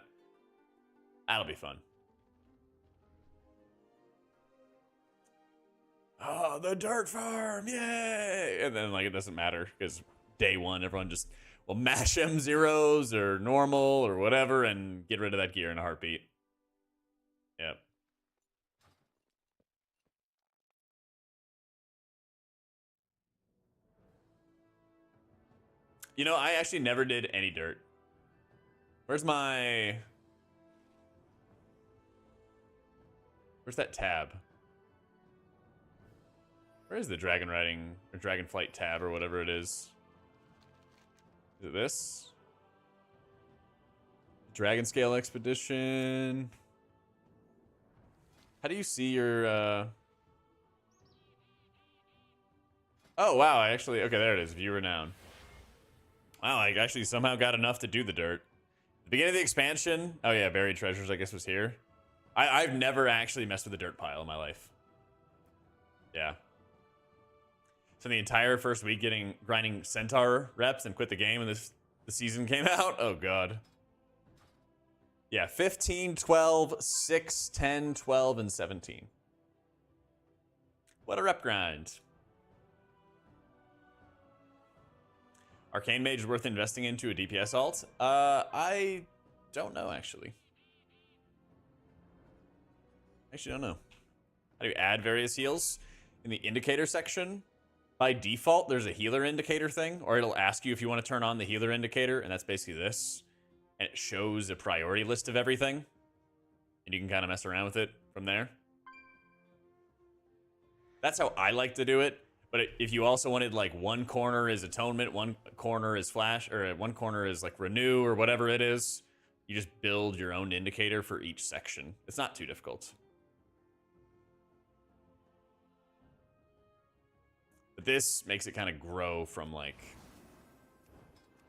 That'll be fun. Oh, the dirt farm, yay! And then like it doesn't matter because day one everyone just will mash M0s or normal or whatever and get rid of that gear in a heartbeat. Yep. You know, I actually never did any dirt. Where's that tab? Where is the dragon riding or dragon flight tab or whatever it is? Is it this? Dragon scale expedition. How do you see your Oh wow, okay, there it is. View renown. Wow, I actually somehow got enough to do the dirt. The beginning of the expansion. Oh yeah, buried treasures I guess was here. I've never actually messed with a dirt pile in my life. Yeah. So the entire first week grinding centaur reps and quit the game and the season came out. Oh god. Yeah, 15, 12, 6, 10, 12, and 17. What a rep grind. Arcane Mage is worth investing into a DPS alt? I don't know, actually. Actually, don't know. How do you add various heals? In the indicator section, by default, there's a healer indicator thing, or it'll ask you if you want to turn on the healer indicator, and that's basically this. And it shows a priority list of everything. And you can kind of mess around with it from there. That's how I like to do it. But if you also wanted like one corner is atonement, one corner is flash, or one corner is like renew or whatever it is, you just build your own indicator for each section. It's not too difficult. But this makes it kind of grow from like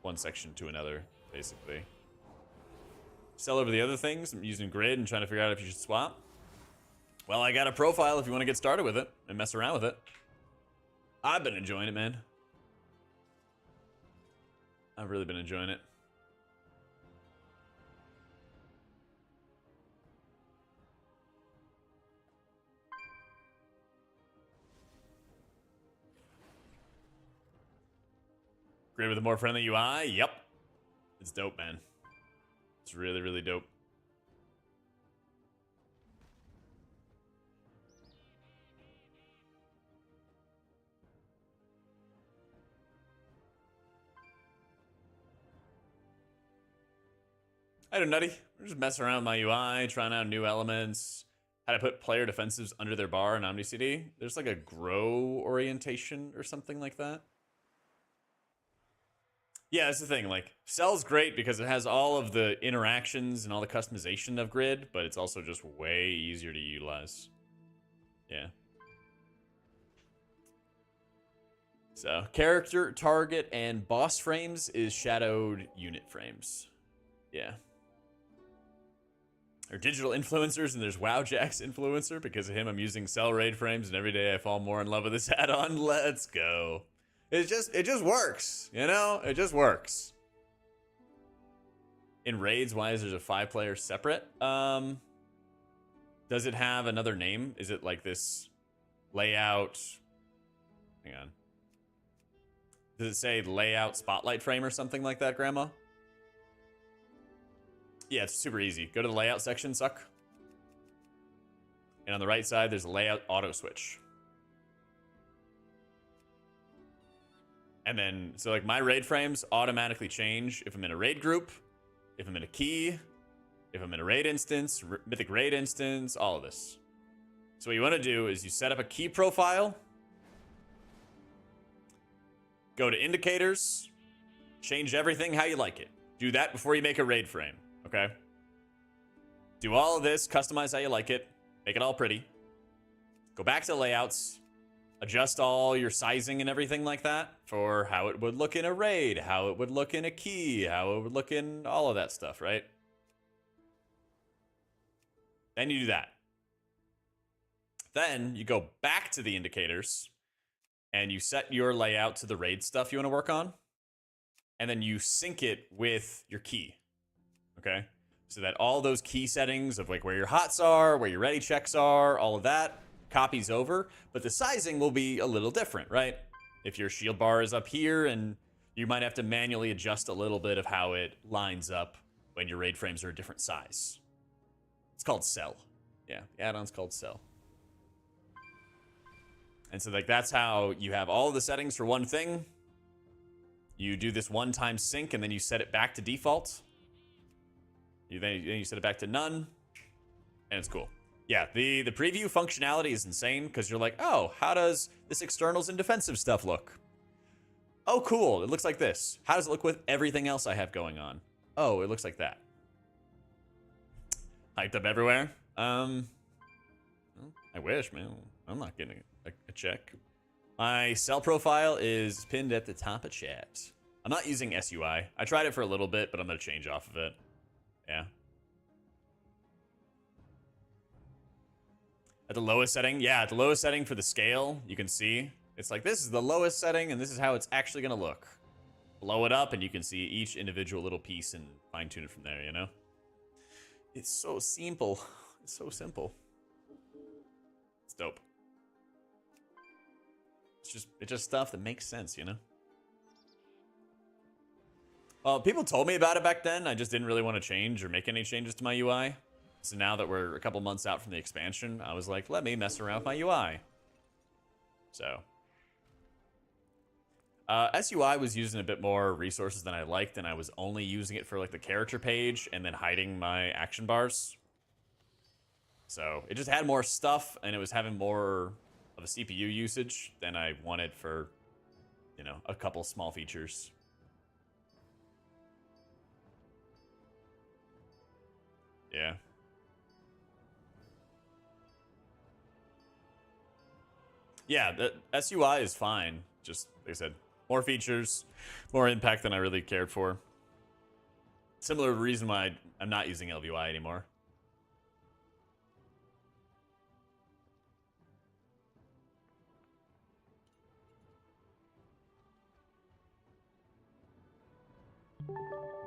one section to another, basically. Sell over the other things. I'm using grid and trying to figure out if you should swap. Well, I got a profile if you want to get started with it and mess around with it. I've been enjoying it, man. I've really been enjoying it. Grid with a more friendly UI? Yep. It's dope, man. It's really, really dope. I don't know, Nutty. We're just messing around with my UI, trying out new elements. How to put player defensives under their bar in OmniCD. There's like a grow orientation or something like that. Yeah, that's the thing. Like, Cell's great because it has all of the interactions and all the customization of Grid, but it's also just way easier to utilize. Yeah. So, character, target, and boss frames is shadowed unit frames. Yeah. Or digital influencers, and there's WowJak's influencer. Because of him, I'm using Cell raid frames, and every day I fall more in love with this add-on. Let's go. It just works, you know? It just works. In raids, why is there a 5-player separate? Does it have another name? Is it like this layout? Hang on. Does it say layout spotlight frame or something like that, Grandma? Yeah, it's super easy. Go to the layout section, suck. And on the right side, there's a layout auto switch. And then, so like my raid frames automatically change if I'm in a raid group, if I'm in a key, if I'm in a raid instance, mythic raid instance, all of this. So what you want to do is you set up a key profile, go to indicators, change everything how you like it. Do that before you make a raid frame, okay? Do all of this, customize how you like it, make it all pretty. Go back to layouts, adjust all your sizing and everything like that for how it would look in a raid, how it would look in a key, how it would look in all of that stuff, right? Then you do that. Then you go back to the indicators and you set your layout to the raid stuff you want to work on. And then you sync it with your key, okay? So that all those key settings of like where your hots are, where your ready checks are, all of that copies over, but the sizing will be a little different, right? If your shield bar is up here, and you might have to manually adjust a little bit of how it lines up when your raid frames are a different size. It's called Cell. Yeah, the add-on's called Cell. And so like that's how you have all the settings for one thing. You do this one-time sync, and then you set it back to default. Then you set it back to none, and it's cool. Yeah, the preview functionality is insane because you're like, oh, how does this externals and defensive stuff look? Oh, cool. It looks like this. How does it look with everything else I have going on? Oh, it looks like that. Hyped up everywhere. I wish, man. I'm not getting a check. My Cell profile is pinned at the top of chat. I'm not using SUI. I tried it for a little bit, but I'm going to change off of it. Yeah. At the lowest setting, yeah, at the lowest setting for the scale, you can see it's like this is the lowest setting, and this is how it's actually gonna look. Blow it up, and you can see each individual little piece and fine tune it from there. You know, it's so simple. It's so simple. It's dope. It's just stuff that makes sense, you know. Well, people told me about it back then. I just didn't really want to change or make any changes to my UI. So now that we're a couple months out from the expansion, I was like, let me mess around with my UI. So. SUI was using a bit more resources than I liked, and I was only using it for like the character page and then hiding my action bars. So it just had more stuff, and it was having more of a CPU usage than I wanted for, you know, a couple small features. Yeah. Yeah, the SUI is fine. Just, like I said, more features, more impact than I really cared for. Similar reason why I'm not using LVI anymore.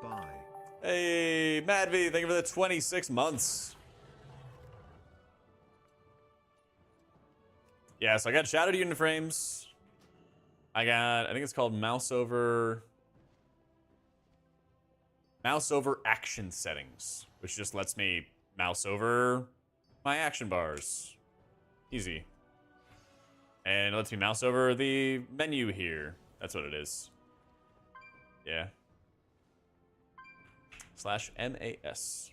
Bye. Hey, Madv, thank you for the 26 months. Yeah, so I got shadowed unit frames. I think it's called mouse over action settings, which just lets me mouse over my action bars. Easy. And it lets me mouse over the menu here. That's what it is. Yeah. /MAS.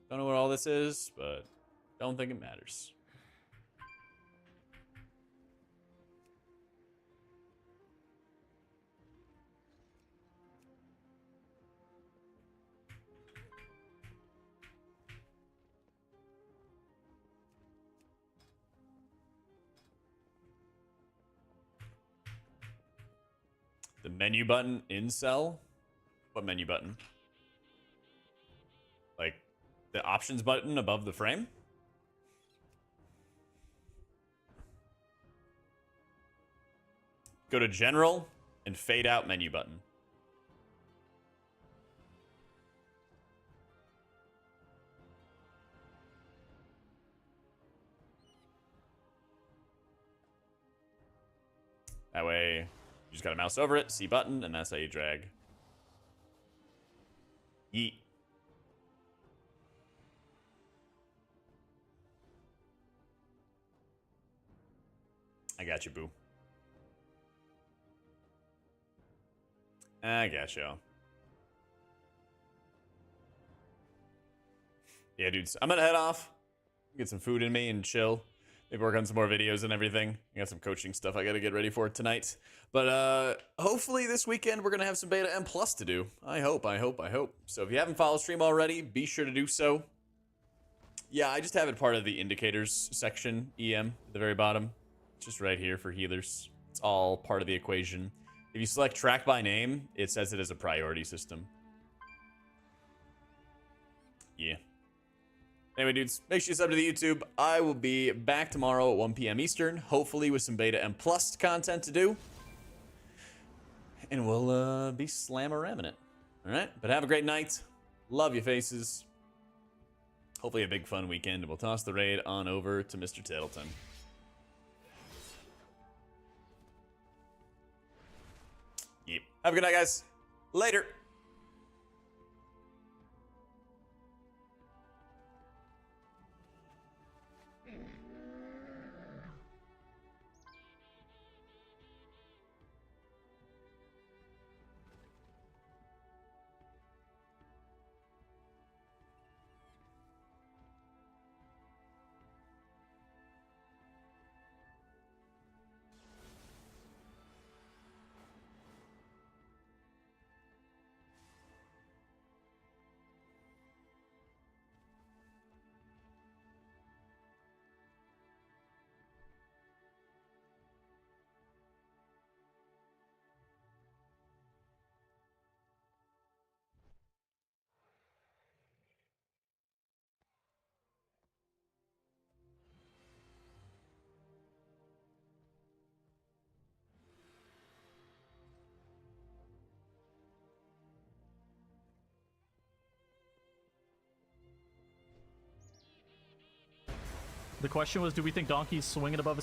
Don't know what all this is, but don't think it matters. The menu button in cell? What menu button? Like the options button above the frame? Go to general and fade out menu button. That way, you just gotta mouse over it, C button, and that's how you drag. Yeet. I got you, boo. I got you. Yeah, dudes, I'm gonna head off, get some food in me and chill. Maybe work on some more videos and everything. I got some coaching stuff I gotta get ready for tonight. But hopefully this weekend we're gonna have some Beta M Plus to do. I hope. So if you haven't followed stream already, be sure to do so. Yeah, I just have it part of the indicators section, EM, at the very bottom. It's just right here for healers. It's all part of the equation. If you select track by name, it says it as a priority system. Yeah. Anyway, dudes, make sure you sub to the YouTube. I will be back tomorrow at 1 p.m. Eastern, hopefully with some Beta M Plus content to do. And we'll be slammer-ramming it. All right? But have a great night. Love you, faces. Hopefully a big fun weekend. And we'll toss the raid on over to Mr. Tattleton. Yep. Have a good night, guys. Later. The question was, do we think Donkey's swinging above his